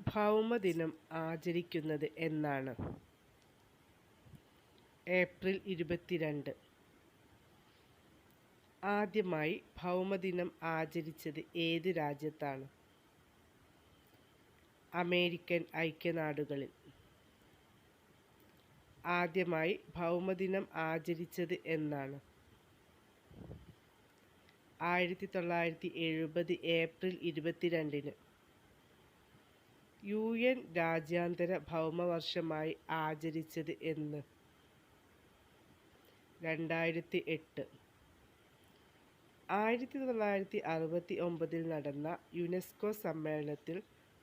ഭൗമദിനം ആചരിക്കുന്നത് എന്നാണ്? ഏപ്രിൽ 22. ആദ്യമായി ഭൗമദിനം ആചരിച്ചത് ഏത് രാജ്യത്താണ്? അമേരിക്കൻ ഐക്യനാടുകളിൽ. ആദ്യമായി ഭൗമദിനം ആചരിച്ചത് എന്നാണ്? 1970 ഏപ്രിൽ 22. UN രാജ്യാന്തര ഭൗമവർഷമായി ആചരിച്ചത് എന്ന്? 2008. 1969 നടന്ന യുനെസ്കോ സമ്മേളനത്തിൽ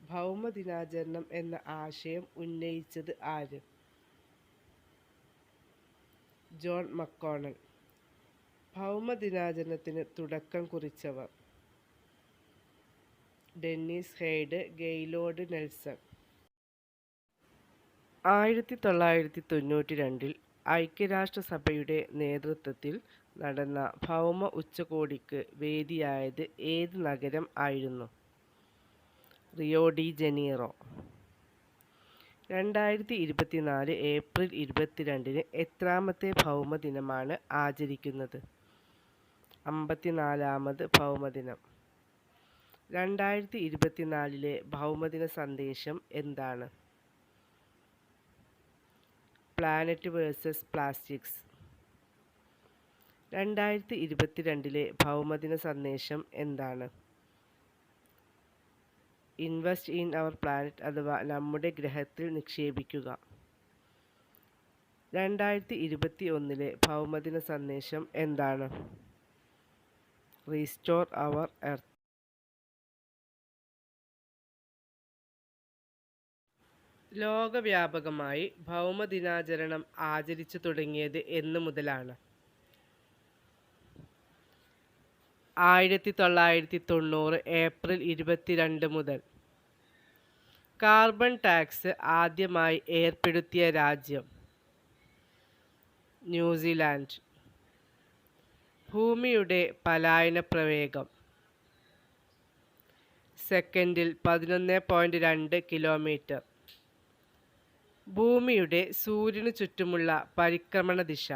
ഭൗമദിനാചരണം എന്ന ആശയം ഉന്നയിച്ചത് ആര്? John McConnell. ഭൗമദിനാചരണത്തിന് തുടക്കം കുറിച്ചവർ? Dennis ഹെയ്ഡ്, ഗെയ്ലോർഡ് Nelson. 1992 ഐക്യരാഷ്ട്രസഭയുടെ നേതൃത്വത്തിൽ നടന്ന ഭൗമ ഉച്ചകോടിക്ക് വേദിയായത് ഏത് നഗരം ആയിരുന്നു? Rio de Janeiro. 2024 ഏപ്രിൽ 22 എത്രാമത്തെ ഭൗമദിനമാണ് ആചരിക്കുന്നത്? 54ാമത് ഭൗമദിനം. 2024 ഭൗമദിന സന്ദേശം എന്താണ്? Planet versus plastics. 2022 ഭൗമദിന സന്ദേശം എന്താണ്? ഇൻവെസ്റ്റ് ഇൻ അവർ പ്ലാനറ്റ്, അഥവാ നമ്മുടെ ഗ്രഹത്തിൽ നിക്ഷേപിക്കുക. 2021 ഭൗമദിന സന്ദേശം എന്താണ്? റീസ്റ്റോർ അവർ എർത്ത്. ലോകവ്യാപകമായി ഭൗമദിനാചരണം ആചരിച്ചു തുടങ്ങിയത് എന്നു മുതലാണ്? 1990 ഏപ്രിൽ 22 മുതൽ. കാർബൺ ടാക്സ് ആദ്യമായി ഏർപ്പെടുത്തിയ രാജ്യം? ന്യൂസിലാൻഡ്. ഭൂമിയുടെ പലായന പ്രവേഗം? സെക്കൻഡിൽ 11.2 കിലോമീറ്റർ. ഭൂമിയുടെ സൂര്യനു ചുറ്റുമുള്ള പരിക്രമണ ദിശ?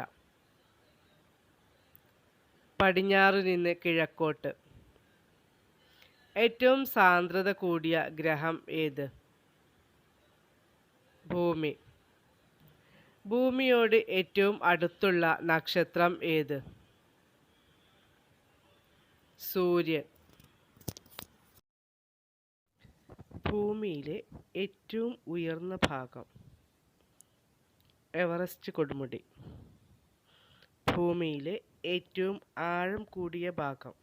പടിഞ്ഞാറ് നിന്ന് കിഴക്കോട്ട്. ഏറ്റവും സാന്ദ്രത കൂടിയ ഗ്രഹം ഏത്? ഭൂമി. ഭൂമിയോട് ഏറ്റവും അടുത്തുള്ള നക്ഷത്രം ഏത്? സൂര്യൻ. ഭൂമിയിലെ ഏറ്റവും ഉയർന്ന ഭാഗം? എവറസ്റ്റ് കൊടുമുടി. ഭൂമിയിലെ ഏറ്റവും ആഴം കൂടിയ ഭാഗം?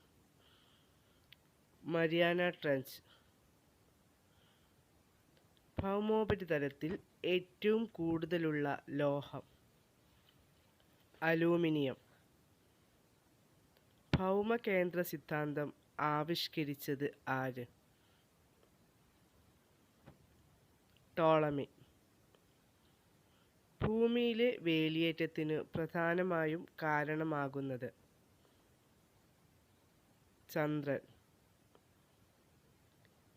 Mariana trench. ഭൗമോപരിതലത്തിൽ ഏറ്റവും കൂടുതലുള്ള ലോഹം? അലൂമിനിയം. ഭൗമകേന്ദ്ര സിദ്ധാന്തം ആവിഷ്കരിച്ചത് ആര്? ടോളമി. ഭൂമിയിലെ വേലിയേറ്റത്തിന് പ്രധാനമായും കാരണമാകുന്നത്? ചന്ദ്രൻ.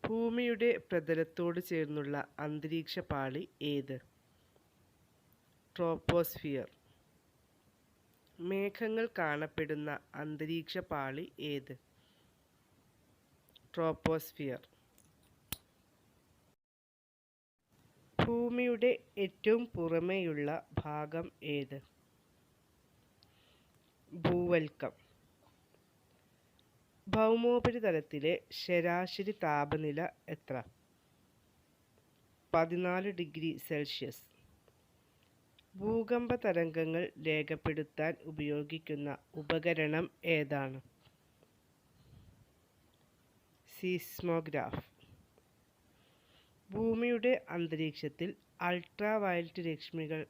ഭൂമിയുടെ പ്രതലത്തോട് ചേർന്നുള്ള അന്തരീക്ഷ പാളി ഏത്? ട്രോപ്പോസ്ഫിയർ. മേഘങ്ങൾ കാണപ്പെടുന്ന അന്തരീക്ഷ പാളി ഏത്? ട്രോപ്പോസ്ഫിയർ. ഭൂമിയുടെ ഏറ്റവും പുറമേയുള്ള ഭാഗം ഏത്? ഭൂവൽക്കം. ഭൗമോപരിതലത്തിലെ ശരാശരി താപനില എത്ര? 14 ഡിഗ്രി സെൽഷ്യസ്. ഭൂകമ്പ തരംഗങ്ങൾ രേഖപ്പെടുത്താൻ ഉപയോഗിക്കുന്ന ഉപകരണം ഏതാണ്? സീസ്മോഗ്രാഫ്. ഭൂമിയുടെ അന്തരീക്ഷത്തിൽ അൾട്രാവയലറ്റ് രശ്മികൾ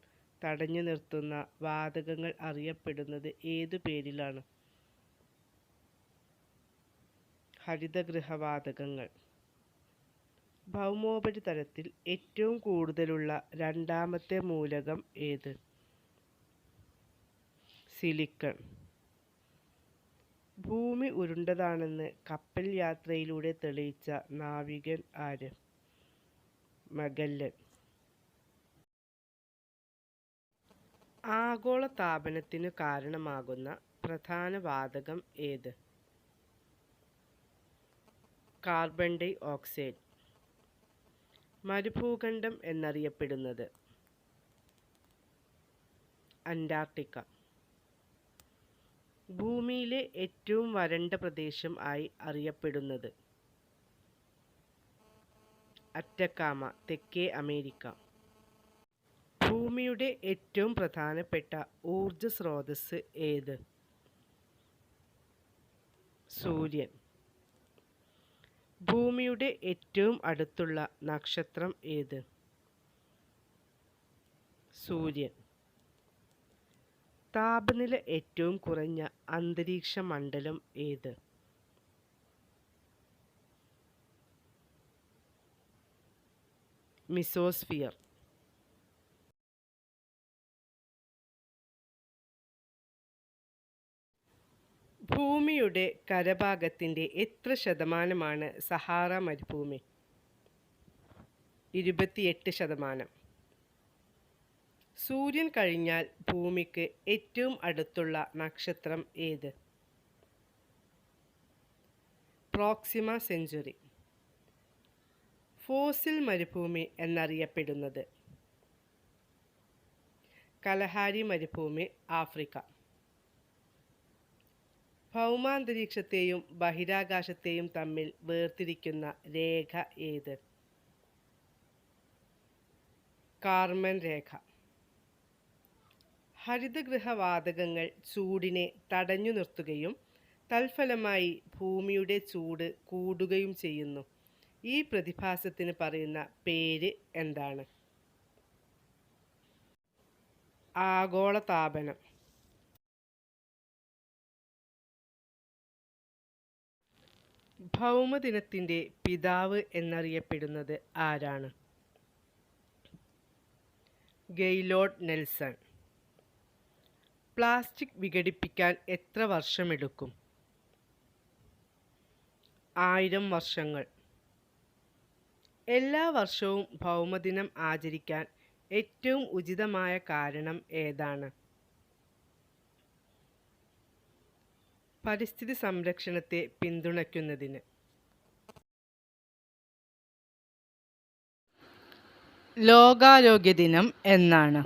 തടഞ്ഞു നിർത്തുന്ന വാതകങ്ങൾ അറിയപ്പെടുന്നത് ഏതു പേരിലാണ്? ഹരിതഗൃഹവാതകങ്ങൾ. ഭൗമോപരിതലത്തിൽ ഏറ്റവും കൂടുതലുള്ള രണ്ടാമത്തെ മൂലകം ഏത്? സിലിക്കൺ. ഭൂമി ഉരുണ്ടതാണെന്ന് കപ്പൽ യാത്രയിലൂടെ തെളിയിച്ച നാവികൻ ആര്? മഗല്ലൻ. ആഗോളതാപനത്തിനു കാരണമാകുന്ന പ്രധാന വാതകം ഏത്? Carbon dye oxide. മരുഭൂഖണ്ഡം എന്നറിയപ്പെടുന്നത്? അന്റാർട്ടിക്ക. ഭൂമിയിലെ ഏറ്റവും വരണ്ട പ്രദേശം ആയി അറിയപ്പെടുന്നത്? അറ്റക്കാമ, തെക്കേ അമേരിക്ക. ഭൂമിയുടെ ഏറ്റവും പ്രധാനപ്പെട്ട ഊർജ സ്രോതസ്സ് ഏത്? സൂര്യൻ. ഭൂമിയുടെ ഏറ്റവും അടുത്തുള്ള നക്ഷത്രം ഏത്? സൂര്യൻ. താപനില ഏറ്റവും കുറഞ്ഞ അന്തരീക്ഷ മണ്ഡലം ഏത്? മിസോസ്ഫിയർ. ഭൂമിയുടെ കരഭാഗത്തിൻ്റെ എത്ര ശതമാനമാണ് സഹാറ മരുഭൂമി? 28%. സൂര്യൻ കഴിഞ്ഞാൽ ഭൂമിക്ക് ഏറ്റവും അടുത്തുള്ള നക്ഷത്രം ഏത്? Proxima century. ഫോസിൽ മരുഭൂമി എന്നറിയപ്പെടുന്നത്? കലഹാരി മരുഭൂമി, ആഫ്രിക്ക. ഭൗമാന്തരീക്ഷത്തെയും ബഹിരാകാശത്തെയും തമ്മിൽ വേർതിരിക്കുന്ന രേഖ ഏത്? കാർമൻ രേഖ. ഹരിതഗൃഹവാതകങ്ങൾ ചൂടിനെ തടഞ്ഞു നിർത്തുകയും തൽഫലമായി ഭൂമിയുടെ ചൂട് കൂടുകയും ചെയ്യുന്നു. ഈ പ്രതിഭാസത്തിന് പറയുന്ന പേര് എന്താണ്? ആഗോളതാപനം. ഭൗമദിനത്തിൻ്റെ പിതാവ് എന്നറിയപ്പെടുന്നത് ആരാണ്? ഗെയ്ലോഡ് നെൽസൺ. പ്ലാസ്റ്റിക് വിഘടിപ്പിക്കാൻ എത്ര വർഷമെടുക്കും? 1000 വർഷങ്ങൾ. എല്ലാ വർഷവും ഭൗമദിനം ആചരിക്കാൻ ഏറ്റവും ഉചിതമായ കാരണം ഏതാണ്? പരിസ്ഥിതി സംരക്ഷണത്തെ പിന്തുണയ്ക്കുന്നതിന്. ലോകാരോഗ്യ ദിനം എന്നാണ്?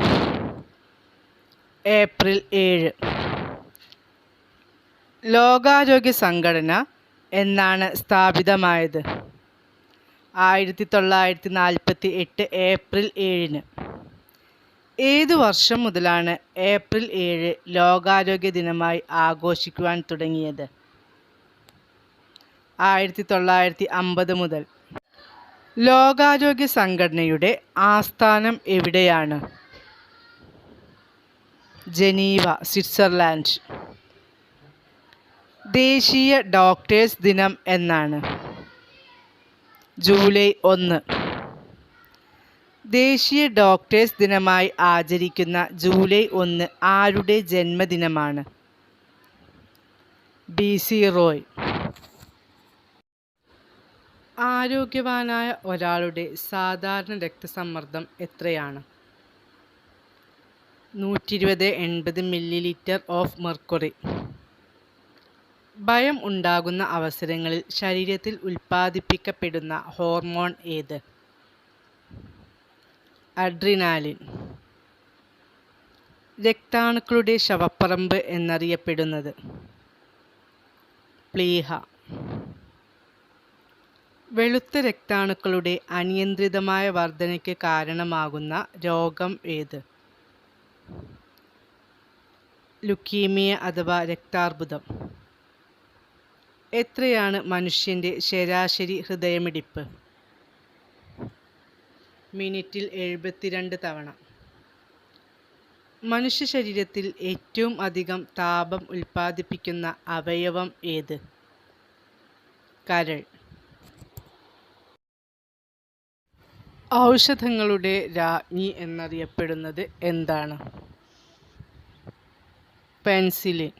ഏപ്രിൽ 7. ലോകാരോഗ്യ സംഘടന എന്നാണ് സ്ഥാപിതമായത്? 1948 ഏപ്രിൽ 7. ഏതു വർഷം മുതലാണ് ഏപ്രിൽ 7 ലോകാരോഗ്യ ദിനമായി ആഘോഷിക്കുവാൻ തുടങ്ങിയത്? 1950 മുതൽ. ലോകാരോഗ്യ സംഘടനയുടെ ആസ്ഥാനം എവിടെയാണ്? Geneva, Switzerland. ദേശീയ ഡോക്ടേഴ്സ് ദിനം എന്നാണ്? ജൂലൈ 1. ദേശീയ ഡോക്ടേഴ്സ് ദിനമായി ആചരിക്കുന്ന ജൂലൈ 1 ആരുടെ ജന്മദിനമാണ്? BC റോയ്. ആരോഗ്യവാനായ ഒരാളുടെ സാധാരണ രക്തസമ്മർദ്ദം എത്രയാണ്? 120/80 ml ഓഫ് മെർക്കുറി. ഭയം ഉണ്ടാകുന്ന അവസരങ്ങളിൽ ശരീരത്തിൽ ഉൽപ്പാദിപ്പിക്കപ്പെടുന്ന ഹോർമോൺ ഏത്? അഡ്രിനാലിൻ. രക്താണുക്കളുടെ ശവപ്പറമ്പ് എന്നറിയപ്പെടുന്നത്? പ്ലീഹ. വെളുത്ത രക്താണുക്കളുടെ അനിയന്ത്രിതമായ വർധനയ്ക്ക് കാരണമാകുന്ന രോഗം ഏത്? ലുക്കീമിയ അഥവാ രക്താർബുദം. എത്രയാണ് മനുഷ്യൻ്റെ ശരാശരി ഹൃദയമിടിപ്പ്? മിനിറ്റിൽ 72 തവണ. മനുഷ്യ ശരീരത്തിൽ ഏറ്റവും അധികം താപം ഉൽപ്പാദിപ്പിക്കുന്ന അവയവം ഏത്? കരൾ. ഔഷധങ്ങളുടെ രാജ്ഞി എന്നറിയപ്പെടുന്നത് എന്താണ്? പെൻസിലിൻ.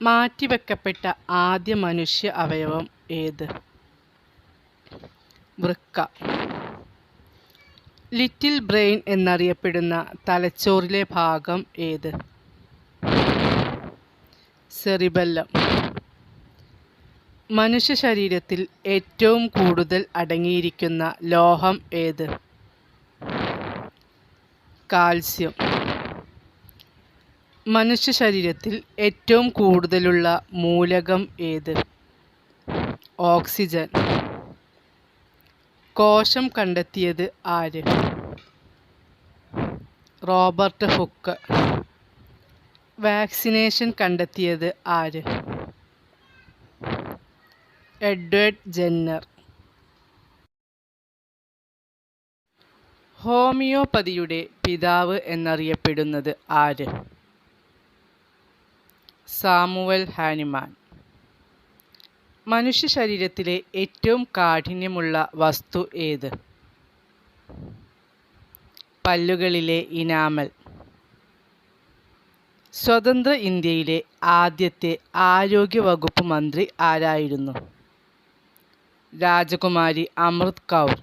മാറ്റിവെക്കപ്പെട്ട ആദ്യ മനുഷ്യ അവയവം ഏത്? വൃക്ക. ലിറ്റിൽ ബ്രെയിൻ എന്നറിയപ്പെടുന്ന തലച്ചോറിലെ ഭാഗം ഏത്? സെറിബെല്ലം. മനുഷ്യ ശരീരത്തിൽ ഏറ്റവും കൂടുതൽ അടങ്ങിയിരിക്കുന്ന ലോഹം ഏത്? കാൽസ്യം. മനുഷ്യ ശരീരത്തിൽ ഏറ്റവും കൂടുതലുള്ള മൂലകം ഏത്? ഓക്സിജൻ. കോശം കണ്ടെത്തിയത് ആര്? Robert hook. വാക്സിനേഷൻ കണ്ടെത്തിയത് ആര്? Edward Jenner. ഹോമിയോപ്പതിയുടെ പിതാവ് എന്നറിയപ്പെടുന്നത് ആര്? Samuel Hahnemann. മനുഷ്യ ശരീരത്തിലെ ഏറ്റവും കാഠിന്യമുള്ള വസ്തു ഏത്? പല്ലുകളിലെ ഇനാമൽ. സ്വതന്ത്ര ഇന്ത്യയിലെ ആദ്യത്തെ ആരോഗ്യ വകുപ്പ് മന്ത്രി ആരായിരുന്നു? രാജകുമാരി അമൃത് കൗർ.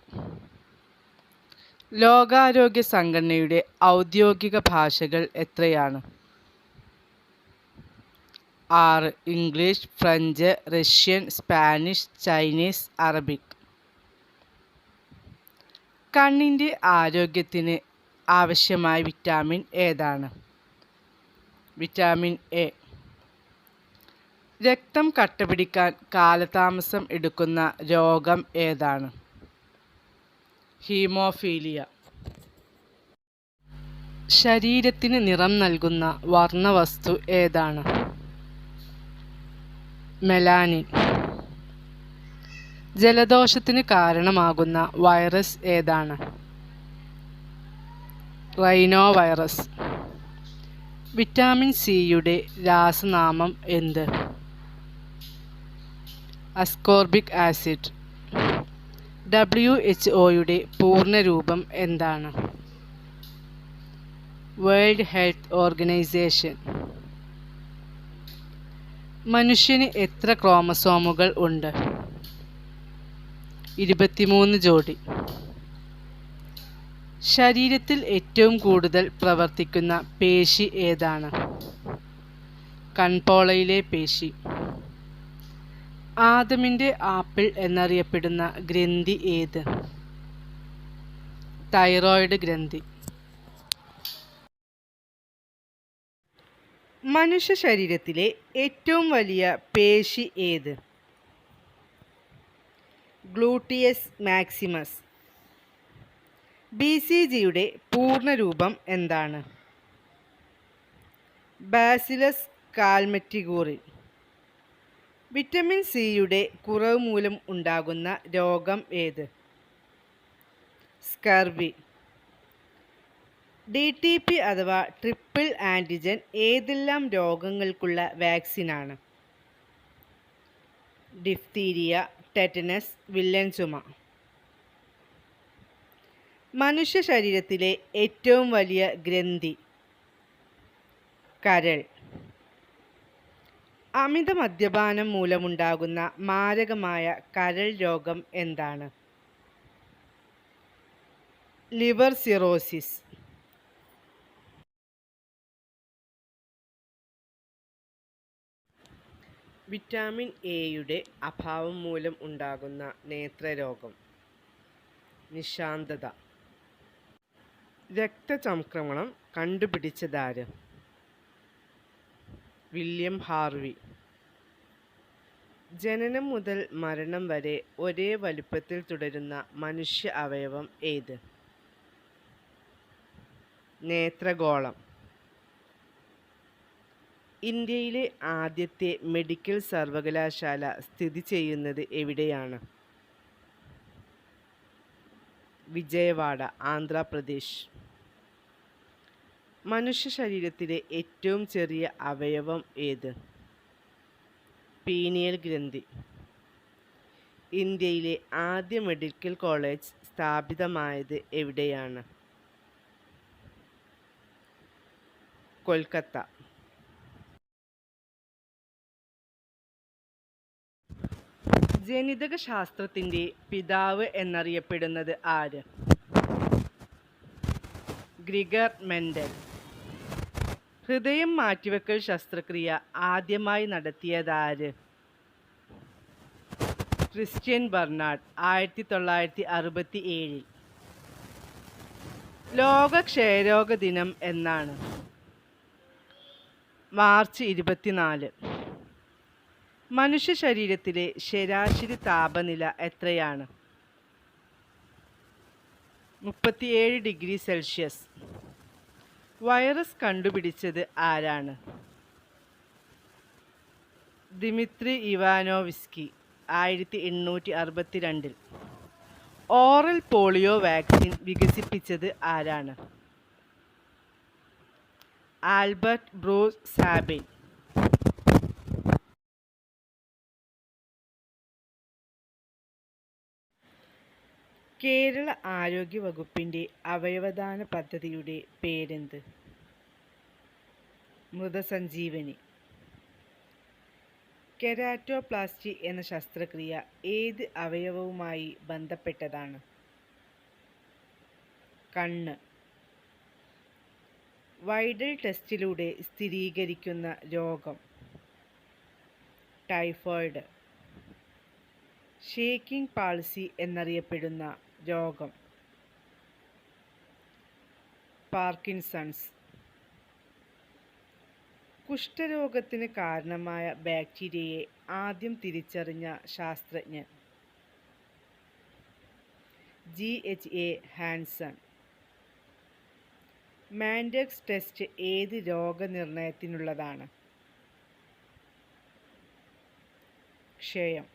ലോകാരോഗ്യ സംഘടനയുടെ ഔദ്യോഗിക ഭാഷകൾ എത്രയാണ്? 6. English, French, Russian, Spanish, Chinese, Arabic. കണ്ണിൻ്റെ ആരോഗ്യത്തിന് ആവശ്യമായ വിറ്റാമിൻ ഏതാണ്? Vitamin A. രക്തം കട്ടപിടിക്കാൻ കാലതാമസം എടുക്കുന്ന രോഗം ഏതാണ്? ഹീമോഫീലിയ. ശരീരത്തിന് നിറം നൽകുന്ന വർണ്ണവസ്തു ഏതാണ്? മെലാനിൻ. ജലദോഷത്തിന് കാരണമാകുന്ന വൈറസ് ഏതാണ്? Rhino virus. വിറ്റാമിൻ സിയുടെ രാസനാമം എന്ത്? Ascorbic acid. WHO-യുടെ പൂർണ്ണരൂപം എന്താണ്? World health organisation. മനുഷ്യന് എത്ര ക്രോമസോമുകൾ ഉണ്ട്? 23 ജോഡി. ശരീരത്തിൽ ഏറ്റവും കൂടുതൽ പ്രവർത്തിക്കുന്ന പേശി ഏതാണ്? കൺപോളയിലെ പേശി. ആദമിൻ്റെ ആപ്പിൾ എന്നറിയപ്പെടുന്ന ഗ്രന്ഥി ഏത്? തൈറോയ്ഡ് ഗ്രന്ഥി. മനുഷ്യ ശരീരത്തിലെ ഏറ്റവും വലിയ പേശി ഏത്? Gluteus maximus. BCGയുടെ പൂർണ്ണരൂപം എന്താണ്? ബാസിലസ് കാൽമെറ്റിഗോറിൻ. വിറ്റമിൻ സിയുടെ കുറവ് മൂലം ഉണ്ടാകുന്ന രോഗം ഏത്? സ്കർവി. DTP അഥവാ ട്രിപ്പിൾ ആൻറ്റിജൻ ഏതെല്ലാം രോഗങ്ങൾക്കുള്ള വാക്സിനാണ്? ഡിഫ്തീരിയ, ടെറ്റനസ്, വില്ലൻ ചുമ. മനുഷ്യ ശരീരത്തിലെ ഏറ്റവും വലിയ ഗ്രന്ഥി? കരൾ. അമിത മദ്യപാനം മൂലമുണ്ടാകുന്ന മാരകമായ കരൾ രോഗം എന്താണ്? Liver cirrhosis. വിറ്റാമിൻ എയുടെ അഭാവം മൂലം ഉണ്ടാകുന്ന നേത്രരോഗം? നിശാന്തത. രക്തചംക്രമണം കണ്ടുപിടിച്ചതാര്? William Harvey. ജനനം മുതൽ മരണം വരെ ഒരേ വലുപ്പത്തിൽ തുടരുന്ന മനുഷ്യ അവയവം ഏത്? നേത്രഗോളം. ഇന്ത്യയിലെ ആദ്യത്തെ മെഡിക്കൽ സർവകലാശാല സ്ഥിതി ചെയ്യുന്നത് എവിടെയാണ്? വിജയവാഡ, ആന്ധ്രാപ്രദേശ്. മനുഷ്യ ശരീരത്തിലെ ഏറ്റവും ചെറിയ അവയവം ഏത്? പീനിയൽ ഗ്രന്ഥി. ഇന്ത്യയിലെ ആദ്യ മെഡിക്കൽ കോളേജ് സ്ഥാപിതമായത് എവിടെയാണ്? കൊൽക്കത്ത. ജനിതക ശാസ്ത്രത്തിൻ്റെ പിതാവ് എന്നറിയപ്പെടുന്നത് ആര്? Gregor Mendel. ഹൃദയം മാറ്റിവെക്കൽ ശസ്ത്രക്രിയ ആദ്യമായി നടത്തിയതാര്? Christian Bernard 1967. ലോക ക്ഷയരോഗ ദിനം എന്നാണ്? മാർച്ച് 24. മനുഷ്യ ശരീരത്തിലെ ശരാശരി താപനില എത്രയാണ്? 37 ഡിഗ്രി സെൽഷ്യസ്. വൈറസ് കണ്ടുപിടിച്ചത് ആരാണ്? ദിമിത്രി ഇവാനോവിസ്കി 1862. ഓറൽ പോളിയോ വാക്സിൻ വികസിപ്പിച്ചത് ആരാണ്? Albert Bruce Sabin. കേരള ആരോഗ്യ വകുപ്പിൻ്റെ അവയവദാന പദ്ധതിയുടെ പേരെന്ത്? മൃതസഞ്ജീവനി. കെരാറ്റോപ്ലാസ്റ്റി എന്ന ശസ്ത്രക്രിയ ഏത് അവയവവുമായി ബന്ധപ്പെട്ടതാണ്? കണ്ണ്. വൈഡൽ ടെസ്റ്റിലൂടെ സ്ഥിരീകരിക്കുന്ന രോഗം? ടൈഫോയിഡ്. ഷേക്കിംഗ് പാൾസി എന്നറിയപ്പെടുന്ന രോഗം? പാർക്കിൻസൺസ്. കുഷ്ഠരോഗത്തിന് കാരണമായ ബാക്ടീരിയയെ ആദ്യം തിരിച്ചറിഞ്ഞ ശാസ്ത്രജ്ഞൻ? GHA Hanson. മാൻഡെക്സ് ടെസ്റ്റ് ഏത് രോഗനിർണയത്തിനുള്ളതാണ്? ക്ഷയം.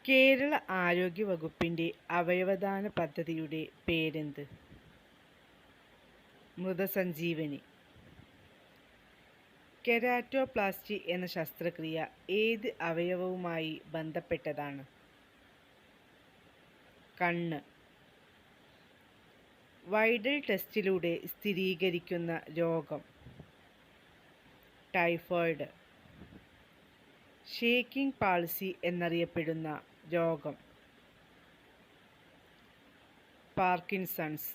കേരള ആരോഗ്യ വകുപ്പിൻ്റെ അവയവദാന പദ്ധതിയുടെ പേരെന്ത്? മൃതസഞ്ജീവനി. കെരാറ്റോപ്ലാസ്റ്റി എന്ന ശസ്ത്രക്രിയ ഏത് അവയവവുമായി ബന്ധപ്പെട്ടതാണ്? കണ്ണ്. വൈഡൽ ടെസ്റ്റിലൂടെ സ്ഥിരീകരിക്കുന്ന രോഗം? ടൈഫോയിഡ്. ഷേക്കിംഗ് പാൾസി എന്നറിയപ്പെടുന്ന രോഗം? പാർക്കിൻസൺസ്.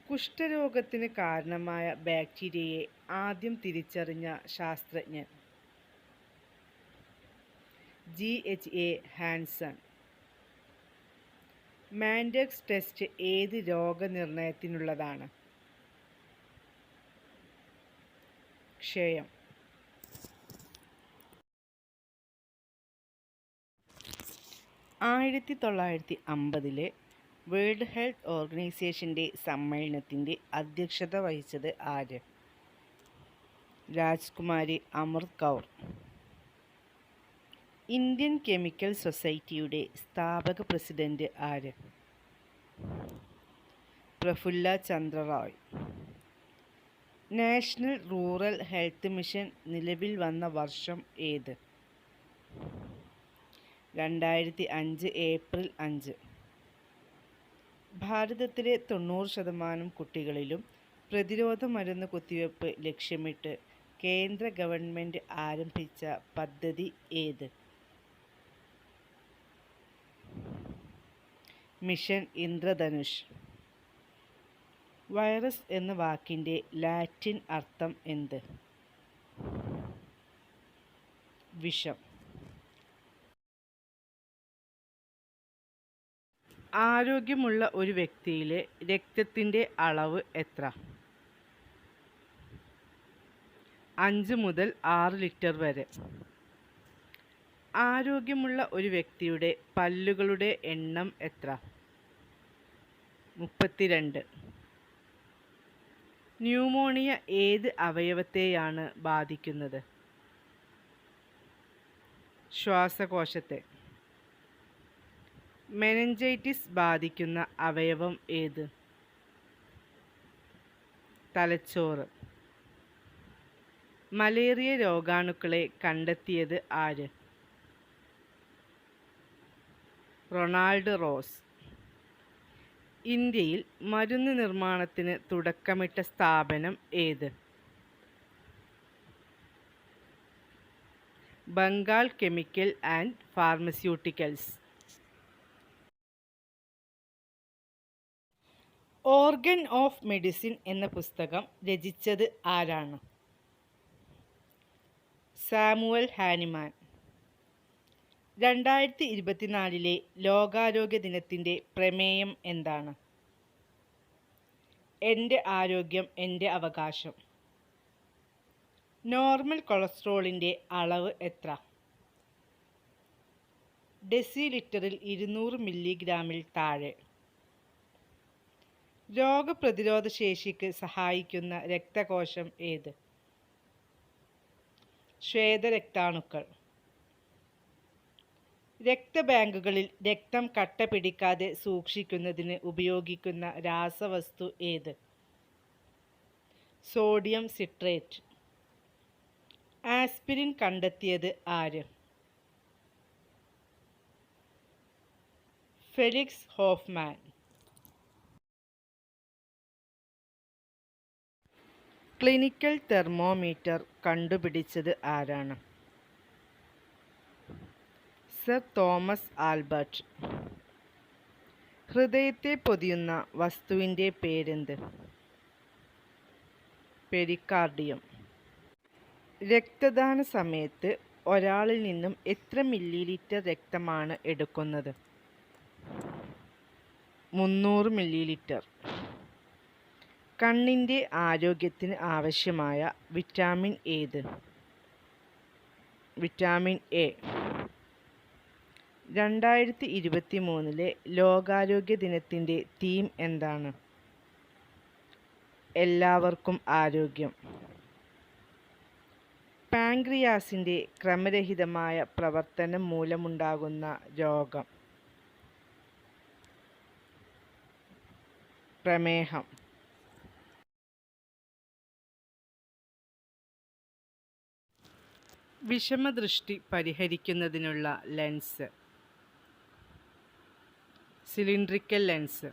കുഷ്ഠരോഗത്തിന് കാരണമായ ബാക്ടീരിയയെ ആദ്യം തിരിച്ചറിഞ്ഞ ശാസ്ത്രജ്ഞൻ? GHA Hanson. മാൻഡെക്സ് ടെസ്റ്റ് ഏത് രോഗനിർണയത്തിനുള്ളതാണ്? ക്ഷയം. 1950 വേൾഡ് ഹെൽത്ത് ഓർഗനൈസേഷൻ്റെ സമ്മേളനത്തിൻ്റെ അധ്യക്ഷത വഹിച്ചത് ആര്? രാജ്കുമാരി അമൃത് കൗർ. ഇന്ത്യൻ കെമിക്കൽ സൊസൈറ്റിയുടെ സ്ഥാപക പ്രസിഡന്റ് ആര്? Prafulla Chandra Ray. National rural health mission നിലവിൽ വന്ന വർഷം ഏത്? 2005 ഏപ്രിൽ 5. ഭാരതത്തിലെ 90% കുട്ടികളിലും പ്രതിരോധ മരുന്ന് കുത്തിവയ്പ്പ് ലക്ഷ്യമിട്ട് കേന്ദ്ര ഗവൺമെൻറ് ആരംഭിച്ച പദ്ധതി ഏത്? മിഷൻ ഇന്ദ്രധനുഷ്. വൈറസ് എന്ന വാക്കിൻ്റെ ലാറ്റിൻ അർത്ഥം എന്ത്? വിഷം. ആരോഗ്യമുള്ള ഒരു വ്യക്തിയിലെ രക്തത്തിൻ്റെ അളവ് എത്ര? 5 മുതൽ 6 ലിറ്റർ വരെ. ആരോഗ്യമുള്ള ഒരു വ്യക്തിയുടെ പല്ലുകളുടെ എണ്ണം എത്ര? 32. ന്യൂമോണിയ ഏത് അവയവത്തെയാണ് ബാധിക്കുന്നത്? ശ്വാസകോശത്തെ. മെനിഞ്ചൈറ്റിസ് ബാധിക്കുന്ന അവയവം ഏത്? തലച്ചോറ്. മലേറിയ രോഗാണുക്കളെ കണ്ടെത്തിയത് ആര്? Ronald rose. ഇന്ത്യയിൽ മരുന്ന് നിർമ്മാണത്തിന് തുടക്കമിട്ട സ്ഥാപനം ഏത്? Bengal chemical and pharmaceuticals. Organ of medicine എന്ന പുസ്തകം രചിച്ചത് ആരാണ്? Samuel Hahnemann. 2024 ലോകാരോഗ്യ ദിനത്തിൻ്റെ പ്രമേയം എന്താണ്? എൻ്റെ ആരോഗ്യം എൻ്റെ അവകാശം. നോർമൽ കൊളസ്ട്രോളിൻ്റെ അളവ് എത്ര? ഡെസിലിറ്ററിൽ 200 മില്ലിഗ്രാമിൽ താഴെ. രോഗപ്രതിരോധ ശേഷിക്ക് സഹായിക്കുന്ന രക്തകോശം ഏത്? ശ്വേതരക്താണുക്കൾ. രക്തബാങ്കുകളിൽ രക്തം കട്ട പിടിക്കാതെ സൂക്ഷിക്കുന്നതിന് ഉപയോഗിക്കുന്ന രാസവസ്തു ഏത്? Sodium citrate. ആസ്പിരിൻ കണ്ടെത്തിയത് ആര്? Felix Hoffman. ക്ലിനിക്കൽ തെർമോമീറ്റർ കണ്ടുപിടിച്ചത് ആരാണ്? Sir Thomas Albert. ഹൃദയത്തെ പൊതിയുന്ന വസ്തുവിൻ്റെ പേരെന്ത്? പെരിക്കാർഡിയം. രക്തദാന സമയത്ത് ഒരാളിൽ നിന്നും എത്ര മില്ലിലിറ്റർ രക്തമാണ് എടുക്കുന്നത്? 300 മില്ലിലിറ്റർ. കണ്ണിൻ്റെ ആരോഗ്യത്തിന് ആവശ്യമായ വിറ്റാമിൻ ഏത്? Vitamin A. 2023 ലോകാരോഗ്യ ദിനത്തിൻ്റെ തീം എന്താണ്? എല്ലാവർക്കും ആരോഗ്യം. പാൻക്രിയാസിൻ്റെ ക്രമരഹിതമായ പ്രവർത്തനം മൂലമുണ്ടാകുന്ന രോഗം? പ്രമേഹം. വിഷമദൃഷ്ടി പരിഹരിക്കുന്നതിനുള്ള ലെൻസ്? Cylindrical lens.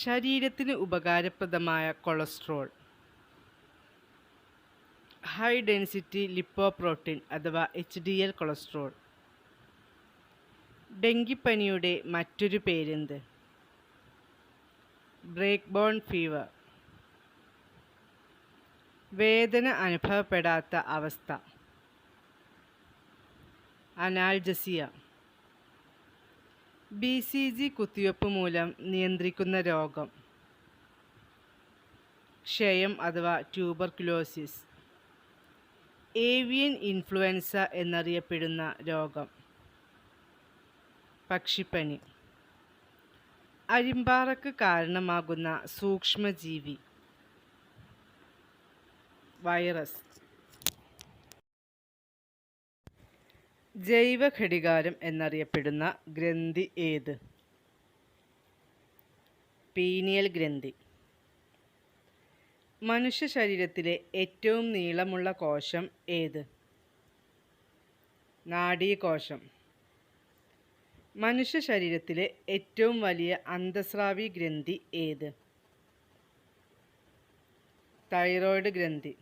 ശരീരത്തിന് ഉപകാരപ്രദമായ കൊളസ്ട്രോൾ? ഹൈ ഡെൻസിറ്റി ലിപ്പോപ്രോട്ടീൻ അഥവാ HDL കൊളസ്ട്രോൾ. ഡെങ്കിപ്പനിയുടെ മറ്റൊരു പേരെന്ത്? Break bone fever. വേദന അനുഭവപ്പെടാത്ത അവസ്ഥ? അനാൽജസിയ. BCG കുത്തിവയ്പ്പ് മൂലം നിയന്ത്രിക്കുന്ന രോഗം? ക്ഷയം അഥവാ ട്യൂബർകുലോസിസ്. ഏവിയൻ ഇൻഫ്ലുവൻസ എന്നറിയപ്പെടുന്ന രോഗം? പക്ഷിപ്പനി. അരിമ്പാറയ്ക്ക് കാരണമാകുന്ന സൂക്ഷ്മജീവി? വൈറസ്. ജൈവഘടികാരം എന്നറിയപ്പെടുന്ന ഗ്രന്ഥി ഏത്? പീനിയൽ ഗ്രന്ഥി. മനുഷ്യ ശരീരത്തിലെ ഏറ്റവും നീളമുള്ള കോശം ഏത്? നാഡീകോശം. മനുഷ്യ ശരീരത്തിലെ ഏറ്റവും വലിയ അന്തസ്രാവി ഗ്രന്ഥി ഏത്? തൈറോയ്ഡ് ഗ്രന്ഥി.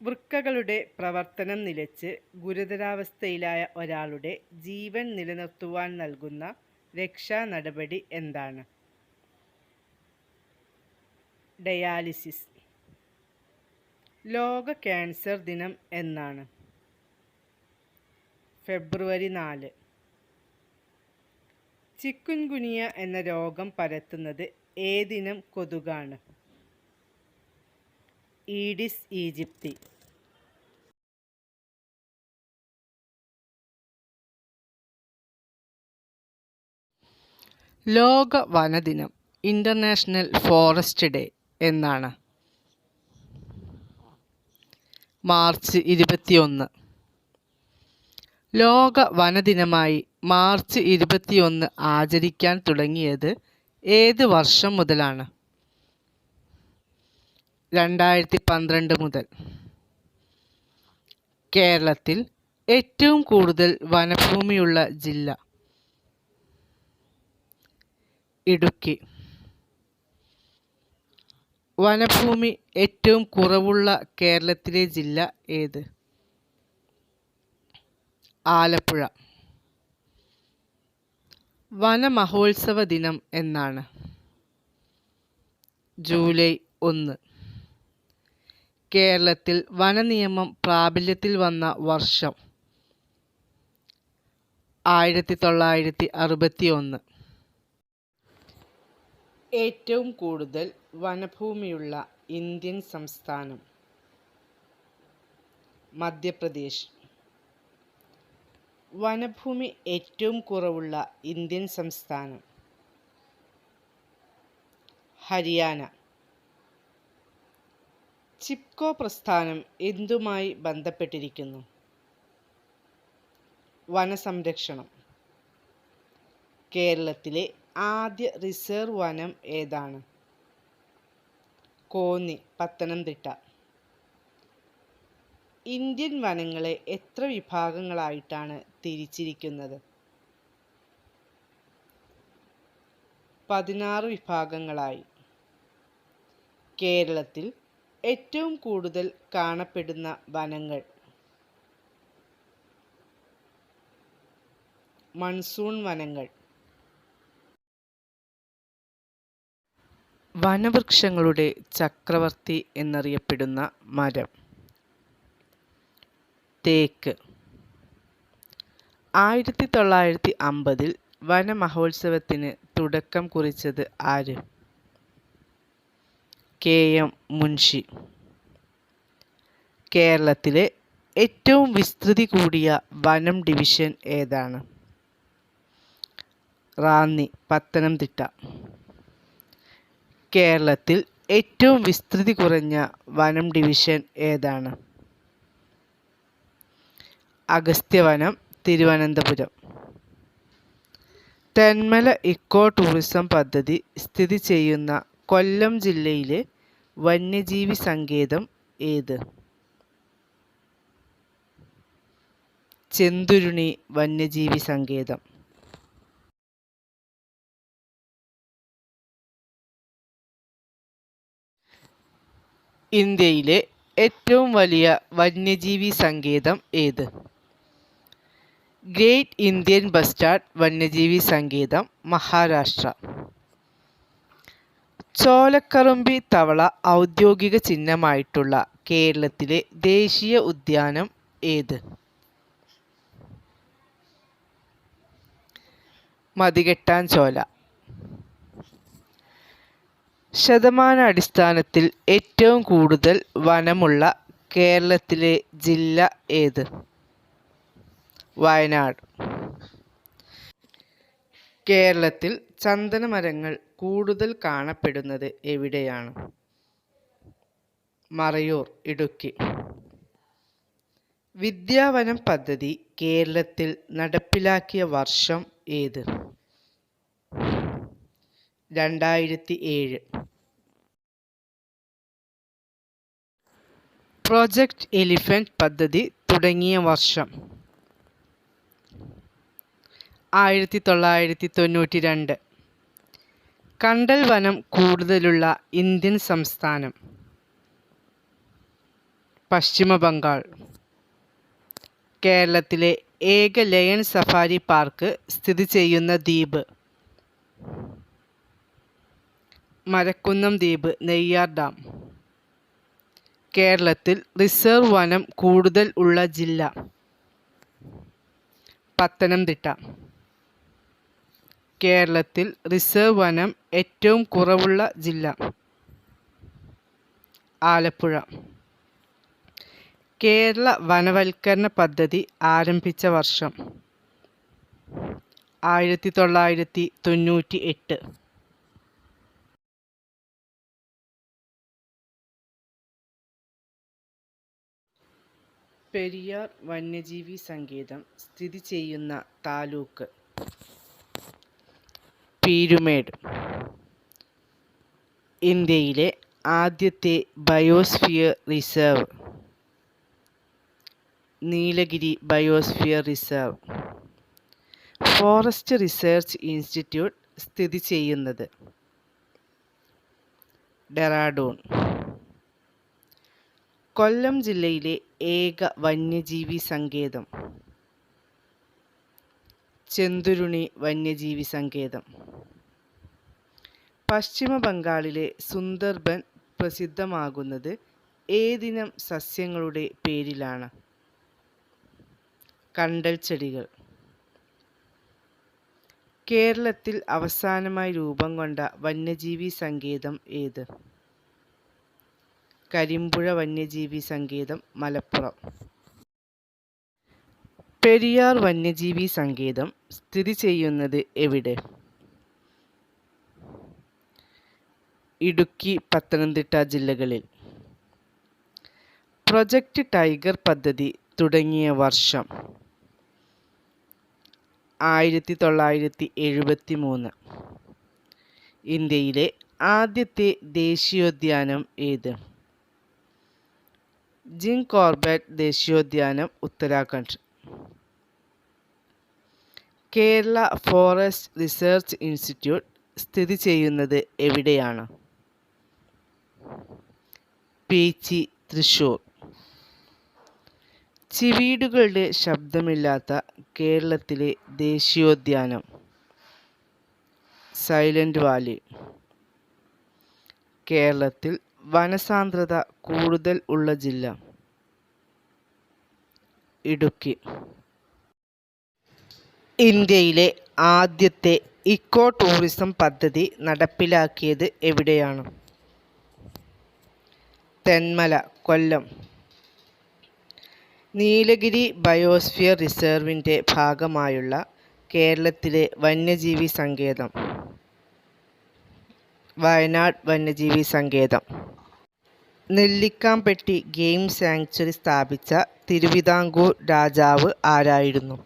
വൃക്കകളുടെ പ്രവർത്തനം നിലച്ച് ഗുരുതരാവസ്ഥയിലായ ഒരാളുടെ ജീവൻ നിലനിർത്തുവാൻ നൽകുന്ന രക്ഷാ നടപടി എന്താണ്? ഡയാലിസിസ്. ലോക ക്യാൻസർ ദിനം എന്നാണ്? ഫെബ്രുവരി 4. ചിക്കുൻഗുനിയ എന്ന രോഗം പരത്തുന്നത് ഏതിനം കൊതുകാണ്? Aedes aegypti. ലോക വനദിനം ഇൻ്റർനാഷണൽ ഫോറസ്റ്റ് ഡേ എന്നാണ്? മാർച്ച് 21. ലോക വനദിനമായി മാർച്ച് 21 ആചരിക്കാൻ തുടങ്ങിയത് ഏത് വർഷം മുതലാണ്? 2012 മുതൽ. കേരളത്തിൽ ഏറ്റവും കൂടുതൽ വനഭൂമിയുള്ള ജില്ല? ഇടുക്കി. വനഭൂമി ഏറ്റവും കുറവുള്ള കേരളത്തിലെ ജില്ല ഏത്? ആലപ്പുഴ. വനമഹോത്സവ ദിനം എന്നാണ്? ജൂലൈ 1. കേരളത്തിൽ വനനിയമം പ്രാബല്യത്തിൽ വന്ന വർഷം? 1961. ഏറ്റവും കൂടുതൽ വനഭൂമിയുള്ള ഇന്ത്യൻ സംസ്ഥാനം? മധ്യപ്രദേശ്. വനഭൂമി ഏറ്റവും കുറവുള്ള ഇന്ത്യൻ സംസ്ഥാനം? ഹരിയാന. ചിപ്കോ പ്രസ്ഥാനം എന്തുമായി ബന്ധപ്പെട്ടിരിക്കുന്നു? വനസംരക്ഷണം. കേരളത്തിലെ ആദ്യ റിസർവ് വനം ഏതാണ്? കോന്നി, പത്തനംതിട്ട. ഇന്ത്യൻ വനങ്ങളെ എത്ര വിഭാഗങ്ങളായിട്ടാണ് തിരിച്ചിരിക്കുന്നത്? 16 വിഭാഗങ്ങളായി. കേരളത്തിൽ ഏറ്റവും കൂടുതൽ കാണപ്പെടുന്ന വനങ്ങൾ? മൺസൂൺ വനങ്ങൾ. വനവൃക്ഷങ്ങളുടെ ചക്രവർത്തി എന്നറിയപ്പെടുന്ന മരം? തേക്ക്. 1950 വനമഹോത്സവത്തിന് തുടക്കം കുറിച്ചത് ആര്? KM മുൻഷി. കേരളത്തിലെ ഏറ്റവും വിസ്തൃതി കൂടിയ വനം ഡിവിഷൻ ഏതാണ്? റാന്നി, പത്തനംതിട്ട. കേരളത്തിൽ ഏറ്റവും വിസ്തൃതി കുറഞ്ഞ വനം ഡിവിഷൻ ഏതാണ്? അഗസ്ത്യവനം, തിരുവനന്തപുരം. തെന്മല ഇക്കോ ടൂറിസം പദ്ധതി സ്ഥിതി ചെയ്യുന്ന കൊല്ലം ജില്ലയിലെ വന്യജീവി സങ്കേതം ഏത്? ചെന്തുരുണി വന്യജീവി സങ്കേതം. ഇന്ത്യയിലെ ഏറ്റവും വലിയ വന്യജീവി സങ്കേതം ഏത്? ഗ്രേറ്റ് ഇന്ത്യൻ ബസ്റ്റാർഡ് വന്യജീവി സങ്കേതം, മഹാരാഷ്ട്ര. ചോലക്കറുമ്പി തവള ഔദ്യോഗിക ചിഹ്നമായിട്ടുള്ള കേരളത്തിലെ ദേശീയ ഉദ്യാനം ഏത്? മതികെട്ടാൻചോല. ശതമാനാടിസ്ഥാനത്തിൽ ഏറ്റവും കൂടുതൽ വനമുള്ള കേരളത്തിലെ ജില്ല ഏത്? വയനാട്. കേരളത്തിൽ ചന്ദനമരങ്ങൾ കൂടുതൽ കാണപ്പെടുന്നത് എവിടെയാണ്? മറയൂർ, ഇടുക്കി. വിദ്യാവനം പദ്ധതി കേരളത്തിൽ നടപ്പിലാക്കിയ വർഷം ഏത്? 2007. പ്രോജക്റ്റ് എലിഫന്റ് പദ്ധതി തുടങ്ങിയ വർഷം? 1992. കണ്ടൽ വനം കൂടുതലുള്ള ഇന്ത്യൻ സംസ്ഥാനം? പശ്ചിമ ബംഗാൾ. കേരളത്തിലെ ഏക ലയൺ സഫാരി പാർക്ക് സ്ഥിതി ചെയ്യുന്ന ദ്വീപ്? മരക്കുന്നം ദ്വീപ്, നെയ്യാർ ഡാം. കേരളത്തിൽ റിസർവ് വനം കൂടുതൽ ഉള്ള ജില്ല? പത്തനംതിട്ട. കേരളത്തിൽ റിസർവ് വനം ഏറ്റവും കുറവുള്ള ജില്ല? ആലപ്പുഴ. കേരള വനവൽക്കരണ പദ്ധതി ആരംഭിച്ച വർഷം? 1998. പെരിയാർ വന്യജീവി സങ്കേതം സ്ഥിതി ചെയ്യുന്ന താലൂക്ക്? പീരുമേട്. ഇന്ത്യയിലെ ആദ്യത്തെ biosphere reserve? Nilgiri biosphere reserve. Forest research institute സ്ഥിതി ചെയ്യുന്നത്? ഡെറാഡൂൺ. കൊല്ലം ജില്ലയിലെ ഏക വന്യജീവി സങ്കേതം? ചെന്തുരുണി വന്യജീവി സങ്കേതം. പശ്ചിമ ബംഗാളിലെ സുന്ദർബൻ പ്രസിദ്ധമാകുന്നത് ഏതിനം സസ്യങ്ങളുടെ പേരിലാണ്? കണ്ടൽ ചെടികൾ. കേരളത്തിൽ അവസാനമായി രൂപം കൊണ്ട വന്യജീവി സങ്കേതം ഏത്? കരിമ്പുഴ വന്യജീവി സങ്കേതം, മലപ്പുറം. പെരിയാർ വന്യജീവി സങ്കേതം സ്ഥിതി ചെയ്യുന്നത് എവിടെ? ഇടുക്കി, പത്തനംതിട്ട ജില്ലകളിൽ. പ്രൊജക്റ്റ് ടൈഗർ പദ്ധതി തുടങ്ങിയ വർഷം? 1973. ഇന്ത്യയിലെ ആദ്യത്തെ ദേശീയോദ്യാനം ഏത്? ജിം കോർബറ്റ് ദേശീയോദ്യാനം, Uttarakhand. Kerala forest research institute സ്ഥിതി ചെയ്യുന്നത് എവിടെയാണ്? പീച്ചി, തൃശ്ശൂർ. ചിവീടുകളുടെ ശബ്ദമില്ലാത്ത കേരളത്തിലെ ദേശീയോദ്യാനം? Silent Valley. കേരളത്തിൽ വനസാന്ദ്രത കൂടുതൽ ഉള്ള ജില്ല? ഇടുക്കി. ഇന്ത്യയിലെ ആദ്യത്തെ ഇക്കോ ടൂറിസം പദ്ധതി നടപ്പിലാക്കിയത് എവിടെയാണ്? തെന്മല, കൊല്ലം. നീലഗിരി ബയോസ്ഫിയർ റിസർവിൻ്റെ ഭാഗമായുള്ള കേരളത്തിലെ വന്യജീവി സങ്കേതം? വയനാട് വന്യജീവി സങ്കേതം. നെല്ലിക്കാംപെട്ടി ഗെയിം സാങ്ച്വറി സ്ഥാപിച്ച തിരുവിതാംകൂർ രാജാവ് ആരായിരുന്നു?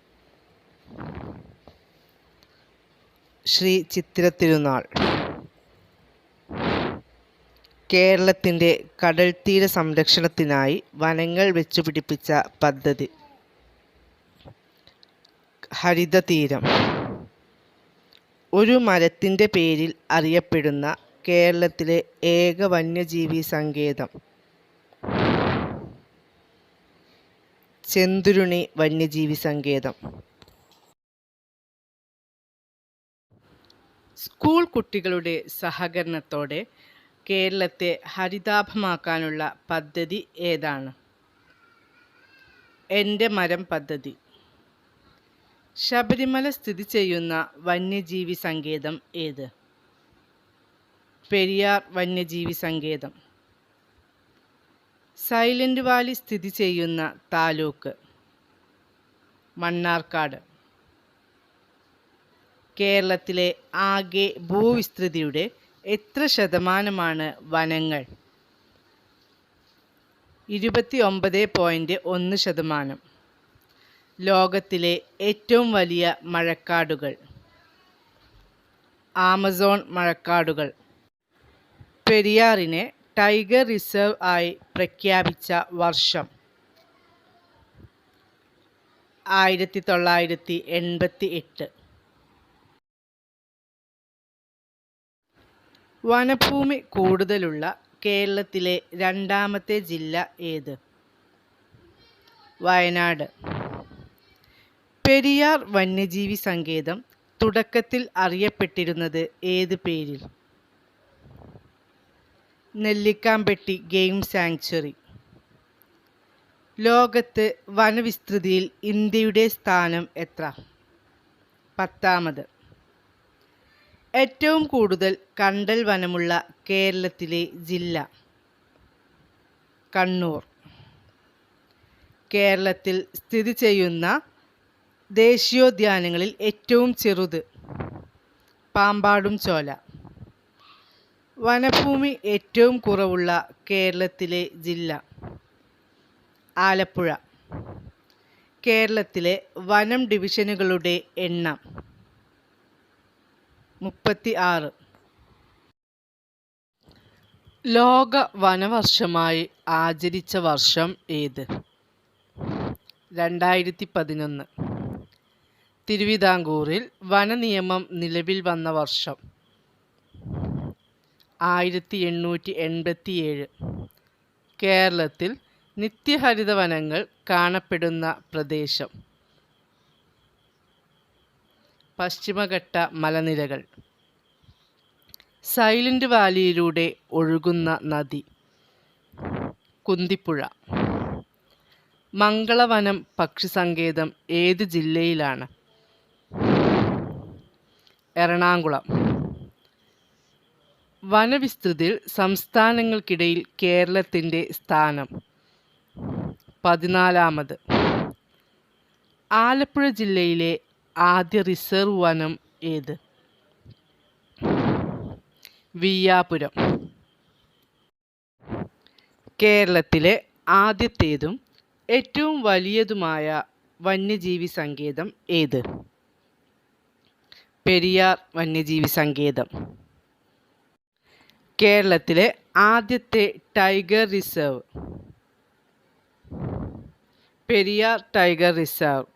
ശ്രീ ചിത്തിര തിരുനാൾ. കേരളത്തിൻ്റെ കടൽത്തീര സംരക്ഷണത്തിനായി വനങ്ങൾ വെച്ചുപിടിപ്പിച്ച പദ്ധതി? ഹരിതതീരം. ഒരു മരത്തിൻ്റെ പേരിൽ അറിയപ്പെടുന്ന കേരളത്തിലെ ഏക വന്യജീവി സങ്കേതം? ചെന്തുരുണി വന്യജീവി സങ്കേതം. സ്കൂൾ കുട്ടികളുടെ സഹകരണത്തോടെ കേരളത്തെ ഹരിതാഭമാക്കാനുള്ള പദ്ധതി ഏതാണ്? എൻ്റെ മരം പദ്ധതി. ശബരിമല സ്ഥിതി ചെയ്യുന്ന വന്യജീവി സങ്കേതം ഏത്? പെരിയാർ വന്യജീവി സങ്കേതം. സൈലന്റ് വാലി സ്ഥിതി ചെയ്യുന്ന താലൂക്ക്? മണ്ണാർക്കാട്. കേരളത്തിലെ ആകെ ഭൂവിസ്തൃതിയുടെ എത്ര ശതമാനമാണ് വനങ്ങൾ? 29.1%. ലോകത്തിലെ ഏറ്റവും വലിയ മഴക്കാടുകൾ? ആമസോൺ മഴക്കാടുകൾ. പെരിയാറിനെ ടൈഗർ റിസർവ് ആയി പ്രഖ്യാപിച്ച വർഷം? 1988. വനഭൂമി കൂടുതലുള്ള കേരളത്തിലെ രണ്ടാമത്തെ ജില്ല ഏത്? വയനാട്. പെരിയാർ വന്യജീവി സങ്കേതം തുടക്കത്തിൽ അറിയപ്പെട്ടിരുന്നത് ഏത് പേരിൽ? Nellikampetty game sanctuary. ലോകത്ത് വനവിസ്തൃതിയിൽ ഇന്ത്യയുടെ സ്ഥാനം എത്ര? 10ാമത്. ഏറ്റവും കൂടുതൽ കണ്ടൽ വനമുള്ള കേരളത്തിലെ ജില്ല? കണ്ണൂർ. കേരളത്തിൽ സ്ഥിതി ചെയ്യുന്ന ദേശീയോദ്യാനങ്ങളിൽ ഏറ്റവും ചെറുത്? പാമ്പാടും ചോല. വനഭൂമി ഏറ്റവും കുറവുള്ള കേരളത്തിലെ ജില്ല? ആലപ്പുഴ. കേരളത്തിലെ വനം ഡിവിഷനുകളുടെ എണ്ണം? 36. ലോക വനവർഷമായി ആചരിച്ച വർഷം ഏത്? 2011. തിരുവിതാംകൂറിൽ വനനിയമം നിലവിൽ വന്ന വർഷം 1887. കേരളത്തിൽ നിത്യഹരിതവനങ്ങൾ കാണപ്പെടുന്ന പ്രദേശം പശ്ചിമഘട്ട മലനിരകൾ. സൈലന്റ് വാലിയിലൂടെ ഒഴുകുന്ന നദി കുന്തിപ്പുഴ. മംഗളവനം പക്ഷിസങ്കേതം ഏത് ജില്ലയിലാണ്? എറണാകുളം. വനവിസ്തൃതിയിൽ സംസ്ഥാനങ്ങൾക്കിടയിൽ കേരളത്തിൻ്റെ സ്ഥാനം 14. ആലപ്പുഴ ജില്ലയിലെ ആദ്യ റിസർവ് വനം ഏത്? വിയ്യാപുരം. കേരളത്തിലെ ആദ്യത്തേതും ഏറ്റവും വലിയതുമായ വന്യജീവി സങ്കേതം ഏത്? പെരിയാർ വന്യജീവി സങ്കേതം. കേരളത്തിലെ ആദ്യത്തെ tiger reserve Periyar tiger reserve.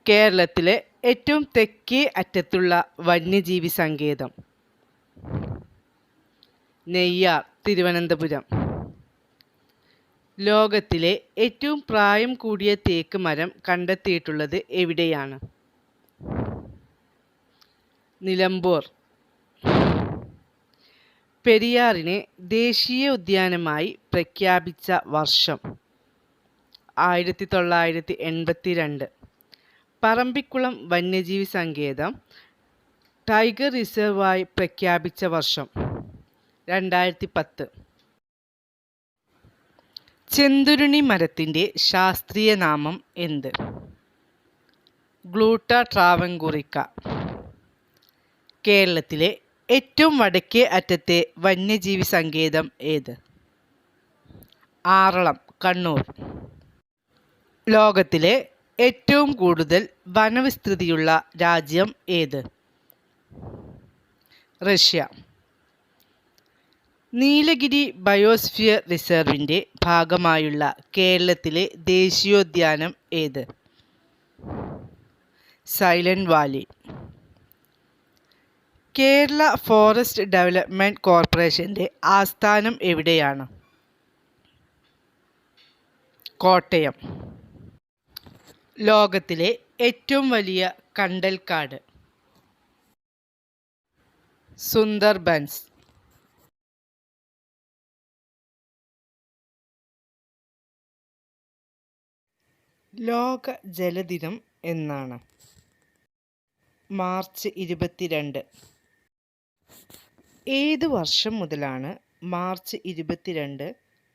കേരളത്തിലെ ഏറ്റവും തെക്കേ അറ്റത്തുള്ള വന്യജീവി സങ്കേതം നെയ്യാർ, തിരുവനന്തപുരം. ലോകത്തിലെ ഏറ്റവും പ്രായം കൂടിയ തേക്ക് മരം കണ്ടെത്തിയിട്ടുള്ളത് എവിടെയാണ്? നിലമ്പൂർ. പെരിയാറിനെ ദേശീയ ഉദ്യാനമായി പ്രഖ്യാപിച്ച വർഷം 1982. പറമ്പിക്കുളം വന്യജീവി സങ്കേതം ടൈഗർ റിസർവായി പ്രഖ്യാപിച്ച വർഷം 2010. ചെന്തുരുണി മരത്തിൻ്റെ ശാസ്ത്രീയ നാമം എന്ത്? ഗ്ലൂട്ട ട്രാവൻകൂറിക്ക. കേരളത്തിലെ ഏറ്റവും വടക്കേ അറ്റത്തെ വന്യജീവി സങ്കേതം ഏത്? ആറളം, കണ്ണൂർ. ലോകത്തിലെ ഏറ്റവും കൂടുതൽ വനവിസ്തൃതിയുള്ള രാജ്യം ഏത്? റഷ്യ. നീലഗിരി ബയോസ്ഫിയർ റിസർവിൻ്റെ ഭാഗമായുള്ള കേരളത്തിലെ ദേശീയോദ്യാനം ഏത്? സൈലന്റ് വാലി. കേരള ഫോറസ്റ്റ് ഡെവലപ്മെൻറ്റ് കോർപ്പറേഷൻ്റെ ആസ്ഥാനം എവിടെയാണ്? കോട്ടയം. ലോകത്തിലെ ഏറ്റവും വലിയ കണ്ടൽക്കാട് സുന്ദർബൻസ്. ലോക ജലദിനം എന്നാണ്? മാർച്ച് 22. ഏത് വർഷം മുതലാണ് മാർച്ച് 22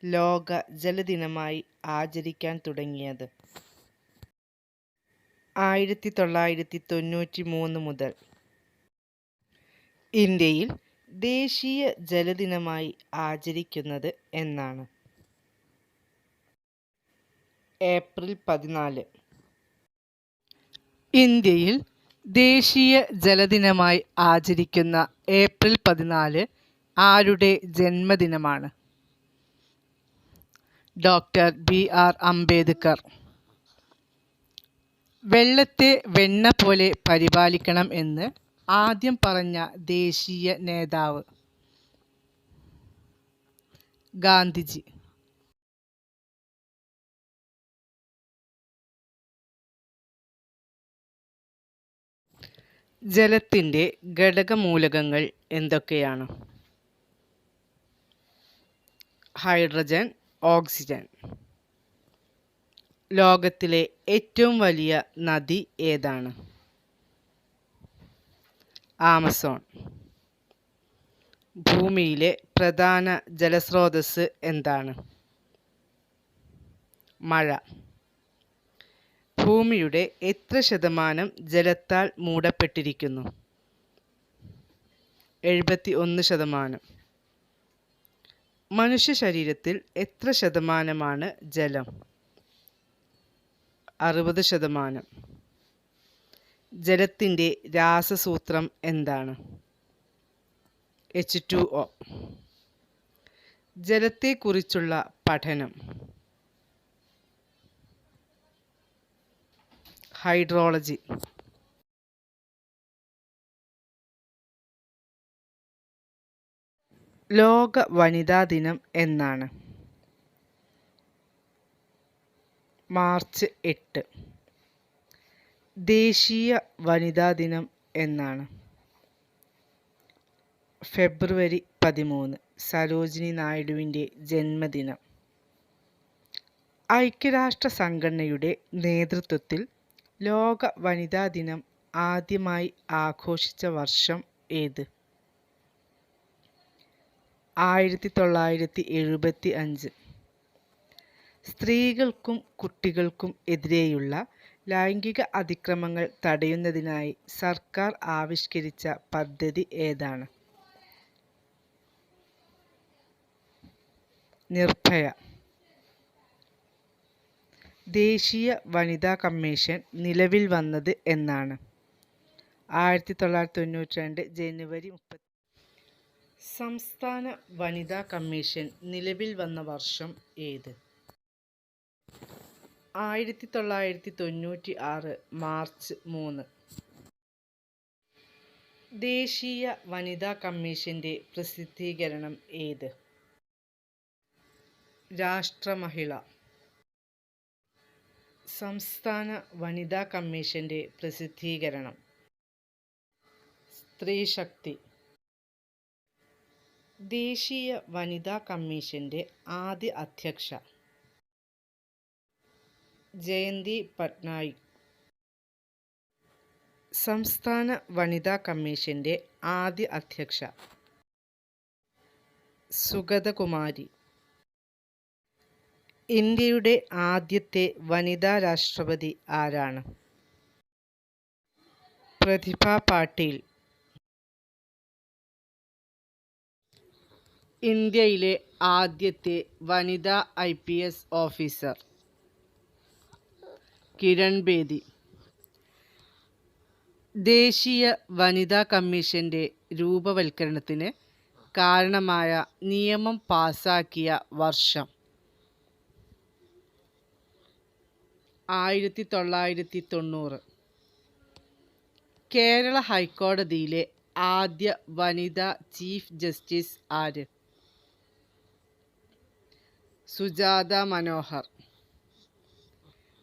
ലോക ജലദിനമായി ആചരിക്കാൻ തുടങ്ങിയത്? 1993 മുതൽ. ഇന്ത്യയിൽ ദേശീയ ജലദിനമായി ആചരിക്കുന്നത് എന്നാണ്? ഏപ്രിൽ 14. ഇന്ത്യയിൽ ദേശീയ ജലദിനമായി ആചരിക്കുന്ന ഏപ്രിൽ 14 ആരുടെ ജന്മദിനമാണ്? Doctor BR Ambedkar. വെള്ളത്തെ വെണ്ണ പോലെ പരിപാലിക്കണം എന്ന് ആദ്യം പറഞ്ഞ ദേശീയ നേതാവ്? ഗാന്ധിജി. ജലത്തിൻ്റെ ഘടകമൂലകങ്ങൾ എന്തൊക്കെയാണ്? Hydrogen, oxygen. ലോകത്തിലെ ഏറ്റവും വലിയ നദി ഏതാണ്? ആമസോൺ. ഭൂമിയിലെ പ്രധാന ജലസ്രോതസ്സ് എന്താണ്? മഴ. ഭൂമിയുടെ എത്ര ശതമാനം ജലത്താൽ മൂടപ്പെട്ടിരിക്കുന്നു? 71%. മനുഷ്യ ശരീരത്തിൽ എത്ര ശതമാനമാണ് ജലം? 60%. ജലത്തിൻ്റെ രാസസൂത്രം എന്താണ്? H2O. ജലത്തെക്കുറിച്ചുള്ള പഠനം ഹൈഡ്രോളജി. ലോക വനിതാ ദിനം എന്നാണ്? മാർച്ച് 8. ദേശീയ വനിതാ ദിനം എന്നാണ്? ഫെബ്രുവരി 13, സരോജിനി നായിഡുവിൻ്റെ ജന്മദിനം. ഐക്യരാഷ്ട്ര സംഘടനയുടെ നേതൃത്വത്തിൽ ലോക വനിതാ ദിനം ആദ്യമായി ആഘോഷിച്ച വർഷം ഏത്? 1975. സ്ത്രീകൾക്കും കുട്ടികൾക്കും എതിരെയുള്ള ലൈംഗിക അതിക്രമങ്ങൾ തടയുന്നതിനായി സർക്കാർ ആവിഷ്കരിച്ച പദ്ധതി ഏതാണ്? നിർഭയ. ദേശീയ വനിതാ കമ്മീഷൻ നിലവിൽ വന്നത് എന്നാണ്? 1992 ജനുവരി 30. സംസ്ഥാന വനിതാ കമ്മീഷൻ നിലവിൽ വന്ന വർഷം ഏത്? 1996 മാർച്ച് 3. ദേശീയ വനിതാ കമ്മീഷന്റെ പ്രസിദ്ധീകരണം ഏത്? രാഷ്ട്രമഹിള. സംസ്ഥാന വനിതാ കമ്മീഷന്റെ പ്രസിദ്ധീകരണം സ്ത്രീശക്തി. ദേശീയ വനിതാ കമ്മീഷന്റെ ആദ്യ അധ്യക്ഷ ജയന്തി പട്നായിക്. സംസ്ഥാന വനിതാ കമ്മീഷന്റെ ആദ്യ അധ്യക്ഷ സുഗതകുമാരി. ഇന്ത്യയുടെ ആദ്യത്തെ വനിതാ രാഷ്ട്രപതി ആരാണ്? പ്രതിഭ പാട്ടീൽ. ഇന്ത്യയിലെ ആദ്യത്തെ വനിതാ IPS ഓഫീസർ കിരൺ ബേദി. ദേശീയ വനിതാ കമ്മീഷന്റെ രൂപവൽക്കരണത്തിന് കാരണമായ നിയമം പാസാക്കിയ വർഷം 1990. കേരള ഹൈക്കോടതിയിലെ ആദ്യ വനിതാ ചീഫ് ജസ്റ്റിസ് ആര്? സുജാത മനോഹർ.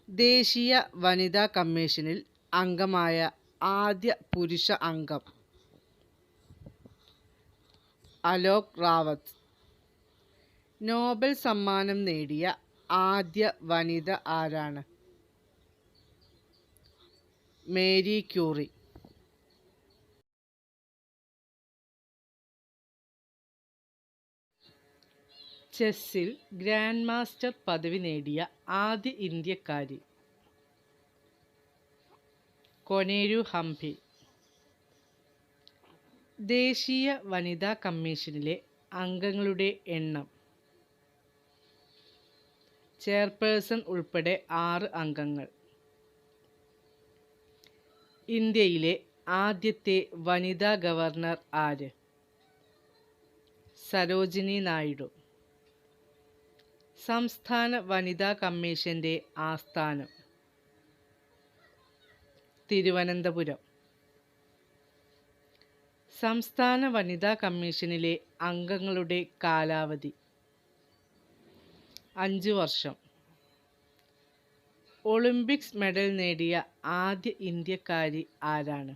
ദേശീയ വനിതാ കമ്മീഷനിൽ അംഗമായ ആദ്യ പുരുഷ അംഗം അലോക് റാവത്ത്. നോബൽ സമ്മാനം നേടിയ ആദ്യ വനിത ആരാണ്? Marie Curie. ചെസ്സിൽ ഗ്രാൻഡ് മാസ്റ്റർ പദവി നേടിയ ആദ്യ ഇന്ത്യക്കാരി കൊനേരു ഹംപി. ദേശീയ വനിതാ കമ്മീഷനിലെ അംഗങ്ങളുടെ എണ്ണം? ചെയർപേഴ്സൺ ഉൾപ്പെടെ 6 അംഗങ്ങൾ. ഇന്ത്യയിലെ ആദ്യത്തെ വനിതാ ഗവർണർ ആര്? സരോജിനി നായിഡു. സംസ്ഥാന വനിതാ കമ്മീഷന്റെ ആസ്ഥാനം? തിരുവനന്തപുരം. സംസ്ഥാന വനിതാ കമ്മീഷനിലെ അംഗങ്ങളുടെ കാലാവധി? 5 വർഷം. ഒളിമ്പിക്സ് മെഡൽ നേടിയ ആദ്യ ഇന്ത്യക്കാരി ആരാണ്?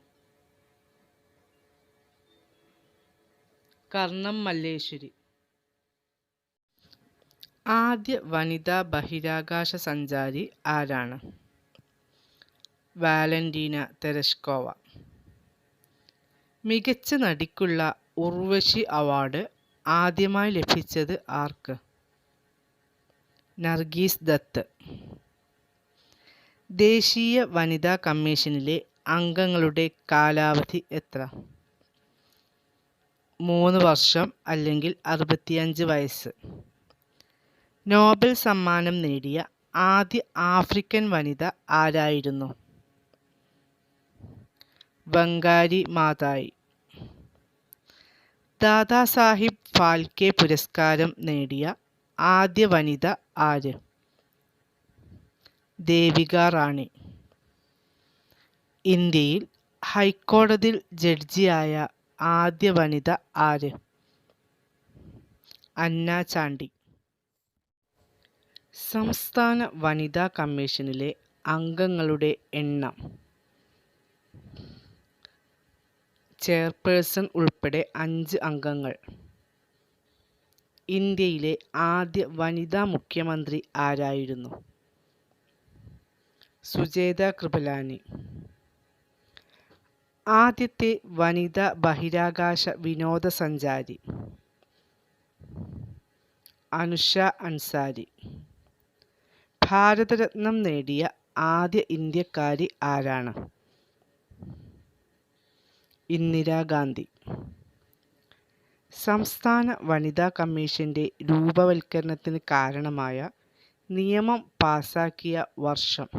കർണം മല്ലേശ്വരി. ആദ്യ വനിതാ ബഹിരാകാശ സഞ്ചാരി ആരാണ്? Valentina Tereshkova. മികച്ച നടിക്കുള്ള ഉർവശി അവാർഡ് ആദ്യമായി ലഭിച്ചത് ആർക്ക്? നർഗീസ് ദത്ത്. ദേശീയ വനിതാ കമ്മീഷനിലെ അംഗങ്ങളുടെ കാലാവധി എത്ര? 3 വർഷം അല്ലെങ്കിൽ 65 വയസ്സ്. നോബൽ സമ്മാനം നേടിയ ആദ്യ ആഫ്രിക്കൻ വനിത ആരായിരുന്നു? ബംഗാരി മാതായി. ദാദാസാഹിബ് ഫാൽക്കെ പുരസ്കാരം നേടിയ ആദ്യ വനിത ആര്? ദേവിക റാണി. ഇന്ത്യയിൽ ഹൈക്കോടതിയിൽ ജഡ്ജിയായ ആദ്യ വനിത ആര്? അന്ന ചാണ്ടി. സംസ്ഥാന വനിതാ കമ്മീഷനിലെ അംഗങ്ങളുടെ എണ്ണം? ചെയർപേഴ്സൺ ഉൾപ്പെടെ 5 അംഗങ്ങൾ. ഇന്ത്യയിലെ ആദ്യ വനിതാ മുഖ്യമന്ത്രി ആരായിരുന്നു? സുചേത കൃപലാനി. ആദ്യത്തെ വനിതാ ബഹിരാകാശ വിനോദസഞ്ചാരി? അനുഷ അൻസാരി. ഭാരതരത്നം നേടിയ ആദ്യ ഇന്ത്യക്കാരി ആരാണ്? ഇന്ദിരാഗാന്ധി. സംസ്ഥാന വനിതാ കമ്മീഷന്റെ രൂപവത്കരണത്തിന് കാരണമായ നിയമം പാസാക്കിയ വർഷം?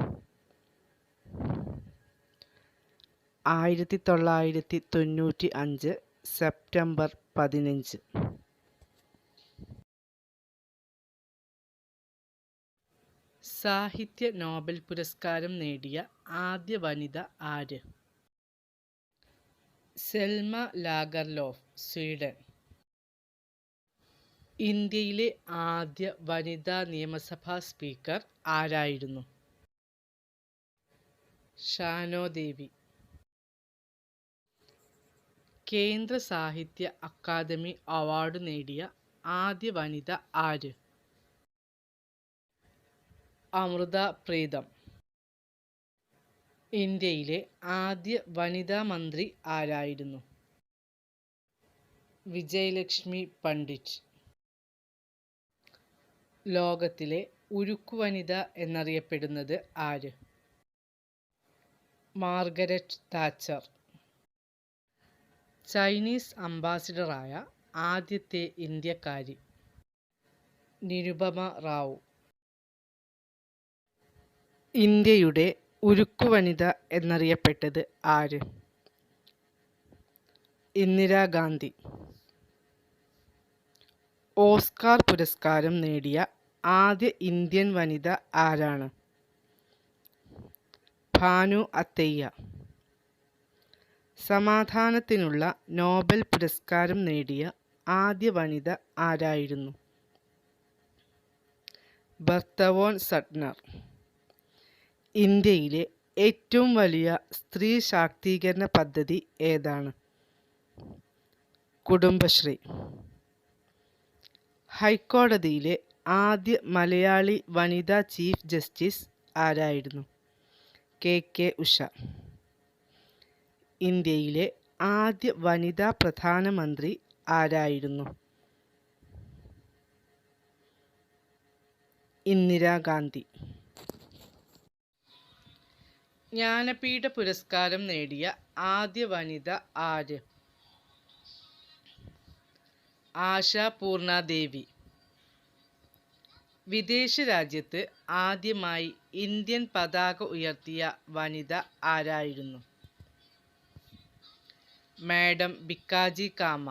1995 സെപ്റ്റംബർ 15. സാഹിത്യ നോബൽ പുരസ്കാരം നേടിയ ആദ്യ വനിത ആര്? Selma Lagerlof, Sweden. ഇന്ത്യയിലെ ആദ്യ വനിതാ നിയമസഭാ സ്പീക്കർ ആരായിരുന്നു? ഷാനോ ദേവി. കേന്ദ്ര സാഹിത്യ അക്കാദമി അവാർഡ് നേടിയ ആദ്യ വനിത ആര്? അമൃത പ്രീതം. ഇന്ത്യയിലെ ആദ്യ വനിതാ മന്ത്രി ആരായിരുന്നു? വിജയലക്ഷ്മി പണ്ഡിറ്റ്. ലോകത്തിലെ ഉരുക്കു വനിത എന്നറിയപ്പെടുന്നത് ആര്? Margaret Thatcher. ചൈനീസ് അംബാസിഡറായ ആദ്യത്തെ ഇന്ത്യക്കാരി? നിരുപമ റാവു. ഇന്ത്യയുടെ ഉരുക്കു വനിത എന്നറിയപ്പെട്ടത് ആര്? ഇന്ദിരാഗാന്ധി. ഓസ്കാർ പുരസ്കാരം നേടിയ ആദ്യ ഇന്ത്യൻ വനിത ആരാണ്? ഭാനു അത്തയ്യ. സമാധാനത്തിനുള്ള നോബൽ പുരസ്കാരം നേടിയ ആദ്യ വനിത ആരായിരുന്നു? Bertha von Suttner. ഇന്ത്യയിലെ ഏറ്റവും വലിയ സ്ത്രീ ശാക്തീകരണ പദ്ധതി ഏതാണ്? കുടുംബശ്രീ. ഹൈക്കോടതിയിലെ ആദ്യ മലയാളി വനിതാ ചീഫ് ജസ്റ്റിസ് ആരായിരുന്നു? KK ഉഷ. ഇന്ത്യയിലെ ആദ്യ വനിതാ പ്രധാനമന്ത്രി ആരായിരുന്നു? ഇന്ദിരാഗാന്ധി. ജ്ഞാനപീഠ പുരസ്കാരം നേടിയ ആദ്യ വനിത ആര്? ആശാ പൂർണ ദേവി. വിദേശ രാജ്യത്ത് ആദ്യമായി ഇന്ത്യൻ പതാക ഉയർത്തിയ വനിത ആരായിരുന്നു? മാഡം ബിക്കാജി കാമ.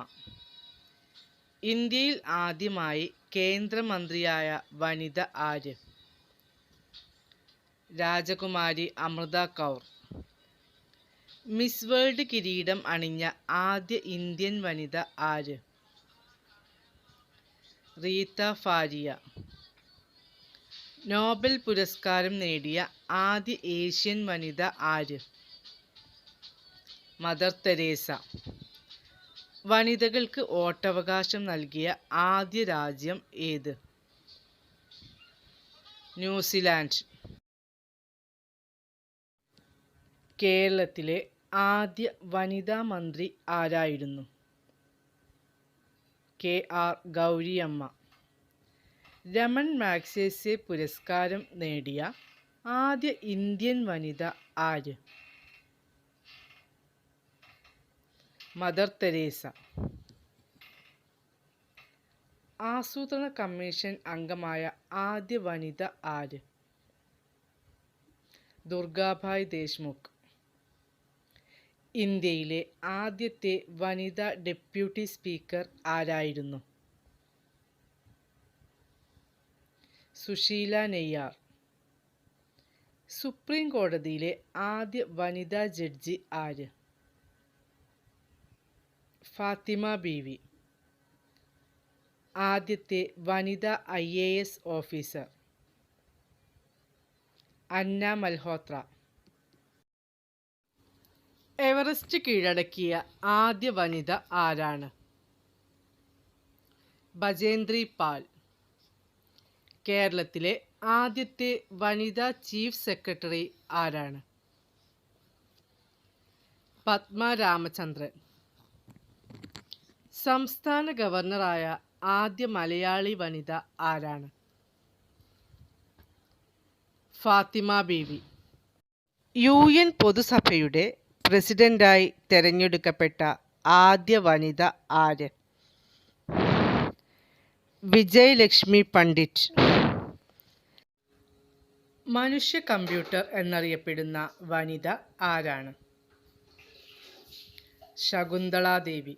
ഇന്ത്യയിൽ ആദ്യമായി കേന്ദ്രമന്ത്രിയായ വനിത ആര്? രാജകുമാരി അമൃത കൗർ. മിസ് വേൾഡ് കിരീടം അണിഞ്ഞ ആദ്യ ഇന്ത്യൻ വനിത ആര്? റീത്ത ഫാരിയ. നോബൽ പുരസ്കാരം നേടിയ ആദ്യ ഏഷ്യൻ വനിത ആര്? Mother Teresa. വനിതകൾക്ക് വോട്ടവകാശം നൽകിയ ആദ്യ രാജ്യം ഏത്? ന്യൂസിലാൻഡ്. കേരളത്തിലെ ആദ്യ വനിതാ മന്ത്രി ആരായിരുന്നു? KR ഗൗരിയമ്മ. രമൺ മാഗ്സേസെ പുരസ്കാരം നേടിയ ആദ്യ ഇന്ത്യൻ വനിത ആര്? Mother Teresa. ആസൂത്രണ കമ്മീഷൻ അംഗമായ ആദ്യ വനിത ആര്? ദുർഗാഭായ് ദേശ്മുഖ്. ഇന്ത്യയിലെ ആദ്യത്തെ വനിതാ ഡെപ്യൂട്ടി സ്പീക്കർ ആരായിരുന്നു? സുശീല നെയ്യാർ. സുപ്രീം കോടതിയിലെ ആദ്യ വനിതാ ജഡ്ജി ആര്? ഫാത്തിമ ബീവി. ആദ്യത്തെ വനിതാ IAS ഓഫീസർ? അന്ന മൽഹോത്ര. എവറസ്റ്റ് കീഴടക്കിയ ആദ്യ വനിത ആരാണ്? ബചേന്ദ്രി പാൽ. കേരളത്തിലെ ആദ്യത്തെ വനിതാ ചീഫ് സെക്രട്ടറി ആരാണ്? പത്മ രാമചന്ദ്രൻ. സംസ്ഥാന ഗവർണറായ ആദ്യ മലയാളി വനിത ആരാണ്? ഫാത്തിമ ബീവി. UN പൊതുസഭയുടെ പ്രസിഡന്റായി തെരഞ്ഞെടുക്കപ്പെട്ട ആദ്യ വനിത ആര്? വിജയലക്ഷ്മി പണ്ഡിറ്റ്. മനുഷ്യ കമ്പ്യൂട്ടർ എന്നറിയപ്പെടുന്ന വനിത ആരാണ്? ശകുന്തളാദേവി.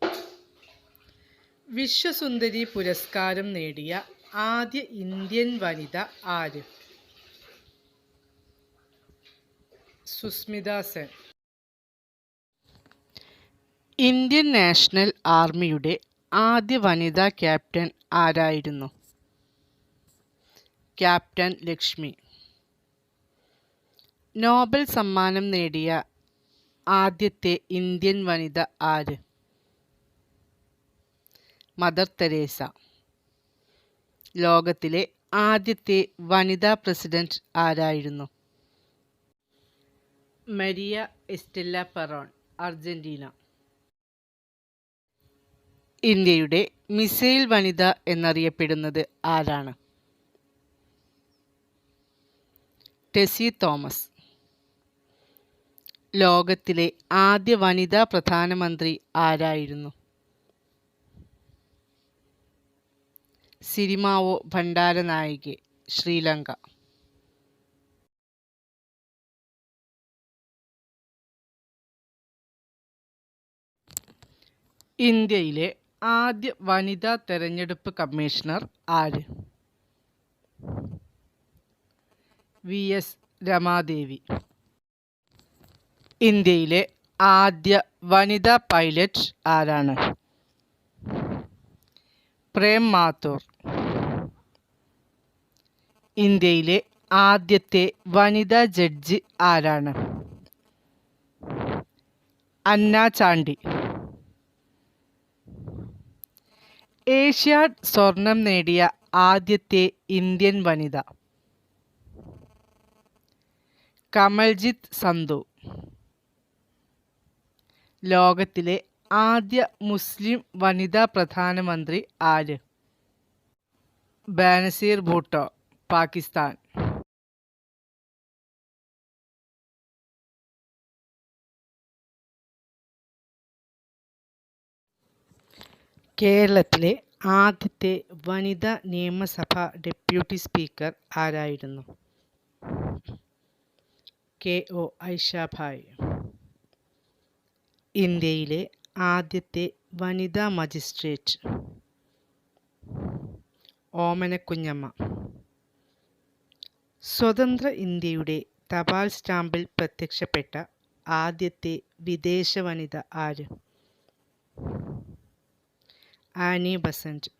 വിശ്വസുന്ദരി പുരസ്കാരം നേടിയ ആദ്യ ഇന്ത്യൻ വനിത ആര്? സുസ്മിത സെൻ. ഇന്ത്യൻ നാഷണൽ ആർമിയുടെ ആദ്യ വനിതാ ക്യാപ്റ്റൻ ആരായിരുന്നു? ക്യാപ്റ്റൻ ലക്ഷ്മി. നോബൽ സമ്മാനം നേടിയ ആദ്യത്തെ ഇന്ത്യൻ വനിത ആര്? Mother Teresa. ലോകത്തിലെ ആദ്യത്തെ വനിതാ പ്രസിഡന്റ് ആരായിരുന്നു? Maria Estela Peron, Argentina. ഇന്ത്യയുടെ മിസൈൽ വനിത എന്നറിയപ്പെടുന്നത് ആരാണ്? ടെസി തോമസ്. ലോകത്തിലെ ആദ്യ വനിതാ പ്രധാനമന്ത്രി ആരായിരുന്നു? സിരിമാവോ ഭണ്ഡാരനായികെ, ശ്രീലങ്ക. ഇന്ത്യയിലെ ആദ്യ വനിതാ തെരഞ്ഞെടുപ്പ് കമ്മീഷണർ ആര്? VS രമാദേവി. ഇന്ത്യയിലെ ആദ്യ വനിതാ പൈലറ്റ് ആരാണ്? പ്രേം മാത്തൂർ. ഇന്ത്യയിലെ ആദ്യത്തെ വനിതാ ജഡ്ജി ആരാണ്? അന്ന ചാണ്ടി. ഏഷ്യാഡ് സ്വർണം നേടിയ ആദ്യത്തെ ഇന്ത്യൻ വനിത? കമൽജിത്ത് സന്ധു. ലോകത്തിലെ ആദ്യ മുസ്ലിം വനിതാ പ്രധാനമന്ത്രി ആര്? ബേനസീർ ഭൂട്ടോ, പാകിസ്ഥാൻ. കേരളത്തിലെ ആദ്യത്തെ വനിതാ നിയമസഭാ ഡെപ്യൂട്ടി സ്പീക്കർ ആരായിരുന്നു? KO ഐഷാഭായ്. ഇന്ത്യയിലെ ആദ്യത്തെ വനിതാ മജിസ്ട്രേറ്റ്? ഓമനക്കുഞ്ഞമ്മ. സ്വതന്ത്ര ഇന്ത്യയുടെ തപാൽ സ്റ്റാമ്പിൽ പ്രത്യക്ഷപ്പെട്ട ആദ്യത്തെ വിദേശ വനിത ആര്? Annie Besant.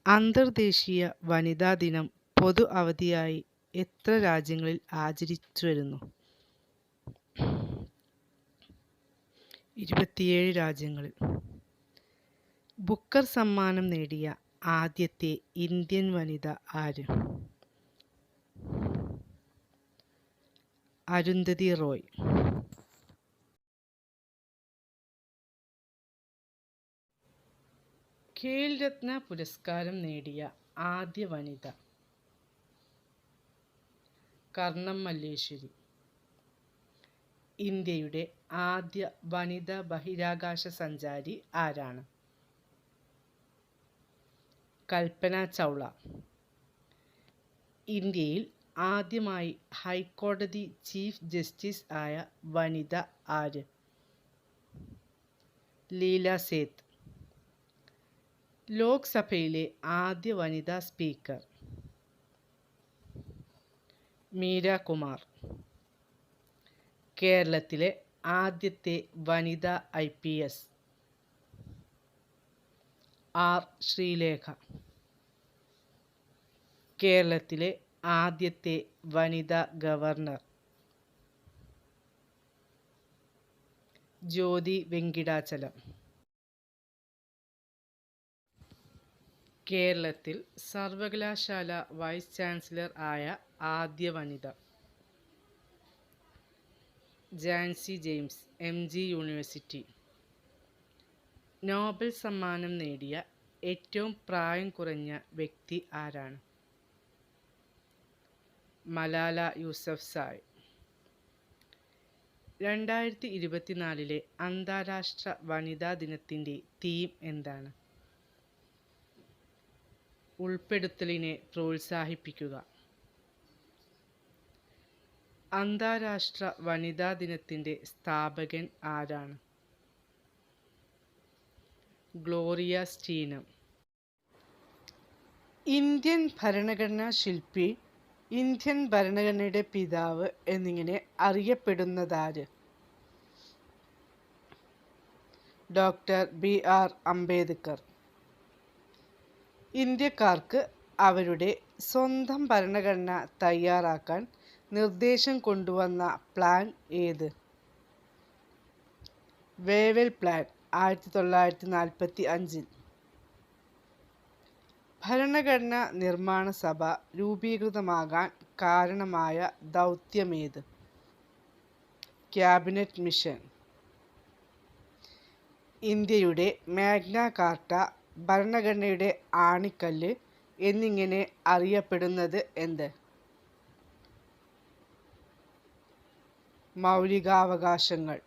അന്തർദേശീയ വനിതാ ദിനം പൊതു അവധിയായി എത്ര രാജ്യങ്ങളിൽ ആചരിച്ചു വരുന്നു? 27 രാജ്യങ്ങളിൽ. ബുക്കർ സമ്മാനം നേടിയ ആദ്യത്തെ ഇന്ത്യൻ വനിത ആര്? അരുന്ധതി റോയ്. ഖേൽ രത്ന പുരസ്കാരം നേടിയ ആദ്യ വനിത? കർണം മല്ലേശ്വരി. ഇന്ത്യയുടെ ആദ്യ വനിതാ ബഹിരാകാശ സഞ്ചാരി ആരാണ്? കൽപ്പന ചൗള. ഇന്ത്യയിൽ ആദ്യമായി ഹൈക്കോടതി ചീഫ് ജസ്റ്റിസ് ആയ വനിത ആര്? ലീല സേത്ത്. ലോക്സഭയിലെ ആദ്യ വനിതാ സ്പീക്കർ? മീര കുമാർ. കേരളത്തിലെ ആദ്യത്തെ വനിതാ IPS ആർ ശ്രീലേഖ. കേരളത്തിലെ ആദ്യത്തെ വനിതാ ഗവർണർ ജ്യോതി വെങ്കിടാചലം. കേരളത്തിൽ സർവകലാശാല വൈസ് ചാൻസലർ ആയ ആദ്യ വനിത Jancy James, MG university. Nobel സമ്മാനം നേടിയ ഏറ്റവും പ്രായം കുറഞ്ഞ വ്യക്തി ആരാണ്? മലാല യൂസഫ്സായ്. 2024 അന്താരാഷ്ട്ര വനിതാ ദിനത്തിൻ്റെ തീം എന്താണ്? ഉൾപ്പെടുത്തലിനെ പ്രോത്സാഹിപ്പിക്കുക. അന്താരാഷ്ട്ര വനിതാ ദിനത്തിൻ്റെ സ്ഥാപകൻ ആരാണ്? ഗ്ലോറിയ സ്റ്റീനം. ഇന്ത്യൻ ഭരണഘടനാ ശില്പി, ഇന്ത്യൻ ഭരണഘടനയുടെ പിതാവ് എന്നിങ്ങനെ അറിയപ്പെടുന്നതാര്? Doctor BR Ambedkar. ഇന്ത്യക്കാർക്ക് അവരുടെ സ്വന്തം ഭരണഘടന തയ്യാറാക്കാൻ നിർദ്ദേശം കൊണ്ടുവന്ന പ്ലാൻ ഏത്? Wavell plan 1945. ഭരണഘടനാ നിർമ്മാണ സഭ രൂപീകൃതമാകാൻ കാരണമായ ദൗത്യമേത്? Cabinet mission. ഇന്ത്യയുടെ മാഗ്ന കാർട്ട, ഭരണഘടനയുടെ ആണിക്കല്ല് എന്നിങ്ങനെ അറിയപ്പെടുന്നത് എന്ത്? മൗലികാവകാശങ്ങൾ.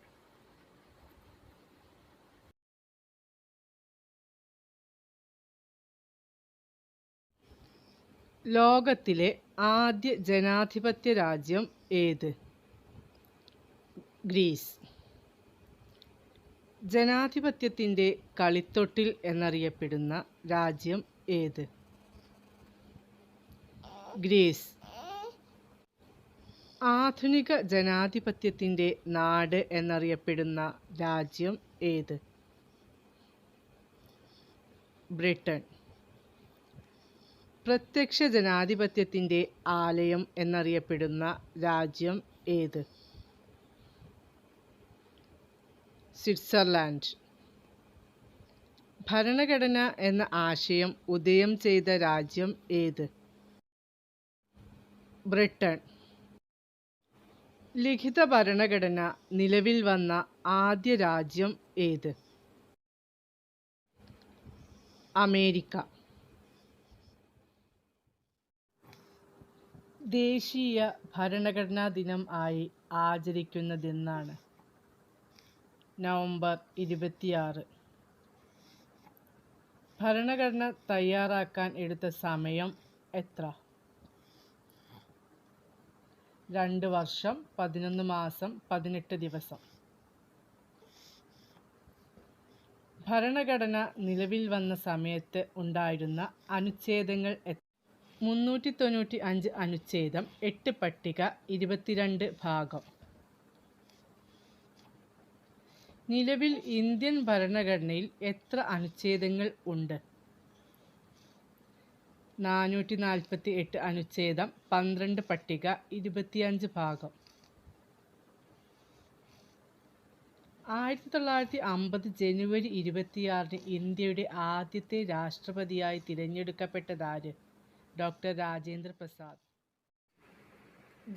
ലോകത്തിലെ ആദ്യ ജനാധിപത്യ രാജ്യം ഏത്? ഗ്രീസ്. ജനാധിപത്യത്തിൻ്റെ കളിത്തൊട്ടിൽ എന്നറിയപ്പെടുന്ന രാജ്യം ഏത്? ഗ്രീസ്. ആധുനിക ജനാധിപത്യത്തിൻ്റെ നാട് എന്നറിയപ്പെടുന്ന രാജ്യം ഏത്? ബ്രിട്ടൻ. പ്രത്യക്ഷ ജനാധിപത്യത്തിൻ്റെ ആലയം എന്നറിയപ്പെടുന്ന രാജ്യം ഏത്? സ്വിറ്റ്സർലാൻഡ്. ഭരണഘടന എന്ന ആശയം ഉദയം ചെയ്ത രാജ്യം ഏത്? ബ്രിട്ടൻ. ലിഖിത ഭരണഘടന നിലവിൽ വന്ന ആദ്യ രാജ്യം ഏത്? അമേരിക്ക. ദേശീയ ഭരണഘടനാ ദിനം ആയി ആചരിക്കുന്നതെന്നാണ്? നവംബർ 26. ഭരണഘടന തയ്യാറാക്കാൻ എടുത്ത സമയം എത്ര? 2 വർഷം 11 മാസം 18 ദിവസം. ഭരണഘടന നിലവിൽ വന്ന സമയത്ത് ഉണ്ടായിരുന്ന അനുച്ഛേദങ്ങൾ 395 അനുച്ഛേദം, 8 പട്ടിക, 22 ഭാഗം. നിലവിൽ ഇന്ത്യൻ ഭരണഘടനയിൽ എത്ര അനുച്ഛേദങ്ങൾ ഉണ്ട്? 448 അനുച്ഛേദം, 12 പട്ടിക, 25 ഭാഗം. 1950 ജനുവരി 26 ഇന്ത്യയുടെ ആദ്യത്തെ രാഷ്ട്രപതിയായി തിരഞ്ഞെടുക്കപ്പെട്ടതാര്? ഡോക്ടർ രാജേന്ദ്ര പ്രസാദ്.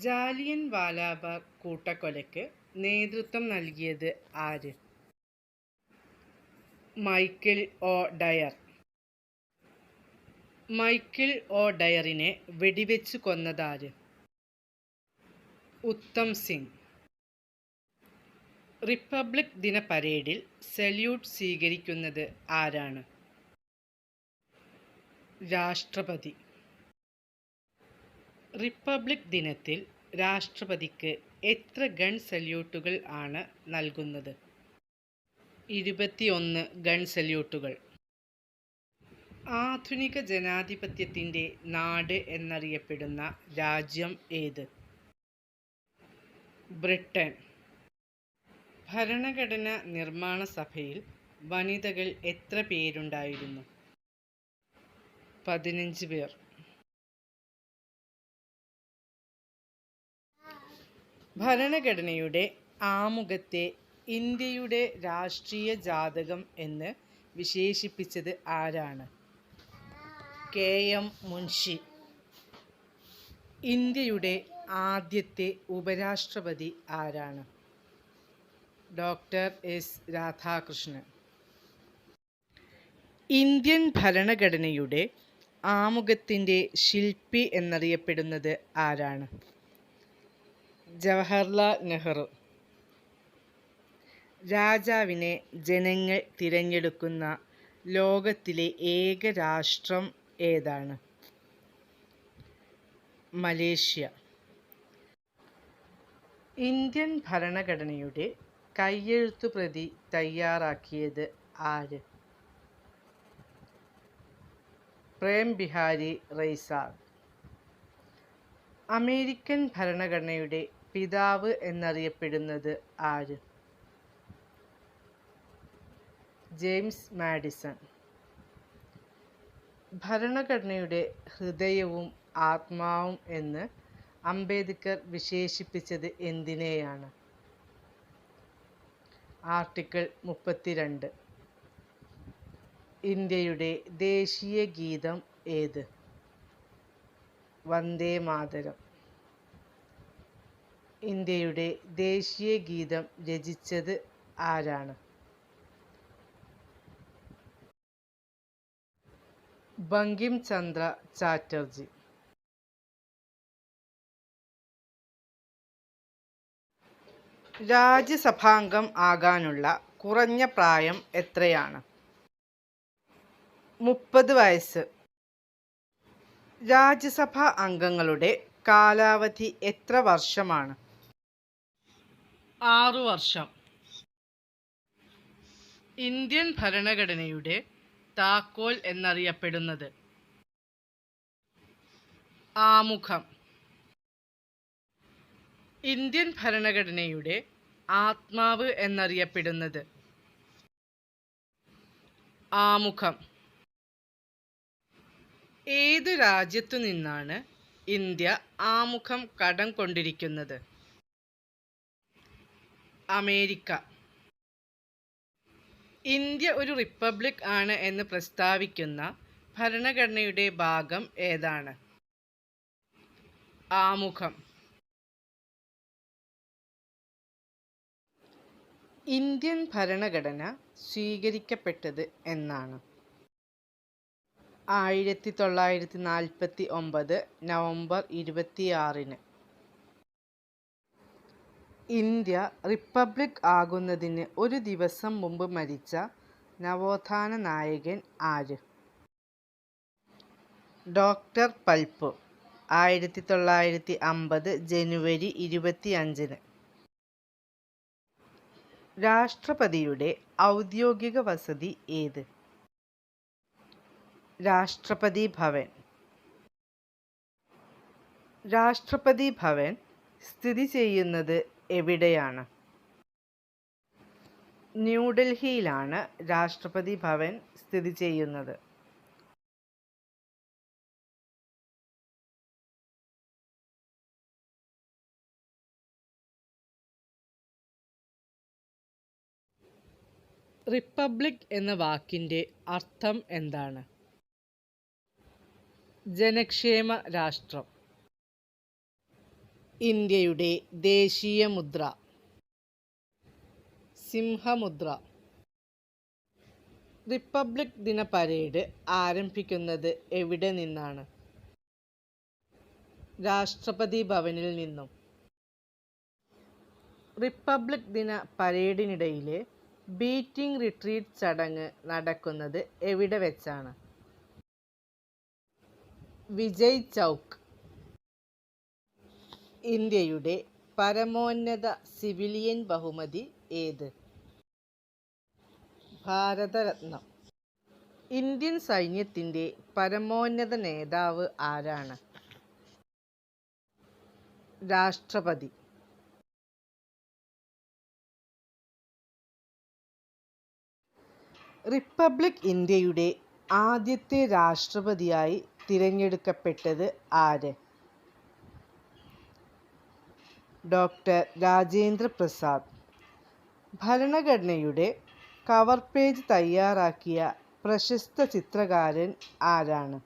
ജാലിയൻ വാലാബാഗ് കൂട്ടക്കൊലയ്ക്ക് നേതൃത്വം നൽകിയത് ആര്? Michael O Dwyer. Michael O ഡയറിനെ വെടിവെച്ചു കൊന്നതാര്? ഉത്തം സിംഗ്. റിപ്പബ്ലിക് ദിന പരേഡിൽ സല്യൂട്ട് സ്വീകരിക്കുന്നത് ആരാണ്? രാഷ്ട്രപതി. റിപ്പബ്ലിക് ദിനത്തിൽ രാഷ്ട്രപതിക്ക് എത്ര ഗൺ സല്യൂട്ടുകൾ ആണ് നൽകുന്നത്? 21 ഗൺ സല്യൂട്ടുകൾ. ആധുനിക ജനാധിപത്യത്തിൻ്റെ നാട് എന്നറിയപ്പെടുന്ന രാജ്യം ഏത്? ബ്രിട്ടൻ. ഭരണഘടനാ നിർമ്മാണ സഭയിൽ വനിതകൾ എത്ര പേരുണ്ടായിരുന്നു? 15 പേർ. ഭരണഘടനയുടെ ആമുഖത്തെ ഇന്ത്യയുടെ രാഷ്ട്രീയ ജാതകം എന്ന് വിശേഷിപ്പിച്ചത് ആരാണ്? KM മുൻഷി. ഇന്ത്യയുടെ ആദ്യത്തെ ഉപരാഷ്ട്രപതി ആരാണ്? ഡോക്ടർ രാധാകൃഷ്ണൻ. ഇന്ത്യൻ ഭരണഘടനയുടെ ആമുഖത്തിൻ്റെ ശില്പി എന്നറിയപ്പെടുന്നത് ആരാണ്? ജവഹർലാൽ നെഹ്റു. രാജാവിനെ ജനങ്ങൾ തിരഞ്ഞെടുക്കുന്ന ലോകത്തിലെ ഏക രാഷ്ട്രം ഏതാണ്? മലേഷ്യ. ഇന്ത്യൻ ഭരണഘടനയുടെ കയ്യെഴുത്തുപ്രതി തയ്യാറാക്കിയത് ആര്? പ്രേം ബിഹാരി റൈസാൾ. അമേരിക്കൻ ഭരണഘടനയുടെ പിതാവ് എന്നറിയപ്പെടുന്നത് ആര്? James Madison. ഭരണഘടനയുടെ ഹൃദയവും ആത്മാവും എന്ന് അംബേദ്കർ വിശേഷിപ്പിച്ചത് എന്തിനെയാണ്? ആർട്ടിക്കിൾ 32. ഇന്ത്യയുടെ ദേശീയ ഗീതം ഏത്? വന്ദേ മാതരം. ഇന്ത്യയുടെ ദേശീയ ഗീതം രചിച്ചത് ആരാണ്? ബങ്കിം ചന്ദ്ര ചാറ്റർജി. രാജ്യസഭാംഗം ആകാനുള്ള കുറഞ്ഞ പ്രായം എത്രയാണ്? 30 വയസ്സ്. രാജ്യസഭാ അംഗങ്ങളുടെ കാലാവധി എത്ര വർഷമാണ്? 6 വർഷം. ഇന്ത്യൻ ഭരണഘടനയുടെ താക്കോൽ എന്നറിയപ്പെടുന്നത്? ആമുഖം. ഇന്ത്യൻ ഭരണഘടനയുടെ ആത്മാവ് എന്നറിയപ്പെടുന്നത്? ആമുഖം. ഏതു രാജ്യത്തു നിന്നാണ് ഇന്ത്യ ആമുഖം കടം കൊണ്ടിരിക്കുന്നത്? അമേരിക്ക. ഇന്ത്യ ഒരു റിപ്പബ്ലിക് ആണ് എന്ന് പ്രസ്താവിക്കുന്ന ഭരണഘടനയുടെ ഭാഗം ഏതാണ്? ആമുഖം. ഇന്ത്യൻ ഭരണഘടന സ്വീകരിക്കപ്പെട്ടത് എന്നാണ്? 1949 നവംബർ 26. ഇന്ത്യ റിപ്പബ്ലിക് ആകുന്നതിന് ഒരു ദിവസം മുമ്പ് മരിച്ച നവോത്ഥാന നായകൻ ആര്? ഡോക്ടർ പൽപു. 1950 ജനുവരി 25. രാഷ്ട്രപതിയുടെ ഔദ്യോഗിക വസതി ഏത്? രാഷ്ട്രപതി ഭവൻ. രാഷ്ട്രപതി ഭവൻ സ്ഥിതി ചെയ്യുന്നത് എവിടെയാണ്? ന്യൂഡൽഹിയിലാണ് രാഷ്ട്രപതി ഭവൻ സ്ഥിതി ചെയ്യുന്നത്. റിപ്പബ്ലിക് എന്ന വാക്കിൻ്റെ അർത്ഥം എന്താണ്? ജനക്ഷേമ രാഷ്ട്രം. ഇന്ത്യയുടെ ദേശീയ മുദ്ര? സിംഹമുദ്ര. റിപ്പബ്ലിക് ദിന പരേഡ് ആരംഭിക്കുന്നത് എവിടെ നിന്നാണ്? രാഷ്ട്രപതി ഭവനിൽ നിന്നും. റിപ്പബ്ലിക് ദിന പരേഡിനിടയിലെ ബീറ്റിംഗ് റിട്രീറ്റ് ചടങ്ങ് നടക്കുന്നത് എവിടെ വെച്ചാണ്? വിജയ് ചൗക്ക്. ഇന്ത്യയുടെ പരമോന്നത സിവിലിയൻ ബഹുമതി ഏത്? ഭാരതരത്നം. ഇന്ത്യൻ സൈന്യത്തിൻ്റെ പരമോന്നത നേതാവ് ആരാണ്? രാഷ്ട്രപതി. റിപ്പബ്ലിക് ഇന്ത്യയുടെ ആദ്യത്തെ രാഷ്ട്രപതിയായി തിരഞ്ഞെടുക്കപ്പെട്ടത് ആര്? ഡോക്ടർ രാജേന്ദ്ര പ്രസാദ്. ഭരണഘടനയുടെ കവർ പേജ് തയ്യാറാക്കിയ പ്രശസ്ത ചിത്രകാരൻ ആരാണ്?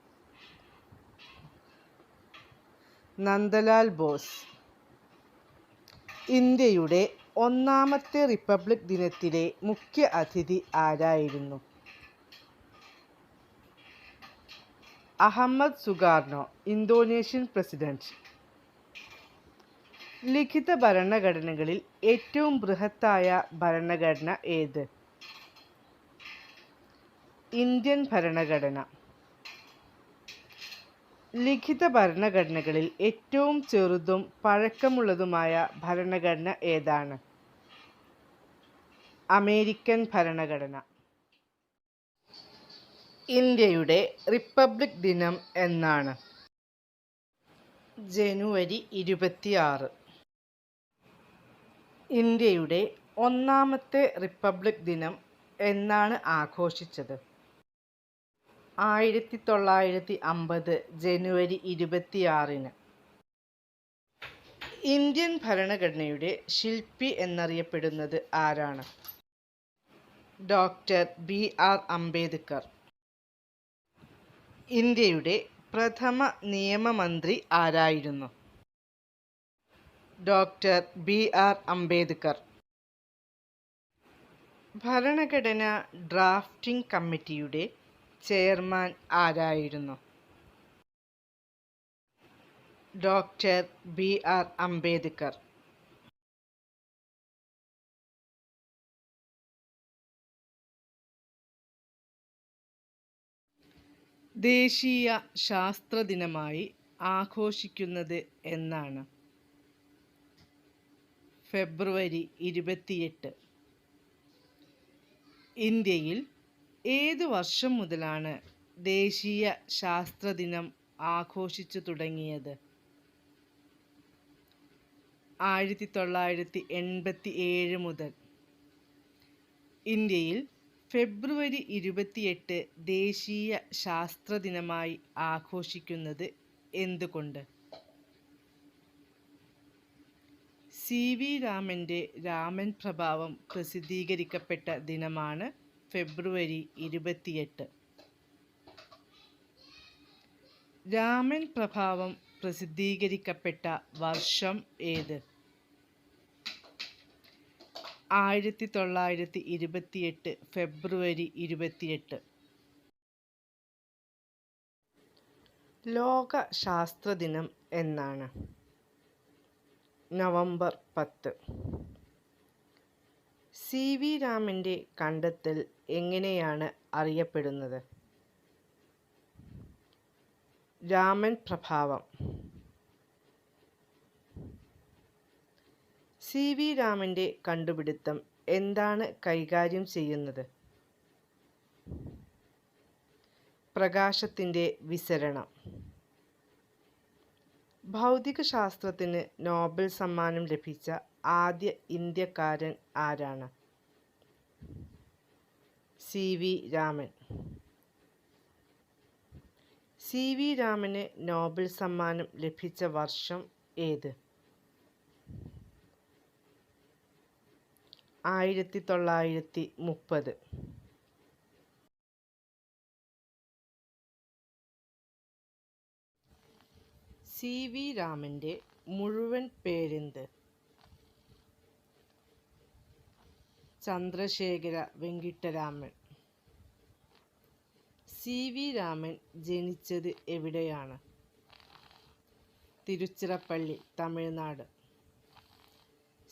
നന്ദലാൽ ബോസ്. ഇന്ത്യയുടെ ഒന്നാമത്തെ റിപ്പബ്ലിക് ദിനത്തിലെ മുഖ്യ അതിഥി ആരായിരുന്നു? Ahmed Sukarno, Indonesian president. ലിഖിത ഭരണഘടനകളിൽ ഏറ്റവും ബൃഹത്തായ ഭരണഘടന ഏത്? ഇന്ത്യൻ ഭരണഘടന. ലിഖിത ഭരണഘടനകളിൽ ഏറ്റവും ചെറുതും പഴക്കമുള്ളതുമായ ഭരണഘടന ഏതാണ്? അമേരിക്കൻ ഭരണഘടന. ഇന്ത്യയുടെ റിപ്പബ്ലിക് ദിനം എന്നാണ്? ജനുവരി 26. ഇന്ത്യയുടെ ഒന്നാമത്തെ റിപ്പബ്ലിക് ദിനം എന്നാണ് ആഘോഷിച്ചത്? 1950 ജനുവരി 26. ഇന്ത്യൻ ഭരണഘടനയുടെ ശില്പി എന്നറിയപ്പെടുന്നത് ആരാണ്? Doctor BR Ambedkar. ഇന്ത്യയുടെ പ്രഥമ നിയമമന്ത്രി ആരായിരുന്നു? Doctor BR Ambedkar. ഭരണഘടനാ ഡ്രാഫ്റ്റിംഗ് കമ്മിറ്റിയുടെ ചെയർമാൻ ആരായിരുന്നു? Doctor BR Ambedkar. ദേശീയ ശാസ്ത്ര ദിനമായി ആഘോഷിക്കുന്നത് എന്നാണ്? ഫെബ്രുവരി 28. ഇന്ത്യയിൽ ഏത് വർഷം മുതലാണ് ദേശീയ ശാസ്ത്ര ദിനം ആഘോഷിച്ചു തുടങ്ങിയത്? 1987 മുതൽ. ഇന്ത്യയിൽ ഫെബ്രുവരി 28 ദേശീയ ശാസ്ത്ര ദിനമായി ആഘോഷിക്കുന്നത് എന്തുകൊണ്ട്? CV രാമൻ്റെ രാമൻ പ്രഭാവം പ്രസിദ്ധീകരിക്കപ്പെട്ട ദിനമാണ് ഫെബ്രുവരി 28. രാമൻ പ്രഭാവം പ്രസിദ്ധീകരിക്കപ്പെട്ട വർഷം ഏത്? 1928 ഫെബ്രുവരി 28. ലോക ശാസ്ത്ര ദിനം എന്നാണ്? നവംബർ 10. CV രാമൻ്റെ കണ്ടെത്തൽ എങ്ങനെയാണ് അറിയപ്പെടുന്നത്? രാമൻ പ്രഭാവം. CV രാമൻ്റെ കണ്ടുപിടുത്തം എന്താണ് കൈകാര്യം ചെയ്യുന്നത്? പ്രകാശത്തിൻ്റെ വിസരണം. ഭൗതികശാസ്ത്രത്തിന് നോബൽ സമ്മാനം ലഭിച്ച ആദ്യ ഇന്ത്യക്കാരൻ ആരാണ്? CV രാമൻ. CV രാമന് നോബൽ സമ്മാനം ലഭിച്ച വർഷം ഏത്? 1930. CV രാമൻ്റെ മുഴുവൻ പേരെന്ത്? ചന്ദ്രശേഖര വെങ്കിട്ടരാമൻ. CV രാമൻ ജനിച്ചത് എവിടെയാണ്? തിരുച്ചിറപ്പള്ളി, തമിഴ്നാട്.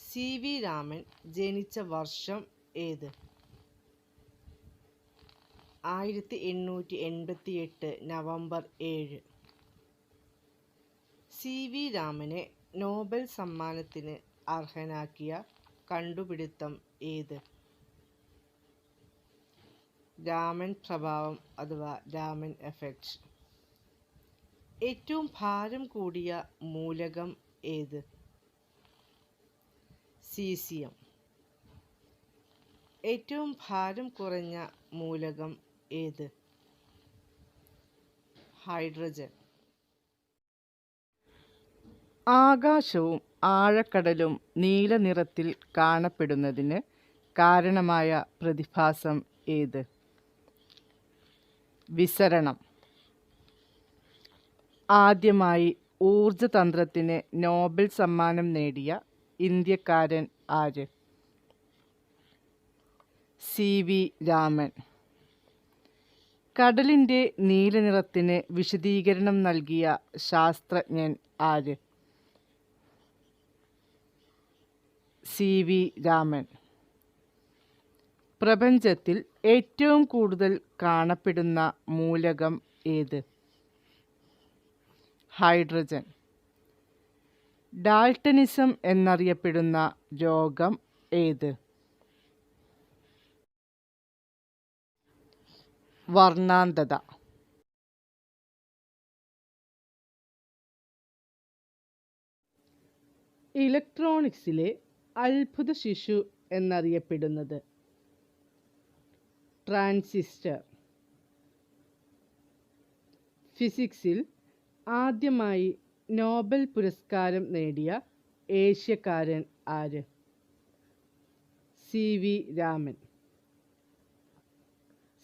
CV രാമൻ ജനിച്ച വർഷം ഏത്? 1888 നവംബർ 7. CV രാമനെ നോബൽ സമ്മാനത്തിന് അർഹനാക്കിയ കണ്ടുപിടുത്തം ഏത്? രാമൻ പ്രഭാവം അഥവാ രാമൻ എഫക്റ്റ്. ഏറ്റവും ഭാരം കൂടിയ മൂലകം ഏത്? സീസിയം. ഏറ്റവും ഭാരം കുറഞ്ഞ മൂലകം ഏത്? ഹൈഡ്രജൻ. ആകാശവും ആഴക്കടലും നീല നിറത്തിൽ കാണപ്പെടുന്നതിന് കാരണമായ പ്രതിഭാസം ഏത്? വിസരണം. ആദ്യമായി ഊർജതന്ത്രത്തിന് നോബൽ സമ്മാനം നേടിയ ഇന്ത്യക്കാരൻ ആര്? CV രാമൻ. കടലിൻ്റെ നീലനിറത്തിന് വിശദീകരണം നൽകിയ ശാസ്ത്രജ്ഞൻ ആര്? CV രാമൻ. പ്രപഞ്ചത്തിൽ ഏറ്റവും കൂടുതൽ കാണപ്പെടുന്ന മൂലകം ഏത്? ഹൈഡ്രജൻ. ഡാൾട്ടനിസം എന്നറിയപ്പെടുന്ന രോഗം ഏത്? വർണ്ണാന്ധത. ഇലക്ട്രോണിക്സിലെ അത്ഭുത ശിശു എന്നറിയപ്പെടുന്നത്? ട്രാൻസിസ്റ്റർ. ഫിസിക്സിൽ ആദ്യമായി നോബൽ പുരസ്കാരം നേടിയ ഏഷ്യക്കാരൻ ആര്? CV രാമൻ.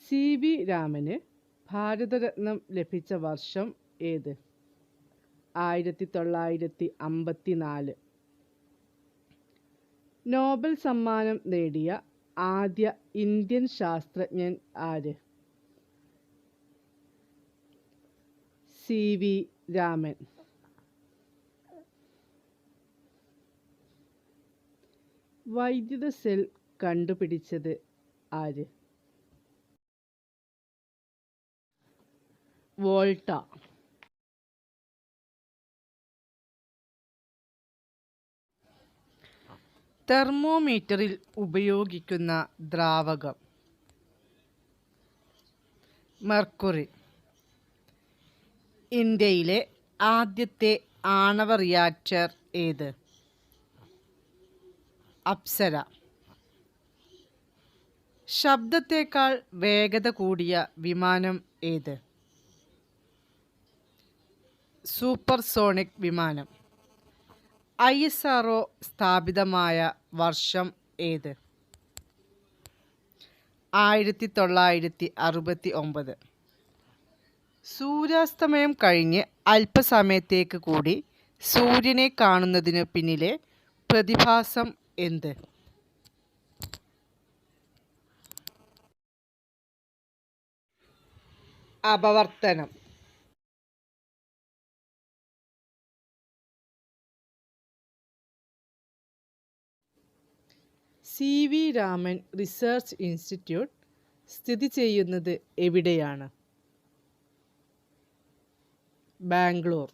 CV രാമന് ഭാരതരത്നം ലഭിച്ച വർഷം ഏത്? 1954. നോബൽ സമ്മാനം നേടിയ ആദ്യ ഇന്ത്യൻ ശാസ്ത്രജ്ഞൻ ആര്? CV രാമൻ. വൈദ്യുത സെൽ കണ്ടുപിടിച്ചത് ആര്? വോൾട്ട. തെർമോമീറ്ററിൽ ഉപയോഗിക്കുന്ന ദ്രാവകം? മെർക്കുറി. ഇന്ത്യയിലെ ആദ്യത്തെ ആണവ റിയാക്ടർ ഏത്? അപ്സര. ശബ്ദത്തേക്കാൾ വേഗത കൂടിയ വിമാനം ഏത്? സൂപ്പർസോണിക് വിമാനം. ISRO സ്ഥാപിതമായ വർഷം ഏത്? 1969. സൂര്യാസ്തമയം കഴിഞ്ഞ് അല്പസമയത്തേക്ക് കൂടി സൂര്യനെ കാണുന്നതിന് പിന്നിലെ പ്രതിഭാസം എന്ത്? അപവർത്തനം. CV രാമൻ റിസർച്ച് ഇൻസ്റ്റിറ്റ്യൂട്ട് സ്ഥിതി ചെയ്യുന്നത് എവിടെയാണ്? ബാംഗ്ലൂർ.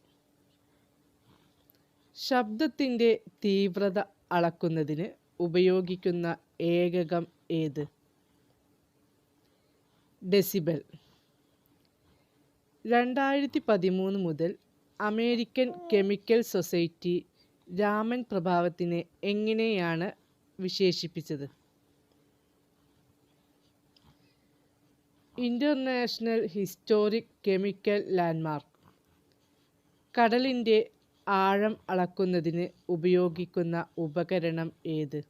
ശബ്ദത്തിൻ്റെ തീവ്രത അളക്കുന്നതിന് ഉപയോഗിക്കുന്ന ഏകകം ഏത്? ഡെസിബൽ. 2013 മുതൽ അമേരിക്കൻ കെമിക്കൽ സൊസൈറ്റി രാമൻ പ്രഭാവത്തിനെ എങ്ങനെയാണ് വിശേഷിപ്പിച്ചത്? International historic chemical landmark. കടലിൻ്റെ ആഴം അളക്കുന്നതിന് ഉപയോഗിക്കുന്ന ഉപകരണം ഏത്?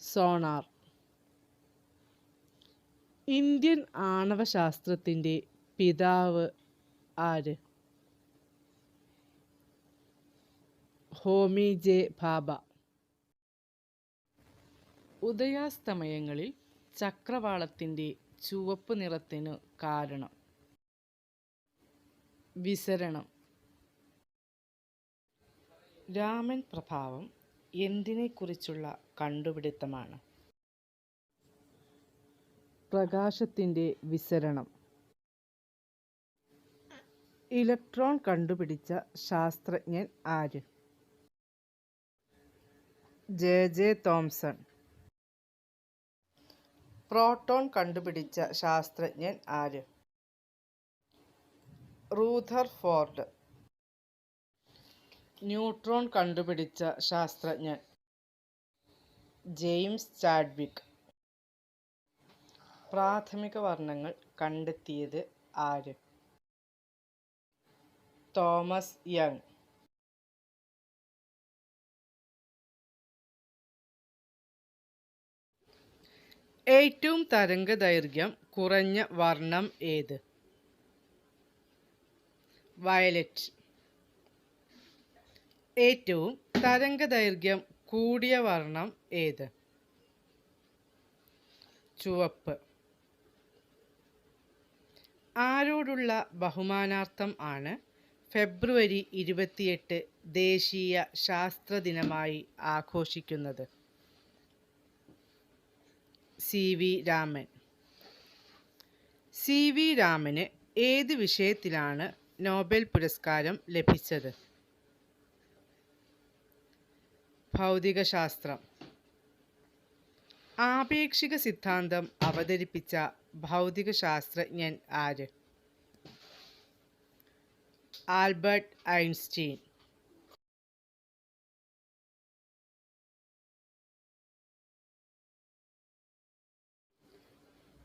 സോണാർ. ഇന്ത്യൻ ആണവശാസ്ത്രത്തിൻ്റെ പിതാവ് ആര്? ഹോമി ജെ ഭാഭ. ഉദയാസ്തമയങ്ങളിൽ ചക്രവാളത്തിൻ്റെ ചുവപ്പ് നിറത്തിനു കാരണം? വിസരണം. രാമൻ പ്രഭാവം എന്തിനെക്കുറിച്ചുള്ള കണ്ടുപിടുത്തമാണ്? പ്രകാശത്തിൻ്റെ വിസരണം. ഇലക്ട്രോൺ കണ്ടുപിടിച്ച ശാസ്ത്രജ്ഞൻ ആര്? JJ Thomson. പ്രോട്ടോൺ കണ്ടുപിടിച്ച ശാസ്ത്രജ്ഞൻ ആര്? റൂദർഫോർഡ്. ന്യൂട്രോൺ കണ്ടുപിടിച്ച ശാസ്ത്രജ്ഞൻ? James Chadwick. പ്രാഥമിക വർണ്ണങ്ങൾ കണ്ടെത്തിയത് ആര്? Thomas young. ഏറ്റവും തരംഗദൈർഘ്യം കുറഞ്ഞ വർണ്ണം ഏത്? വയലറ്റ്. ഏറ്റവും തരംഗദൈർഘ്യം കൂടിയ വർണ്ണം ഏത്? ചുവപ്പ്. ആരോടുള്ള ബഹുമാനാർത്ഥം ആണ് ഫെബ്രുവരി 28 ദേശീയ ശാസ്ത്ര ദിനമായി ആഘോഷിക്കുന്നത്? CV രാമൻ. CV രാമന് ഏത് വിഷയത്തിലാണ് നോബൽ പുരസ്കാരം ലഭിച്ചത്? ഭൗതികശാസ്ത്രം. ആപേക്ഷിക സിദ്ധാന്തം അവതരിപ്പിച്ച ഭൗതികശാസ്ത്രജ്ഞൻ ആര്? Albert Einstein.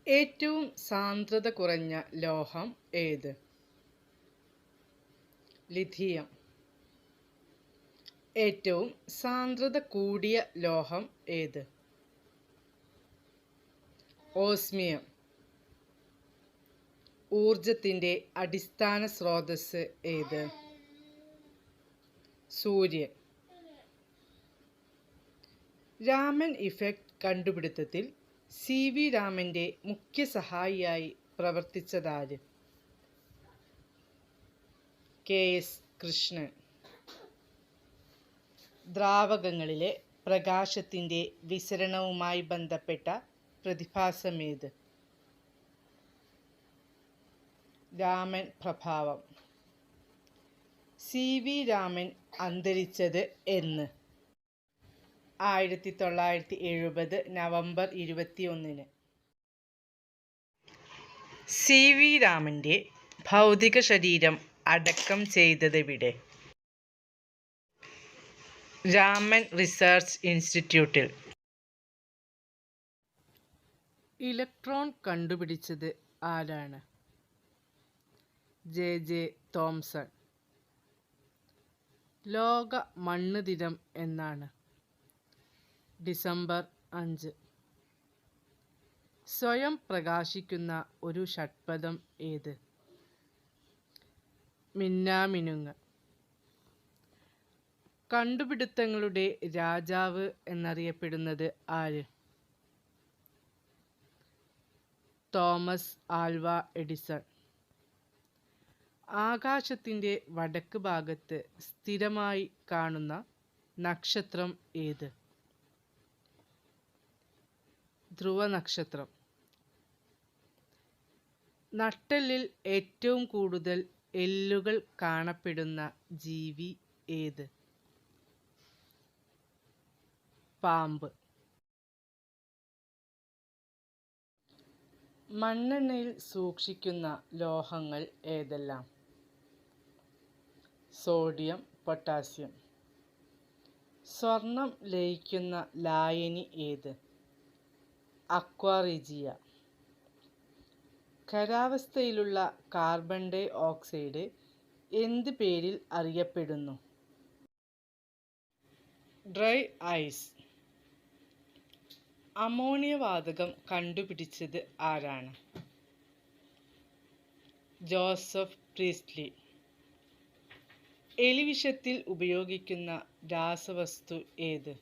ഏറ്റവും സാന്ദ്രത കുറഞ്ഞ ലോഹം ഏത്? ലിഥിയം. ഏറ്റവും സാന്ദ്രത കൂടിയ ലോഹം ഏത്? ഓസ്മിയം. ഊർജത്തിന്റെ അടിസ്ഥാന സ്രോതസ്സ് ഏത്? സൂര്യൻ. രാമൻ ഇഫക്റ്റ് കണ്ടുപിടുത്തത്തിൽ CV രാമന്റെ മുഖ്യ സഹായിയായി പ്രവർത്തിച്ചതാര്? KS കൃഷ്ണൻ. ദ്രാവകങ്ങളിലെ പ്രകാശത്തിന്റെ വിസരണവുമായി ബന്ധപ്പെട്ട പ്രതിഭാസമേത്? രാമൻ പ്രഭാവം. CV രാമൻ അന്തരിച്ചത് എന്ന്? 1970 നവംബർ 21. CV രാമന്റെ ഭൗതിക ശരീരം അടക്കം ചെയ്തതെവിടെ? രാമൻ റിസർച്ച് ഇൻസ്റ്റിറ്റ്യൂട്ടിൽ. ഇലക്ട്രോൺ കണ്ടുപിടിച്ചത് ആരാണ്? JJ Thomson. ലോക മണ്ണ് ദിനം എന്നാണ്? ഡിസംബർ 5. സ്വയം പ്രകാശിക്കുന്ന ഒരു ഷഡ്പദം ഏത്? മിന്നാമിനുങ്ങ്. കണ്ടുപിടുത്തങ്ങളുടെ രാജാവ് എന്നറിയപ്പെടുന്നത് ആര്? Thomas Alva Edison. ആകാശത്തിന്റെ വടക്ക് ഭാഗത്ത് സ്ഥിരമായി കാണുന്ന നക്ഷത്രം ഏത്? ധ്രുവനക്ഷത്രം. നട്ടെല്ലിൽ ഏറ്റവും കൂടുതൽ എല്ലുകൾ കാണപ്പെടുന്ന ജീവി ഏത്? പാമ്പ്. മണ്ണെണ്ണയിൽ സൂക്ഷിക്കുന്ന ലോഹങ്ങൾ ഏതെല്ലാം? Sodium, potassium. സ്വർണം ലയിക്കുന്ന ലായനി ഏത്? അക്വാ റീജിയ. ഖരാവസ്ഥയിലുള്ള കാർബൺ ഡൈ ഓക്സൈഡ് എന്ത് പേരിൽ അറിയപ്പെടുന്നു? Dry ice. അമോണിയ വാതകം കണ്ടുപിടിച്ചത് ആരാണ്? Joseph Priestley. എലിവിഷത്തിൽ ഉപയോഗിക്കുന്ന രാസവസ്തു ഏത്?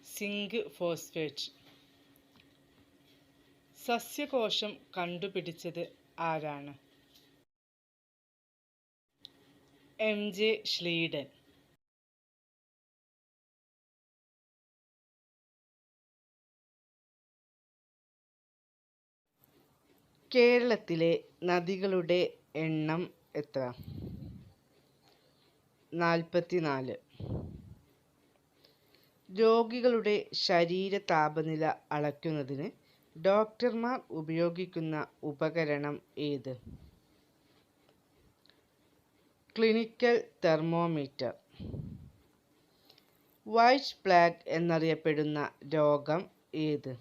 Zinc phosphate. സസ്യകോശം കണ്ടുപിടിച്ചത് ആരാണ്? MJ Schleiden. കേരളത്തിലെ നദികളുടെ എണ്ണം എത്ര? 44. രോഗികളുടെ ശരീര താപനില അളക്കുന്നതിന് ഡോക്ടർമാർ ഉപയോഗിക്കുന്ന ഉപകരണം ഏത്? Clinical thermometer. വൈറ്റ് പ്ലേഗ് എന്നറിയപ്പെടുന്ന രോഗം ഏത്?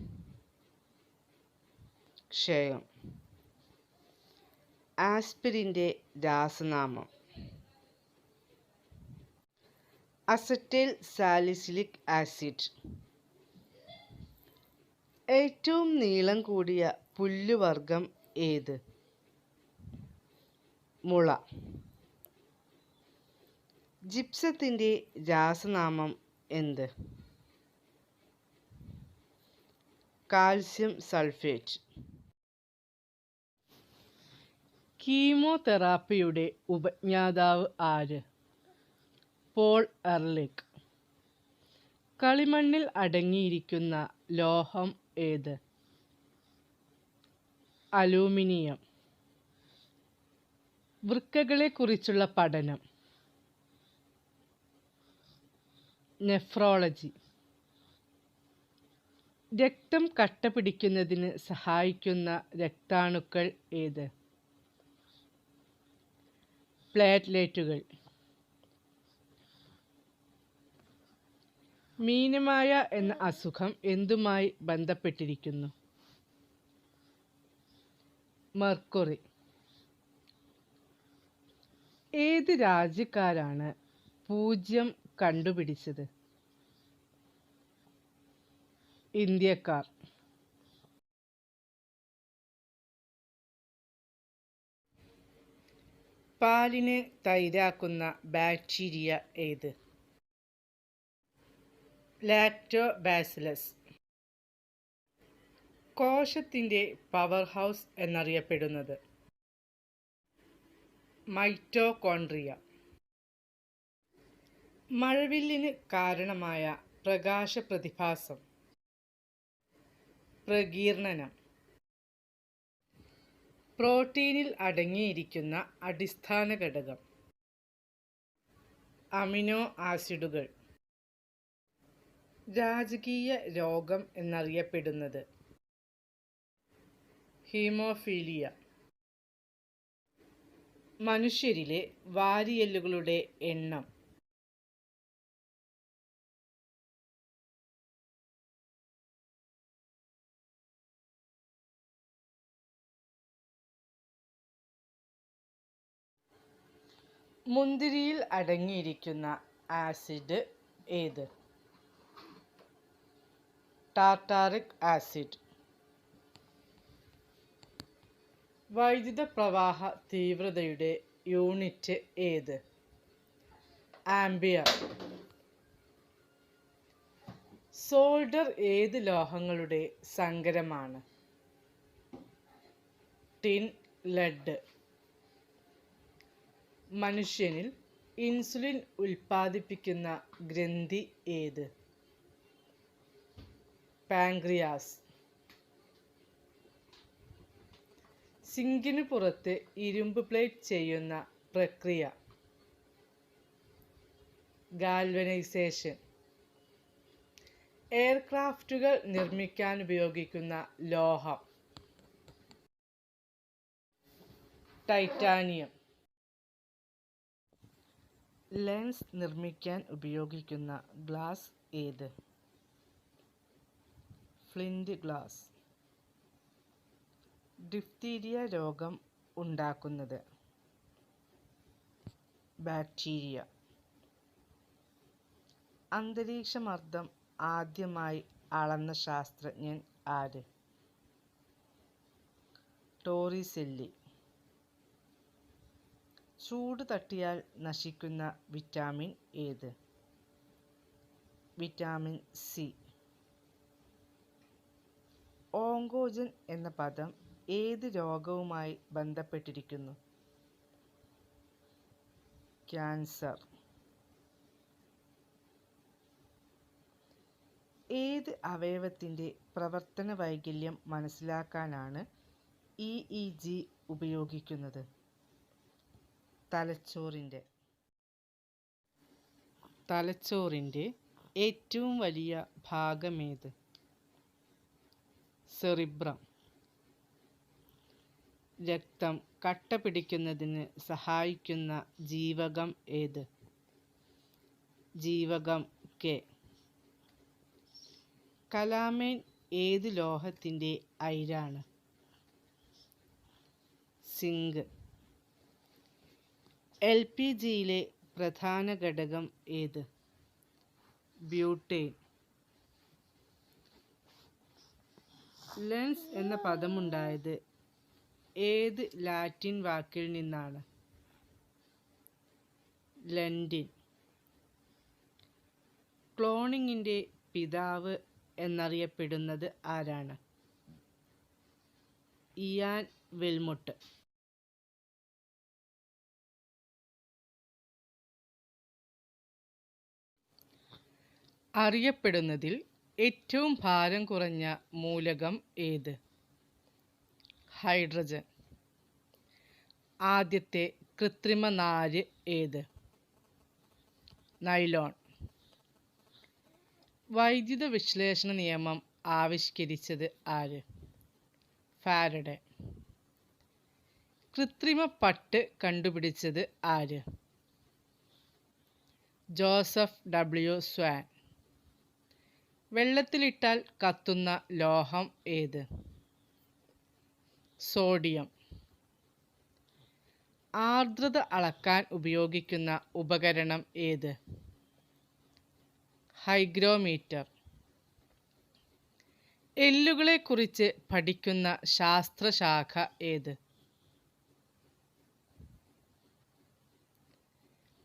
ക്ഷയം. ആസ്പിരിൻ്റെ രാസനാമം? Acetyl salicylic acid. ഏറ്റവും നീളം കൂടിയ പുല്ലുവർഗം ഏത്? മുള. ജിപ്സത്തിൻ്റെ രാസനാമം എന്ത്? Calcium sulphate. കീമോതെറാപ്പിയുടെ ഉപജ്ഞാതാവ് ആര്? Paul Ehrlich. കളിമണ്ണിൽ അടങ്ങിയിരിക്കുന്ന ലോഹം ഏത്? അലൂമിനിയം. വൃക്കകളെക്കുറിച്ചുള്ള പഠനം? നെഫ്രോളജി. രക്തം കട്ടപിടിക്കുന്നതിന് സഹായിക്കുന്ന രക്താണുക്കൾ ഏത്? പ്ലേറ്റ്ലെറ്റുകൾ. മീനമായ എന്ന അസുഖം എന്തുമായി ബന്ധപ്പെട്ടിരിക്കുന്നു? മെർക്കുറി. ഏത് രാജ്യക്കാരാണ് പൂജ്യം കണ്ടുപിടിച്ചത്? ഇന്ത്യക്കാർ. പാലിനെ തൈരാക്കുന്ന ബാക്ടീരിയ ഏത്? ലാക്ടോബാസിലസ്. കോശത്തിൻ്റെ പവർ ഹൗസ് എന്നറിയപ്പെടുന്നത്? മൈറ്റോകോൺട്രിയ. മഴവില്ലിന് കാരണമായ പ്രകാശ പ്രതിഭാസം? പ്രകീർണനം. പ്രോട്ടീനിൽ അടങ്ങിയിരിക്കുന്ന അടിസ്ഥാന ഘടകം? അമിനോ ആസിഡുകൾ. രാജകീയ രോഗം എന്നറിയപ്പെടുന്നത്? ഹീമോഫീലിയ. മനുഷ്യരിലെ വാരിയെല്ലുകളുടെ എണ്ണം? മുന്തിരിയിൽ അടങ്ങിയിരിക്കുന്ന ആസിഡ് ഏത്? Tartaric acid. വൈദ്യുത പ്രവാഹ തീവ്രതയുടെ യൂണിറ്റ് ഏത്? ആംപിയർ. സോൾഡർ ഏത് ലോഹങ്ങളുടെ സങ്കരമാണ്? Tin, lead. മനുഷ്യനിൽ ഇൻസുലിൻ ഉൽപ്പാദിപ്പിക്കുന്ന ഗ്രന്ഥി ഏത്? പാൻക്രിയാസ്. സിങ്കിനു പുറത്ത് ഇരുമ്പ് പ്ലേറ്റ് ചെയ്യുന്ന പ്രക്രിയ? ഗാൽവനൈസേഷൻ. എയർക്രാഫ്റ്റുകൾ നിർമ്മിക്കാൻ ഉപയോഗിക്കുന്ന ലോഹം? ടൈറ്റാനിയം. ലെൻസ് നിർമ്മിക്കാൻ ഉപയോഗിക്കുന്ന ഗ്ലാസ് ഏത്? Flint glass. ഡിഫ്തീരിയ രോഗം ഉണ്ടാക്കുന്നത്? ബാക്ടീരിയ. അന്തരീക്ഷമർദ്ദം ആദ്യമായി അളന്ന ശാസ്ത്രജ്ഞൻ ആര്? ടോറിസെല്ലി. ചൂട് തട്ടിയാൽ നശിക്കുന്ന വിറ്റാമിൻ ഏത്? Vitamin C. ഓങ്കോജൻ എന്ന പദം ഏത് രോഗവുമായി ബന്ധപ്പെട്ടിരിക്കുന്നു? ക്യാൻസർ. ഏത് അവയവത്തിൻ്റെ പ്രവർത്തന വൈകല്യം മനസ്സിലാക്കാനാണ് EEG ഉപയോഗിക്കുന്നത്? തലച്ചോറിൻ്റെ. തലച്ചോറിൻ്റെ ഏറ്റവും വലിയ ഭാഗമേത്? സെറിബ്രം. രക്തം കട്ട പിടിക്കുന്നതിന് സഹായിക്കുന്ന ജീവകം ഏത്? ജീവകം കെ. കലാമൈൻ ഏത് ലോഹത്തിൻ്റെ അയിരാണ്? സിങ്ക്. LPGയിലെ പ്രധാന ഘടകം ഏത്? ബ്യൂട്ടേൻ. ലെൻസ് എന്ന പദമുണ്ടായത് ഏത് ലാറ്റിൻ വാക്കിൽ നിന്നാണ്? ലൻഡിൻ. ക്ലോണിങ്ങിൻ്റെ പിതാവ് എന്നറിയപ്പെടുന്നത് ആരാണ്? Ian Wilmut. അറിയപ്പെടുന്നതിൽ ഏറ്റവും ഭാരം കുറഞ്ഞ മൂലകം ഏത്? ഹൈഡ്രജൻ. ആദ്യത്തെ കൃത്രിമ നാര് ഏത്? നൈലോൺ. വൈദ്യുത വിശ്ലേഷണ നിയമം ആവിഷ്കരിച്ചത് ആര്? ഫാരഡെ. കൃത്രിമ പട്ട് കണ്ടുപിടിച്ചത് ആര്? Joseph W. സ്വാൻ. വെള്ളത്തിലിട്ടാൽ കത്തുന്ന ലോഹം ഏത്? സോഡിയം. ആർദ്രത അളക്കാൻ ഉപയോഗിക്കുന്ന ഉപകരണം ഏത്? ഹൈഗ്രോമീറ്റർ. എല്ലുകളെക്കുറിച്ച് പഠിക്കുന്ന ശാസ്ത്രശാഖ ഏത്?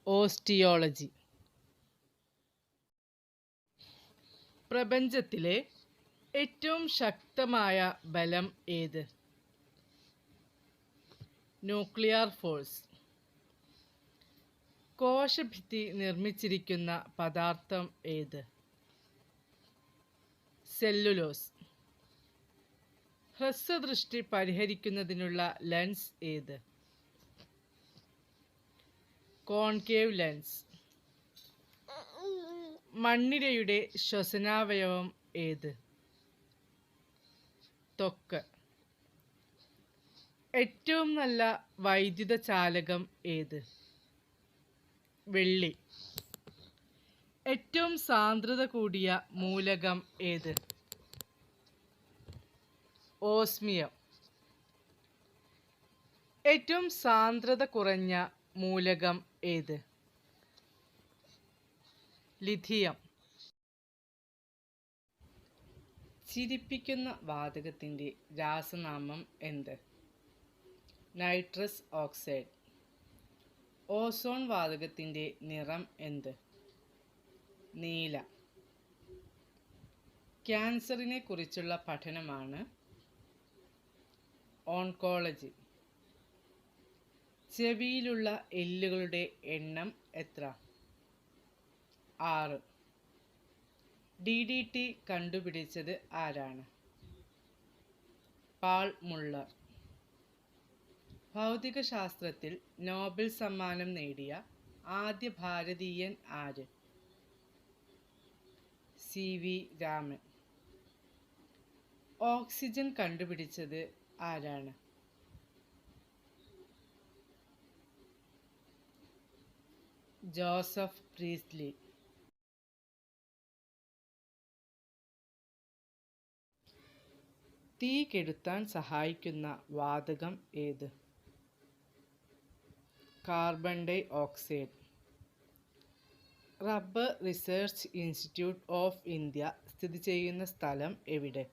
ഓസ്റ്റിയോളജി. പ്രപഞ്ചത്തിലെ ഏറ്റവും ശക്തമായ ബലം ഏത്? Nuclear force. കോശഭിത്തി നിർമ്മിച്ചിരിക്കുന്ന പദാർത്ഥം ഏത്? സെല്ലുലോസ്. ഹ്രസ്വദൃഷ്ടി പരിഹരിക്കുന്നതിനുള്ള ലെൻസ് ഏത്? Concave lens. മണ്ണിരയുടെ ശ്വസനാവയവം ഏത്? ത്വക്ക്. ഏറ്റവും നല്ല വൈദ്യുത ചാലകം ഏത്? വെള്ളി. ഏറ്റവും സാന്ദ്രത കൂടിയ മൂലകം ഏത്? ഓസ്മിയം. ഏറ്റവും സാന്ദ്രത കുറഞ്ഞ മൂലകം ഏത്? ലിഥിയം. ചിരിപ്പിക്കുന്ന വാതകത്തിൻ്റെ രാസനാമം എന്ത്? Nitrous oxide. ഓസോൺ വാതകത്തിൻ്റെ നിറം എന്ത്? നീല. ക്യാൻസറിനെ കുറിച്ചുള്ള പഠനമാണ് ഓൺകോളജി. ചെവിയിലുള്ള എല്ലുകളുടെ എണ്ണം എത്ര? 6. DDT കണ്ടുപിടിച്ചത് ആരാണ്? പാൾ മുള്ളർ. ഭൗതികശാസ്ത്രത്തിൽ നോബൽ സമ്മാനം നേടിയ ആദ്യ ഭാരതീയൻ ആര്? CV രാമൻ. ഓക്സിജൻ കണ്ടുപിടിച്ചത് ആരാണ്? Joseph Priestley. തീ കെടുത്താൻ സഹായിക്കുന്ന വാതകം ഏത്? Carbon dioxide. Rubber research institute of India സ്ഥിതി ചെയ്യുന്ന സ്ഥലം എവിടെ?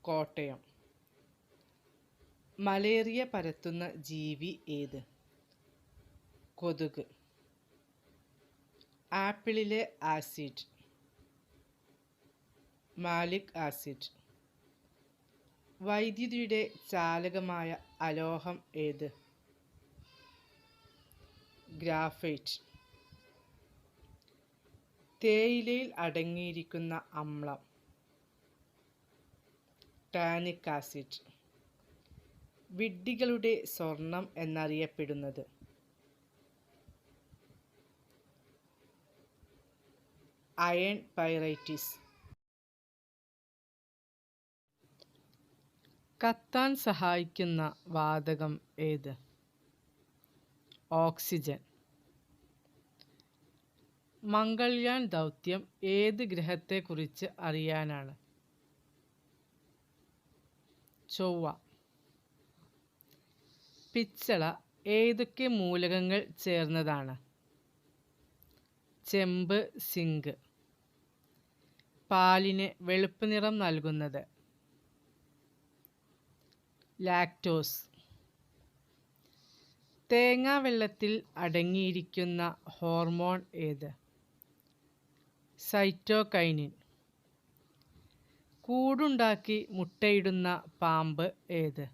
കോട്ടയം. മലേറിയ പരത്തുന്ന ജീവി ഏത്? കൊതുക്. ആപ്പിളിലെ ആസിഡ്? Malic acid. വൈദ്യുതിയുടെ ചാലകമായ അലോഹം ഏത്? ഗ്രാഫൈറ്റ്. തേയിലയിൽ അടങ്ങിയിരിക്കുന്ന അമ്ലം? Tannic acid. വിഡ്ഢികളുടെ സ്വർണം എന്നറിയപ്പെടുന്നത്? Iron pyrites. കത്താൻ സഹായിക്കുന്ന വാതകം ഏത്? ഓക്സിജൻ. മംഗൾയാൻ ദൗത്യം ഏത് ഗ്രഹത്തെക്കുറിച്ച് അറിയാനാണ്? ചൊവ്വ. പിച്ചള ഏതൊക്കെ മൂലകങ്ങൾ ചേർന്നതാണ്? ചെമ്പ്, സിങ്ക്. പാലിന് വെളുപ്പ് നിറം നൽകുന്നത്? ലാക്ടോസ്. തേങ്ങാവെള്ളത്തിൽ അടങ്ങിയിരിക്കുന്ന ഹോർമോൺ ഏത്? സൈറ്റോകൈനിൻ. കൂടുണ്ടാക്കി മുട്ടയിടുന്ന പാമ്പ് ഏത്?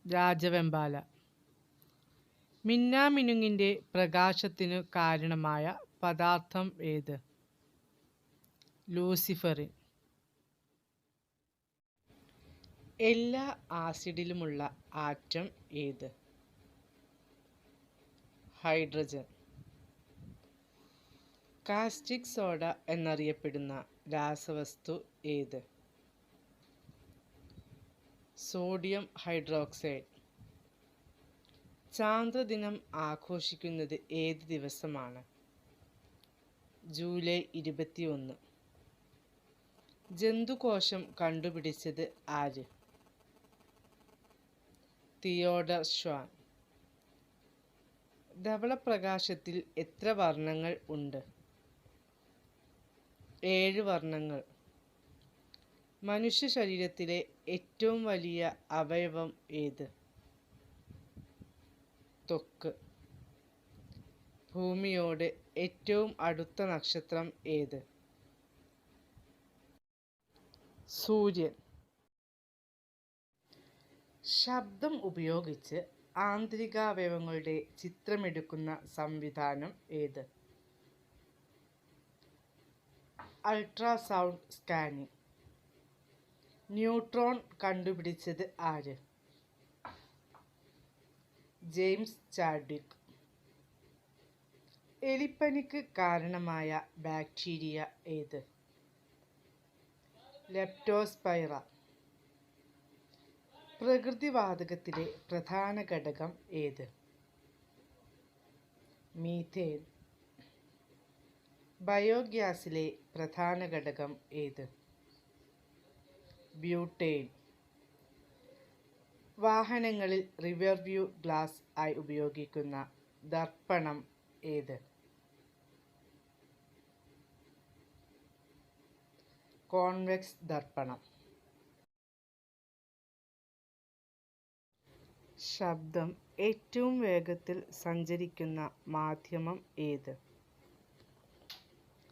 രാജവെമ്പാല. മിന്നാമിനുങ്ങിൻ്റെ പ്രകാശത്തിനു കാരണമായ പദാർത്ഥം ഏത്? ലൂസിഫറിൻ. എല്ലാ ആസിഡിലുമുള്ള ആറ്റം ഏത്? ഹൈഡ്രജൻ. കാസ്റ്റിക് സോഡ എന്നറിയപ്പെടുന്ന രാസവസ്തു ഏത്? Sodium hydroxide. ചാന്ദ്രദിനം ആഘോഷിക്കുന്നത് ഏത് ദിവസമാണ്? ജൂലൈ 21. ജന്തുകോശം കണ്ടുപിടിച്ചത് ആര്? Theodore Schwann. ധവളപ്രകാശത്തിൽ എത്ര വർണ്ണങ്ങൾ ഉണ്ട്? 7 വർണ്ണങ്ങൾ. മനുഷ്യ ശരീരത്തിലെ ഏറ്റവും വലിയ അവയവം ഏത്? ത്വക്ക്. ഭൂമിയോട് ഏറ്റവും അടുത്ത നക്ഷത്രം ഏത്? സൂര്യൻ. ശബ്ദം ഉപയോഗിച്ച് ആന്തരികാവയവങ്ങളുടെ ചിത്രമെടുക്കുന്ന സംവിധാനം ഏത്? Ultrasound scanning. ന്യൂട്രോൺ കണ്ടുപിടിച്ചത് ആര്? James Chadwick. എലിപ്പനിക്ക് കാരണമായ ബാക്ടീരിയ ഏത്? ലെപ്റ്റോസ്പൈറ. പ്രകൃതിവാതകത്തിലെ പ്രധാന ഘടകം ഏത്? മീഥേൻ. ബയോഗ്യാസിലെ പ്രധാന ഘടകം ഏത്? ബ്യൂട്ടേൻ. വാഹനങ്ങളിൽ റിവർവ്യൂ ഗ്ലാസ് ആയി ഉപയോഗിക്കുന്ന ദർപ്പണം ഏത്? കോൺവെക്സ് ദർപ്പണം. ശബ്ദം ഏറ്റവും വേഗത്തിൽ സഞ്ചരിക്കുന്ന മാധ്യമം ഏത്?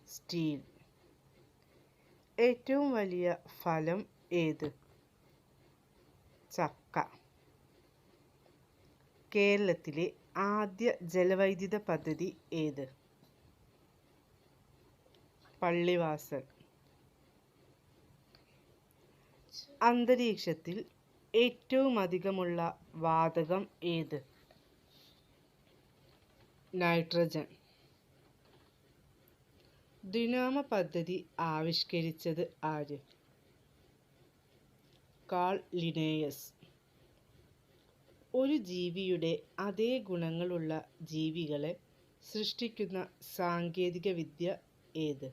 സ്റ്റീൽ. ഏറ്റവും വലിയ ഫലം ഏത്? ചക്ക. കേരളത്തിലെ ആദ്യ ജലവൈദ്യുത പദ്ധതി ഏത്? പള്ളിവാസൽ. അന്തരീക്ഷത്തിൽ ഏറ്റവും അധികമുള്ള വാതകം ഏത്? നൈട്രജൻ. ദ്വിനാമ പദ്ധതി ആവിഷ്കരിച്ചത് ആര്? Carl Linnaeus. ഒരു ജീവിയുടെ അതേ ഗുണങ്ങളുള്ള ജീവികളെ സൃഷ്ടിക്കുന്ന സാങ്കേതിക വിദ്യ ഏത്?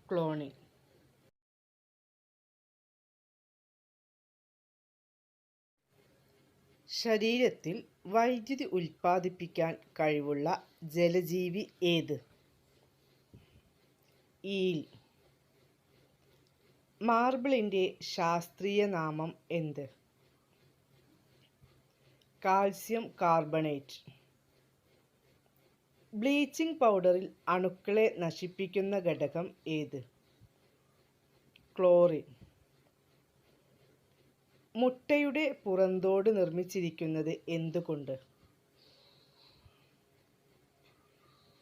ക്ലോണിംഗ്. ശരീരത്തിൽ വൈദ്യുതി ഉൽപ്പാദിപ്പിക്കാൻ കഴിവുള്ള ജലജീവി ഏത്? ഈൽ. മാർബിളിൻ്റെ ശാസ്ത്രീയ നാമം എന്ത്? Calcium carbonate. ബ്ലീച്ചിങ് പൗഡറിൽ അണുക്കളെ നശിപ്പിക്കുന്ന ഘടകം ഏത്? ക്ലോറിൻ. മുട്ടയുടെ പുറന്തോട് നിർമ്മിച്ചിരിക്കുന്നത് എന്തുകൊണ്ട്?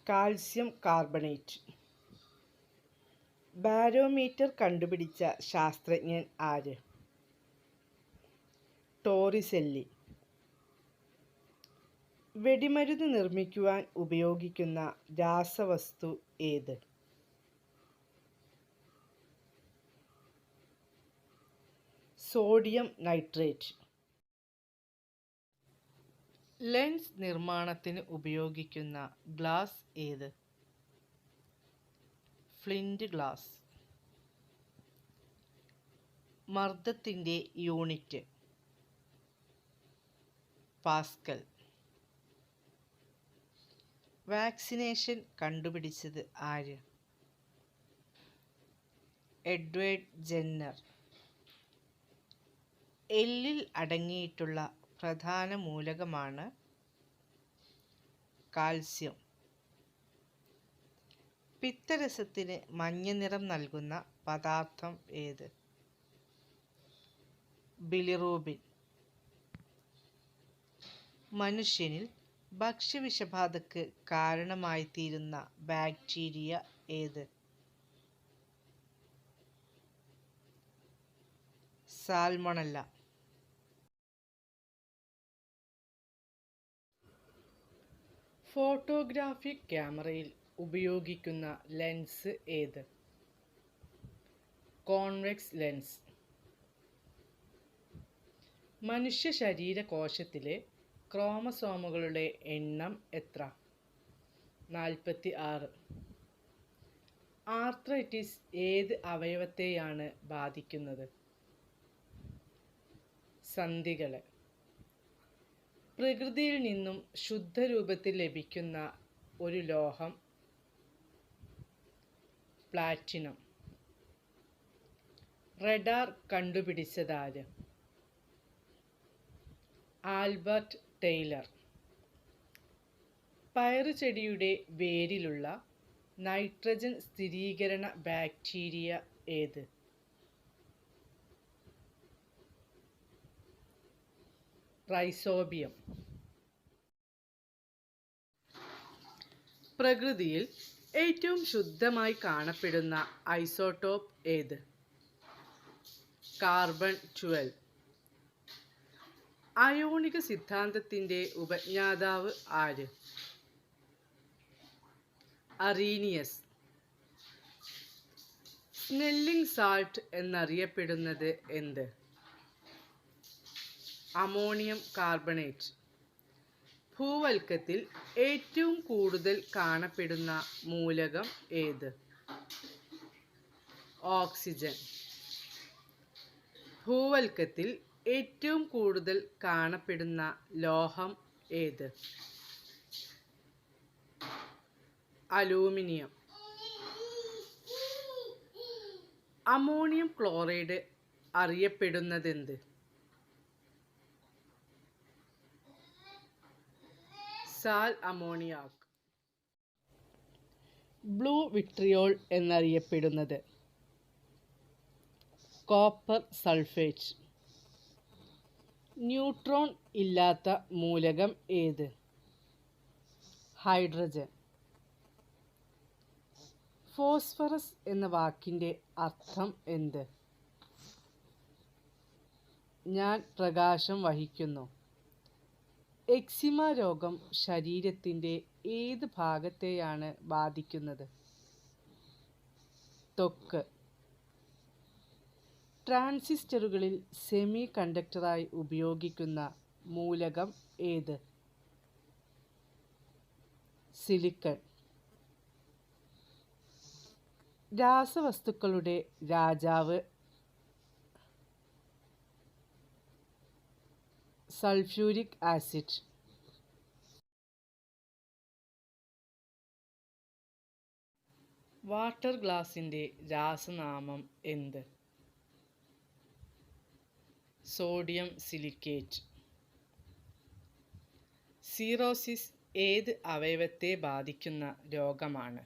Calcium carbonate. ബാരോമീറ്റർ കണ്ടുപിടിച്ച ശാസ്ത്രജ്ഞൻ ആര്? ടോറിസെല്ലി. വെടിമരുന്ന് നിർമ്മിക്കുവാൻ ഉപയോഗിക്കുന്ന രാസവസ്തു ഏത്? Sodium nitrate. ലെൻസ് നിർമ്മാണത്തിന് ഉപയോഗിക്കുന്ന ഗ്ലാസ് ഏത്? Flint glass. മർദ്ദത്തിൻ്റെ യൂണിറ്റ്? പാസ്കൽ. വാക്സിനേഷൻ കണ്ടുപിടിച്ചത് ആര്? Edward Jenner. എല്ലിൽ അടങ്ങിയിട്ടുള്ള പ്രധാന മൂലകമാണ് കാൽസ്യം. പിത്തരസത്തിന് മഞ്ഞ നിറം നൽകുന്ന പദാർത്ഥം ഏത്? ബിലിറൂബിൻ. മനുഷ്യനിൽ ഭക്ഷ്യവിഷബാധക്ക് കാരണമായിത്തീരുന്ന ബാക്ടീരിയ ഏത്? സാൽമണല്ല. ഫോട്ടോഗ്രാഫിക് ക്യാമറയിൽ ഉപയോഗിക്കുന്ന ലെൻസ് ഏത്? Convex lens. മനുഷ്യ ശരീരകോശത്തിലെ ക്രോമസോമുകളുടെ എണ്ണം എത്ര? 46. ആർത്രൈറ്റിസ് ഏത് അവയവത്തെയാണ് ബാധിക്കുന്നത്? സന്ധികളെ. പ്രകൃതിയിൽ നിന്നും ശുദ്ധരൂപത്തിൽ ലഭിക്കുന്ന ഒരു ലോഹം പ്ലാറ്റിനം. റഡാർ കണ്ടുപിടിച്ചതാര്? Albert Taylor. പയറുചെടിയുടെ വേരിലുള്ള നൈട്രജൻ സ്ഥിരീകരണ ബാക്ടീരിയ ഏത്? റൈസോബിയം. പ്രകൃതിയിൽ ഏറ്റവും ശുദ്ധമായി കാണപ്പെടുന്ന ഐസോട്ടോപ്പ് ഏത്? കാർബൺ 12. അയോണിക സിദ്ധാന്തത്തിൻ്റെ ഉപജ്ഞാതാവ് ആര്? അറീനിയസ്. സ്നെല്ലിംഗ് സാൾട്ട് എന്നറിയപ്പെടുന്നത് എന്ത്? Ammonium carbonate. ഭൂവൽക്കത്തിൽ ഏറ്റവും കൂടുതൽ കാണപ്പെടുന്ന മൂലകം ഏത്? ഓക്സിജൻ. ഭൂവൽക്കത്തിൽ ഏറ്റവും കൂടുതൽ കാണപ്പെടുന്ന ലോഹം ഏത്? അലൂമിനിയം. അമോണിയം ക്ലോറൈഡ് അറിയപ്പെടുന്നതെന്ത്? Sal ammoniac. ബ്ലൂ വിട്രിയോൾ എന്നറിയപ്പെടുന്നത്? Copper sulphate. ന്യൂട്രോൺ ഇല്ലാത്ത മൂലകം ഏത്? ഹൈഡ്രജൻ. ഫോസ്ഫറസ് എന്ന വാക്കിൻ്റെ അർത്ഥം എന്ത്? ഞാൻ പ്രകാശം വഹിക്കുന്നു. എക്സിമ രോഗം ശരീരത്തിൻ്റെ ഏത് ഭാഗത്തെയാണ് ബാധിക്കുന്നത്? ത്വക്ക്. ട്രാൻസിസ്റ്ററുകളിൽ സെമി കണ്ടക്ടറായി ഉപയോഗിക്കുന്ന മൂലകം ഏത്? സിലിക്കൺ. രാസവസ്തുക്കളുടെ രാജാവ്? Sulphuric acid. വാട്ടർ ഗ്ലാസിൻ്റെ രാസനാമം എന്ത്? Sodium silicate. സീറോസിസ് ഏത് അവയവത്തെ ബാധിക്കുന്ന രോഗമാണ്?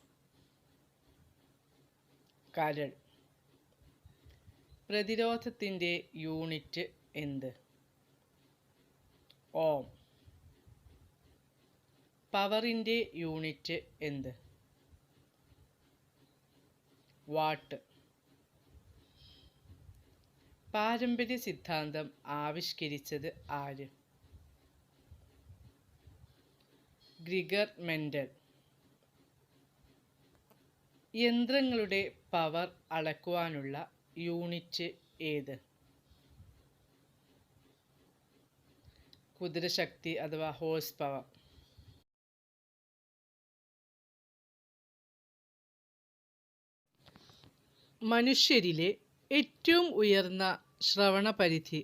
കരൾ. പ്രതിരോധത്തിൻ്റെ യൂണിറ്റ് എന്ത്? ഓം. പവറിൻ്റെ യൂണിറ്റ് എന്ത്? വാട്ട്. പാരമ്പര്യ സിദ്ധാന്തം ആവിഷ്കരിച്ചത് ആര്? Gregor Mendel. യന്ത്രങ്ങളുടെ പവർ അളക്കുവാനുള്ള യൂണിറ്റ് ഏത്? കുതിരശക്തി അഥവാ ഹോഴ്സ് പവർ. മനുഷ്യരിലെ ഏറ്റവും ഉയർന്ന ശ്രവണ പരിധി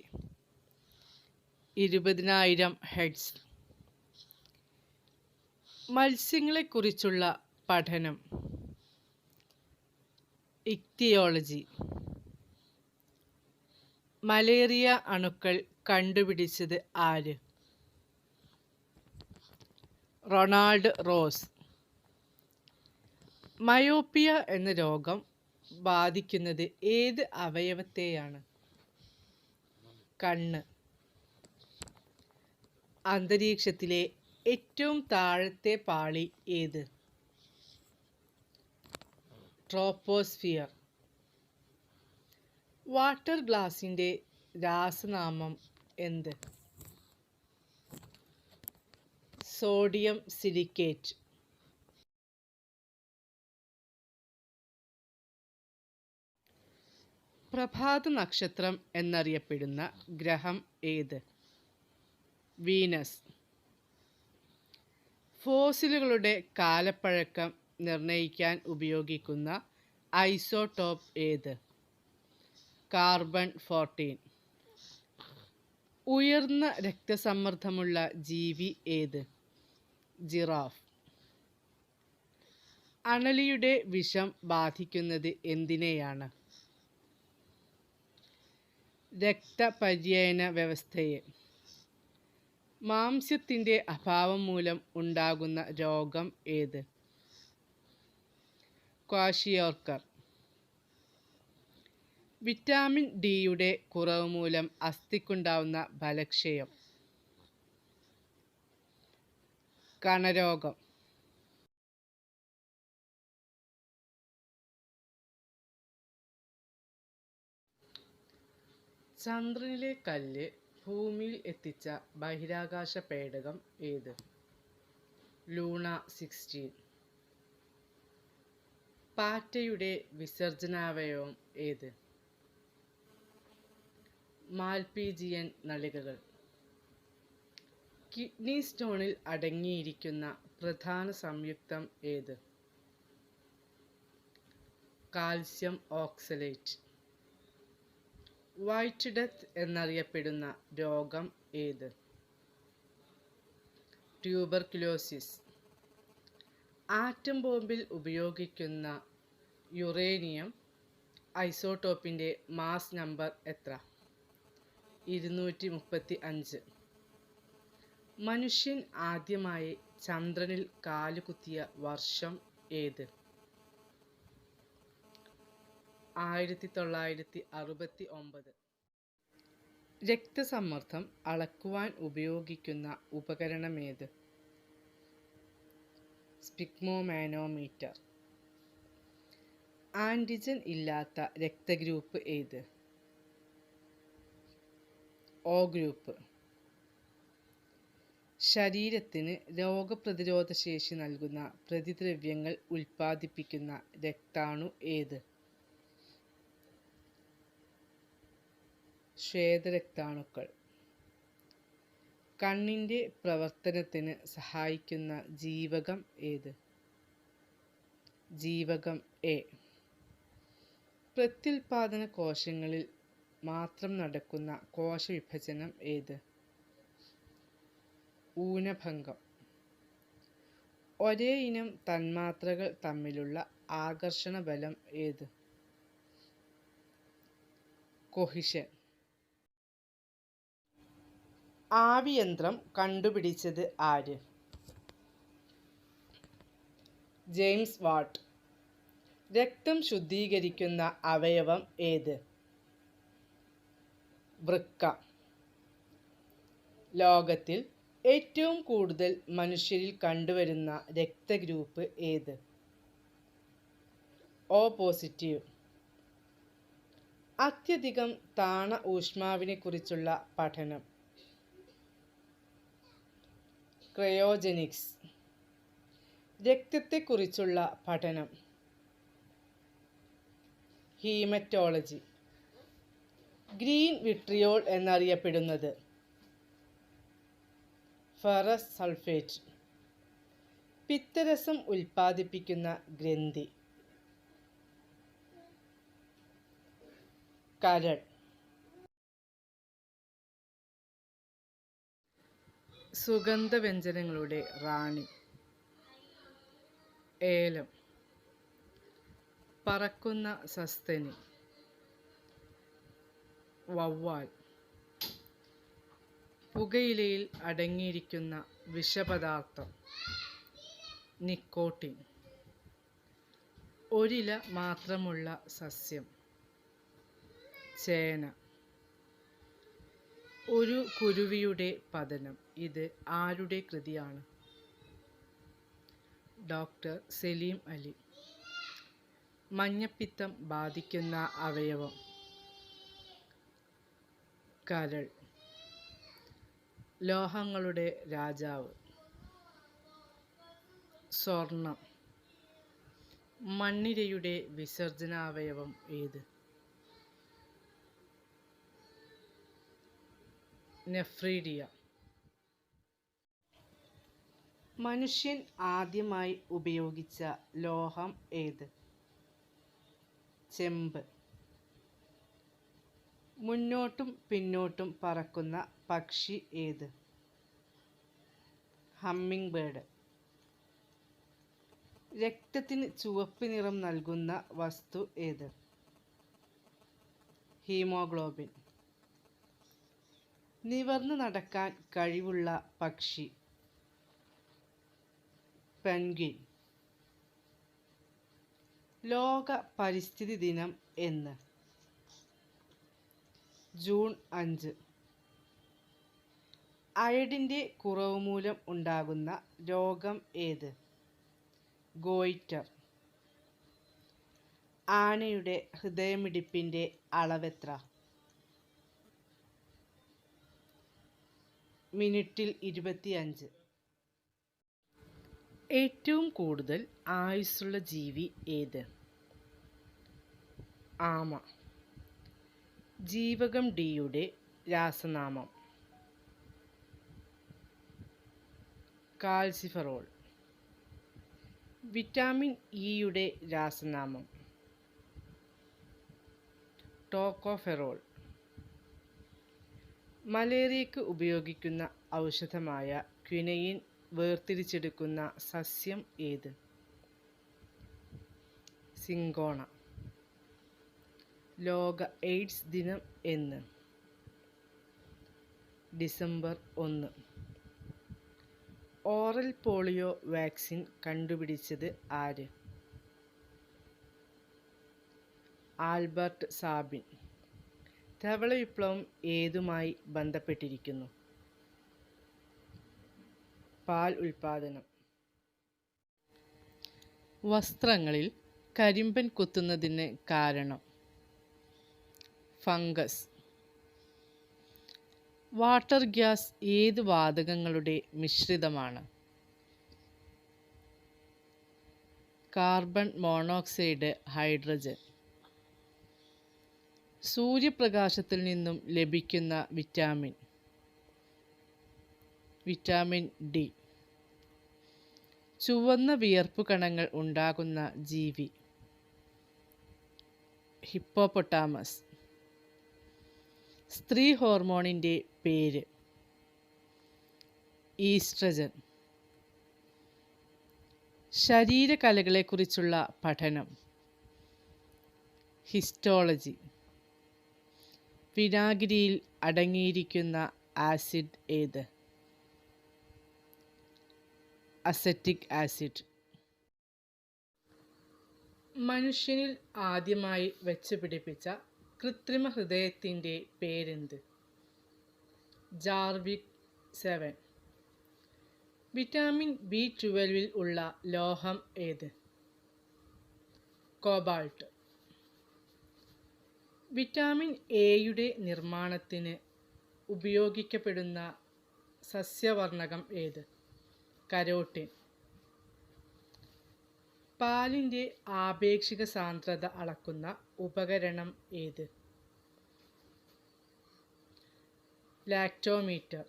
20,000 ഹെർട്സ്. മത്സ്യങ്ങളെക്കുറിച്ചുള്ള പഠനം ഇക്തിയോളജി. മലേറിയ അണുക്കൾ കണ്ടുപിടിച്ചത് ആര്? Ronald rose. മയോപ്പിയ എന്ന രോഗം ബാധിക്കുന്നത് ഏത് അവയവത്തെയാണ്? കണ്ണ്. അന്തരീക്ഷത്തിലെ ഏറ്റവും താഴത്തെ പാളി ഏത്? ട്രോപ്പോസ്ഫിയർ. വാട്ടർ ഗ്ലാസിൻ്റെ രാസനാമം എന്ത്? Sodium silicate. പ്രഭാത നക്ഷത്രം എന്നറിയപ്പെടുന്ന ഗ്രഹം ഏത്? വീനസ്. ഫോസിലുകളുടെ കാലപ്പഴക്കം നിർണ്ണയിക്കാൻ ഉപയോഗിക്കുന്ന ഐസോടോപ്പ് ഏത്? കാർബൺ 14. ഉയർന്ന രക്തസമ്മർദ്ദമുള്ള ജീവി ഏത്? ജിറാഫ്. അണലിയുടെ വിഷം ബാധിക്കുന്നത് എന്തിനെയാണ്? രക്തപര്യന വ്യവസ്ഥയെ. മാംസ്യത്തിൻ്റെ അഭാവം മൂലം ഉണ്ടാകുന്ന രോഗം ഏത്? ക്വാഷിയോർക്കർ. വിറ്റാമിൻ ഡിയുടെ കുറവ് മൂലം അസ്ഥിക്കുണ്ടാവുന്ന ബലക്ഷയം. കണരോഗം. ചന്ദ്രനിലെ കല്ല് ഭൂമിയിൽ എത്തിച്ച ബഹിരാകാശ പേടകം ഏത്? ലൂണ 16. പാറ്റയുടെ വിസർജനാവയവം ഏത്? മാൽപീജിയൻ നളികകൾ. കിഡ്നി സ്റ്റോണിൽ അടങ്ങിയിരിക്കുന്ന പ്രധാന സംയുക്തം ഏത്? Calcium oxalate. വൈറ്റ് ഡെത്ത് എന്നറിയപ്പെടുന്ന രോഗം ഏത്? ട്യൂബർക്യുലോസിസ്. ആറ്റം ബോംബിൽ ഉപയോഗിക്കുന്ന യുറേനിയം ഐസോടോപ്പിൻ്റെ മാസ് നമ്പർ എത്ര? 235. മനുഷ്യൻ ആദ്യമായി ചന്ദ്രനിൽ കാലുകുത്തിയ വർഷം ഏത്? 1969. രക്തസമ്മർദ്ദം അളക്കുവാൻ ഉപയോഗിക്കുന്ന ഉപകരണമേത്? സ്പിഗ്മോമാനോമീറ്റർ. ആൻറ്റിജൻ ഇല്ലാത്ത രക്തഗ്രൂപ്പ് ഏത്? O group. ശരീരത്തിന് രോഗപ്രതിരോധ ശേഷി നൽകുന്ന പ്രതിദ്രവ്യങ്ങൾ ഉൽപ്പാദിപ്പിക്കുന്ന രക്താണു ഏത്? ശ്വേതരക്താണുക്കൾ. കണ്ണിൻ്റെ പ്രവർത്തനത്തിന് സഹായിക്കുന്ന ജീവകം ഏത്? ജീവകം എ. പ്രത്യുൽപാദന കോശങ്ങളിൽ മാത്രം നടക്കുന്ന കോശവിഭജനം ഏത്? ഊനഭംഗം. ഒരേ ഇനം തന്മാത്രകൾ തമ്മിലുള്ള ആകർഷണ ബലം ഏത്? കൊഹിഷൻ. ആവിയന്ത്രം കണ്ടുപിടിച്ചത് ആര്? James Watt. രക്തം ശുദ്ധീകരിക്കുന്ന അവയവം ഏത്? വൃക്ക. ലോകത്തിൽ ഏറ്റവും കൂടുതൽ മനുഷ്യരിൽ കണ്ടുവരുന്ന രക്തഗ്രൂപ്പ് ഏത്? O positive. അത്യധികം താണ ഊഷ്മാവിനെക്കുറിച്ചുള്ള പഠനം ക്രയോജനിക്സ്. രക്തത്തെക്കുറിച്ചുള്ള പഠനം ഹീമറ്റോളജി. ഗ്രീൻ വിട്രിയോൾ എന്നറിയപ്പെടുന്നത് ഫെറസ് സൾഫേറ്റ്. പിത്തരസം ഉൽപ്പാദിപ്പിക്കുന്ന ഗ്രന്ഥി. കരൾ. സുഗന്ധവ്യഞ്ജനങ്ങളുടെ റാണി. ഏലം. പറക്കുന്ന സസ്തനി. വവ്വാൽ. പുകയിലയിൽ അടങ്ങിയിരിക്കുന്ന വിഷപദാർത്ഥം നിക്കോട്ടിൻ. ഒരില മാത്രമുള്ള സസ്യം ചേന. ഒരു കുരുവിയുടെ പതനം. ഇത് ആരുടെ കൃതിയാണ്? ഡോക്ടർ സലീം അലി. മഞ്ഞപ്പിത്തം ബാധിക്കുന്ന അവയവം കരൾ. ലോഹങ്ങളുടെ രാജാവ് സ്വർണം. മണ്ണിരയുടെ വിസർജനാവയവം ഏത്? നെഫ്രീഡിയ. മനുഷ്യൻ ആദ്യമായി ഉപയോഗിച്ച ലോഹം ഏത്? ചെമ്പ്. മുന്നോട്ടും പിന്നോട്ടും പറക്കുന്ന പക്ഷി ഏത്? Humming bird. രക്തത്തിന് ചുവപ്പ് നിറം നൽകുന്ന വസ്തു ഏത്? ഹീമോഗ്ലോബിൻ. നിവർന്നു നടക്കാൻ കഴിവുള്ള പക്ഷി പെൻഗ്വിൻ. ലോക പരിസ്ഥിതി ദിനം എന്ന്? ജൂൺ 5. അയഡിൻ്റെ കുറവ് മൂലം ഉണ്ടാകുന്ന രോഗം ഏത്? ഗോയിറ്റർ. ആനയുടെ ഹൃദയമിടിപ്പിൻ്റെ അളവെത്ര? മിനിറ്റിൽ 25. ഏറ്റവും കൂടുതൽ ആയുസ്സുള്ള ജീവി ഏത്? ആമ. ജീവകം ഡിയുടെ രാസനാമം കാൽസിഫെറോൾ. വിറ്റാമിൻ ഇയുടെ രാസനാമം ടോക്കോഫെറോൾ. മലേറിയയ്ക്ക് ഉപയോഗിക്കുന്ന ഔഷധമായ ക്വിനയിൻ വേർതിരിച്ചെടുക്കുന്ന സസ്യം ഏത്? സിങ്കോണ. ലോക എയ്ഡ്സ് ദിനം എന്ന്? ഡിസംബർ 1. ഓറൽ പോളിയോ വാക്സിൻ കണ്ടുപിടിച്ചത് ആര്? Albert Sabin. ധവള വിപ്ലവം ഏതുമായി ബന്ധപ്പെട്ടിരിക്കുന്നു? പാൽ ഉൽപാദനം. വസ്ത്രങ്ങളിൽ കരിമ്പൻ കുത്തുന്നതിന് കാരണം? ഫംഗസ്. വാട്ടർ ഗ്യാസ് ഏത് വാതകങ്ങളുടെ മിശ്രിതമാണ്? Carbon monoxide, hydrogen. സൂര്യപ്രകാശത്തിൽ നിന്നും ലഭിക്കുന്ന വിറ്റാമിൻ? Vitamin D. ചുവന്ന വിയർപ്പ് കണങ്ങൾ ഉണ്ടാകുന്ന ജീവി? ഹിപ്പോപ്പൊട്ടാമസ്. സ്ത്രീ ഹോർമോണിൻ്റെ പേര്? ഈസ്ട്രജൻ. ശരീരകലകളെക്കുറിച്ചുള്ള പഠനം? ഹിസ്റ്റോളജി. വിനാഗിരിയിൽ അടങ്ങിയിരിക്കുന്ന ആസിഡ് ഏത്? Acetic acid. മനുഷ്യനിൽ ആദ്യമായി വെച്ചുപിടിപ്പിച്ച കൃത്രിമ ഹൃദയത്തിൻ്റെ പേരെന്ത്? ജാർവിക് 7. വിറ്റാമിൻ B12 ഉള്ള ലോഹം ഏത്? കോബാൾട്ട്. വിറ്റാമിൻ എയുടെ നിർമ്മാണത്തിന് ഉപയോഗിക്കപ്പെടുന്ന സസ്യവർണ്ണകം ഏത്? കരോട്ടിൻ. പാലിൻ്റെ ആപേക്ഷിക സാന്ദ്രത അളക്കുന്ന ഉപകരണം ഏത്? ലാക്ടോമീറ്റർ.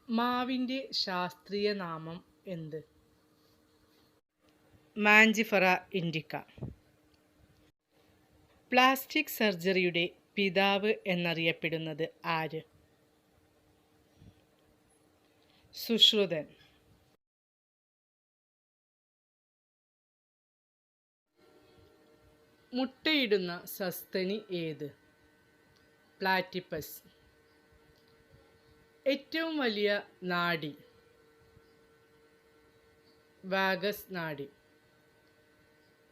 മാവിൻ്റെ ശാസ്ത്രീയ നാമം എന്ത്? മാഞ്ചിഫറ ഇൻഡിക്ക. പ്ലാസ്റ്റിക് സർജറിയുടെ പിതാവ് എന്നറിയപ്പെടുന്നത് ആര്? സുശ്രുതൻ. മുട്ടയിടുന്ന സസ്തനി ഏത്? പ്ലാറ്റിപ്പസ്. ഏറ്റവും വലിയ നാഡി? വാഗസ് നാഡി.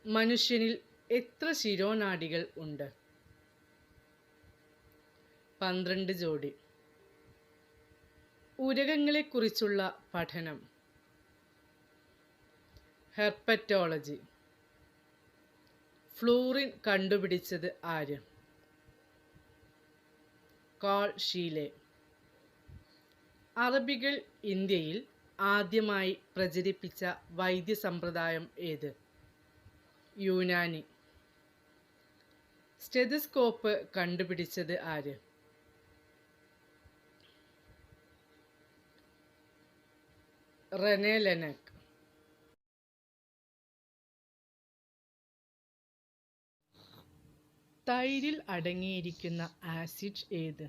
മനുഷ്യനിൽ എത്ര ശിരോനാഡികൾ ഉണ്ട്? 12 ജോഡി. ഉരകങ്ങളെക്കുറിച്ചുള്ള പഠനം ഹെർപ്പറ്റോളജി. ഫ്ലൂറിൻ കണ്ടുപിടിച്ചത് ആര്? Carl Scheele. അറബികൾ ഇന്ത്യയിൽ ആദ്യമായി പ്രചരിപ്പിച്ച വൈദ്യസമ്പ്രദായം ഏത്? യൂനാനി. സ്റ്റെതസ്കോപ്പ് കണ്ടുപിടിച്ചത് ആര്? Rene Laennec. തൈരിൽ അടങ്ങിയിരിക്കുന്ന ആസിഡ് ഏത്?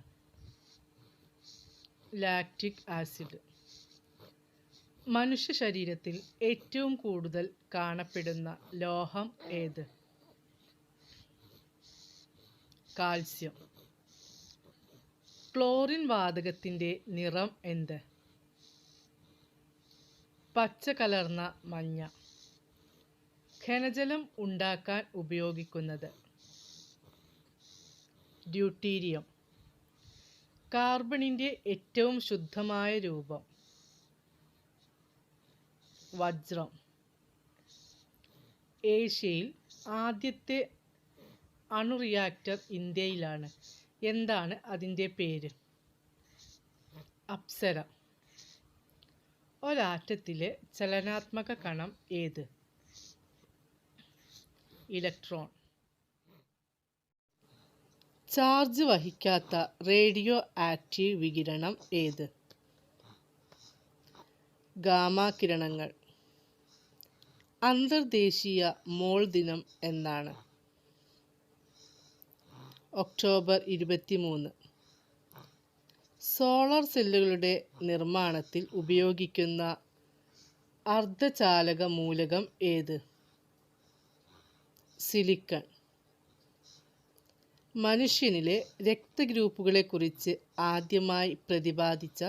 Lactic acid. മനുഷ്യ ശരീരത്തിൽ ഏറ്റവും കൂടുതൽ കാണപ്പെടുന്ന ലോഹം ഏത്? കാൽസ്യം. ക്ലോറിൻ വാതകത്തിൻ്റെ നിറം എന്ത്? പച്ച കലർന്ന മഞ്ഞ. ഖനജലം ഉണ്ടാക്കാൻ ഉപയോഗിക്കുന്നത് ഡ്യൂട്ടീരിയം. കാർബണിൻ്റെ ഏറ്റവും ശുദ്ധമായ രൂപം വജ്രം. ഏഷ്യയിൽ ആദ്യത്തെ അണുറിയാക്ടർ ഇന്ത്യയിലാണ്. എന്താണ് അതിൻ്റെ പേര്? അപ്സര. ഒരാറ്റത്തിലെ ചലനാത്മക കണം ഏത്? ഇലക്ട്രോൺ. ചാർജ് വഹിക്കാത്ത റേഡിയോ ആക്റ്റീവ് വികിരണം ഏത്? ഗാമാ കിരണങ്ങൾ. അന്തർദേശീയ മോൾ ദിനം എന്നാണ്? ഒക്ടോബർ 23. സോളാർ സെല്ലുകളുടെ നിർമ്മാണത്തിൽ ഉപയോഗിക്കുന്ന അർദ്ധചാലക മൂലകം ഏത്? സിലിക്കൺ. മനുഷ്യനിലെ രക്തഗ്രൂപ്പുകളെക്കുറിച്ച് ആദ്യമായി പ്രതിപാദിച്ച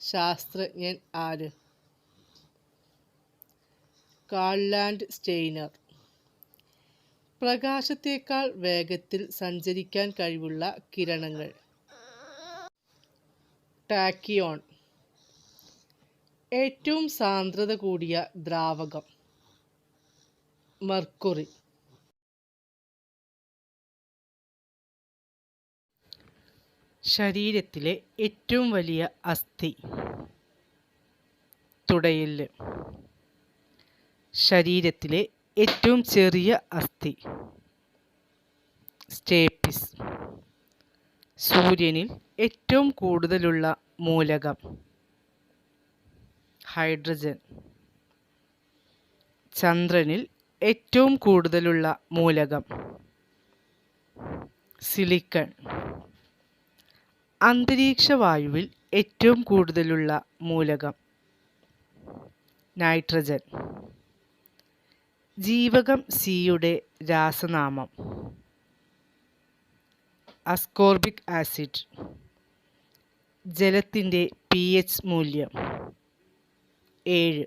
ശാസ്ത്രജ്ഞൻ ആര്? Call land Steiner. പ്രകാശത്തേക്കാൾ വേഗത്തിൽ സഞ്ചരിക്കാൻ കഴിവുള്ള കിരണങ്ങൾ ടാക്കിയോൺ. ഏറ്റവും സാന്ദ്രത കൂടിയ ദ്രാവകം മെർക്കുറി. ശരീരത്തിലെ ഏറ്റവും വലിയ അസ്ഥി തുടയെല്ല്. ശരീരത്തിലെ ഏറ്റവും ചെറിയ അസ്ഥി സ്റ്റേപ്പിസ്. സൂര്യനിൽ ഏറ്റവും കൂടുതലുള്ള മൂലകം ഹൈഡ്രജൻ. ചന്ദ്രനിൽ ഏറ്റവും കൂടുതലുള്ള മൂലകം സിലിക്കൺ. അന്തരീക്ഷവായുവിൽ ഏറ്റവും കൂടുതലുള്ള മൂലകം നൈട്രജൻ. ജീവകം സിയുടെ രാസനാമം അസ്കോർബിക് ആസിഡ്. ജലത്തിൻ്റെ pH മൂല്യം 7.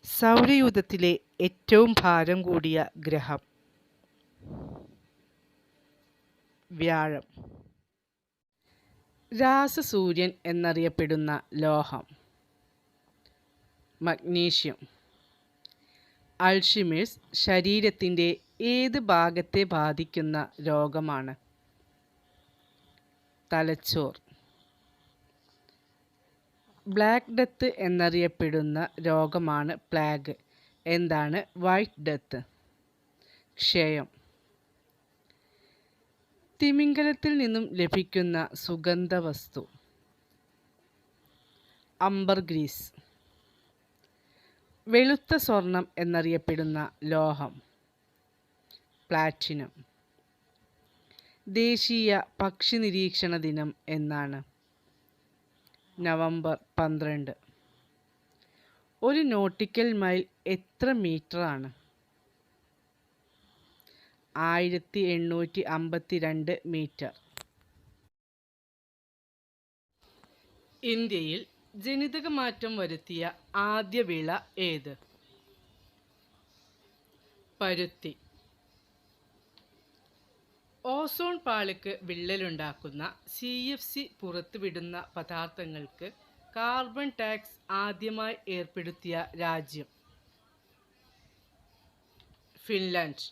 സൗരയൂഥത്തിലെ ഏറ്റവും ഭാരം കൂടിയ ഗ്രഹം വ്യാഴം. രാസസൂര്യൻ എന്നറിയപ്പെടുന്ന ലോഹം മഗ്നീഷ്യം. അൾഷിമേഴ്സ് ശരീരത്തിൻ്റെ ഏത് ഭാഗത്തെ ബാധിക്കുന്ന രോഗമാണ്? തലച്ചോർ. ബ്ലാക്ക് ഡെത്ത് എന്നറിയപ്പെടുന്ന രോഗമാണ് പ്ലേഗ്. എന്താണ് വൈറ്റ് ഡെത്ത്? ക്ഷയം. തിമിംഗലത്തിൽ നിന്നും ലഭിക്കുന്ന സുഗന്ധവസ്തു അംബർഗ്രീസ്. വെളുത്ത സ്വർണം എന്നറിയപ്പെടുന്ന ലോഹം പ്ലാറ്റിനം. ദേശീയ പക്ഷി നിരീക്ഷണ ദിനം എന്നാണ്? നവംബർ 12. ഒരു നോട്ടിക്കൽ മൈൽ എത്ര മീറ്ററാണ്? 1852 മീറ്റർ. ഇന്ത്യയിൽ ജനിതക മാറ്റം വരുത്തിയ ആദ്യ വിള ഏത്? പരുത്തി. ഓസോൺ പാളിക്ക് വിള്ളലുണ്ടാക്കുന്ന CFC പുറത്തുവിടുന്ന പദാർത്ഥങ്ങൾക്ക് കാർബൺ ടാക്സ് ആദ്യമായി ഏർപ്പെടുത്തിയ രാജ്യം? ഫിൻലാൻഡ്.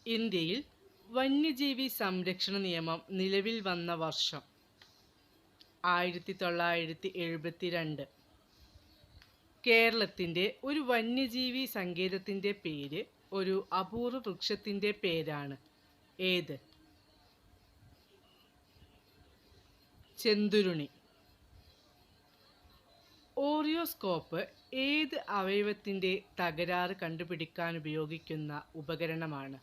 ഇന്ത്യയിൽ വന്യജീവി സംരക്ഷണ നിയമം നിലവിൽ വന്ന വർഷം? 1972. കേരളത്തിൻ്റെ ഒരു വന്യജീവി സങ്കേതത്തിൻ്റെ പേര് ഒരു അപൂർവ വൃക്ഷത്തിൻ്റെ പേരാണ്. ഏത്? ചെന്തുരുണി. ഓറിയോസ്കോപ്പ് ഏത് അവയവത്തിൻ്റെ തകരാറ് കണ്ടുപിടിക്കാൻ ഉപയോഗിക്കുന്ന ഉപകരണമാണ്?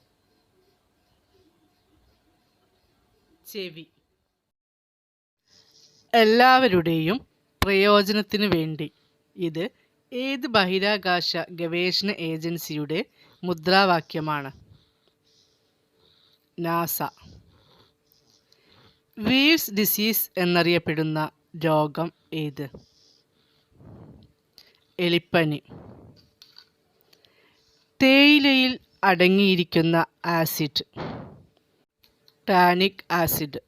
ചെവി. എല്ലാവരുടെയും പ്രയോജനത്തിനു വേണ്ടി ഇത് ഏത് ബഹിരാകാശ ഗവേഷണ ഏജൻസിയുടെ മുദ്രാവാക്യമാണ്? നാസ. വീവ്സ് ഡിസീസ് എന്നറിയപ്പെടുന്ന രോഗം ഏത്? എലിപ്പനി. തേയിലയിൽ അടങ്ങിയിരിക്കുന്ന ആസിഡ്? Tannic acid.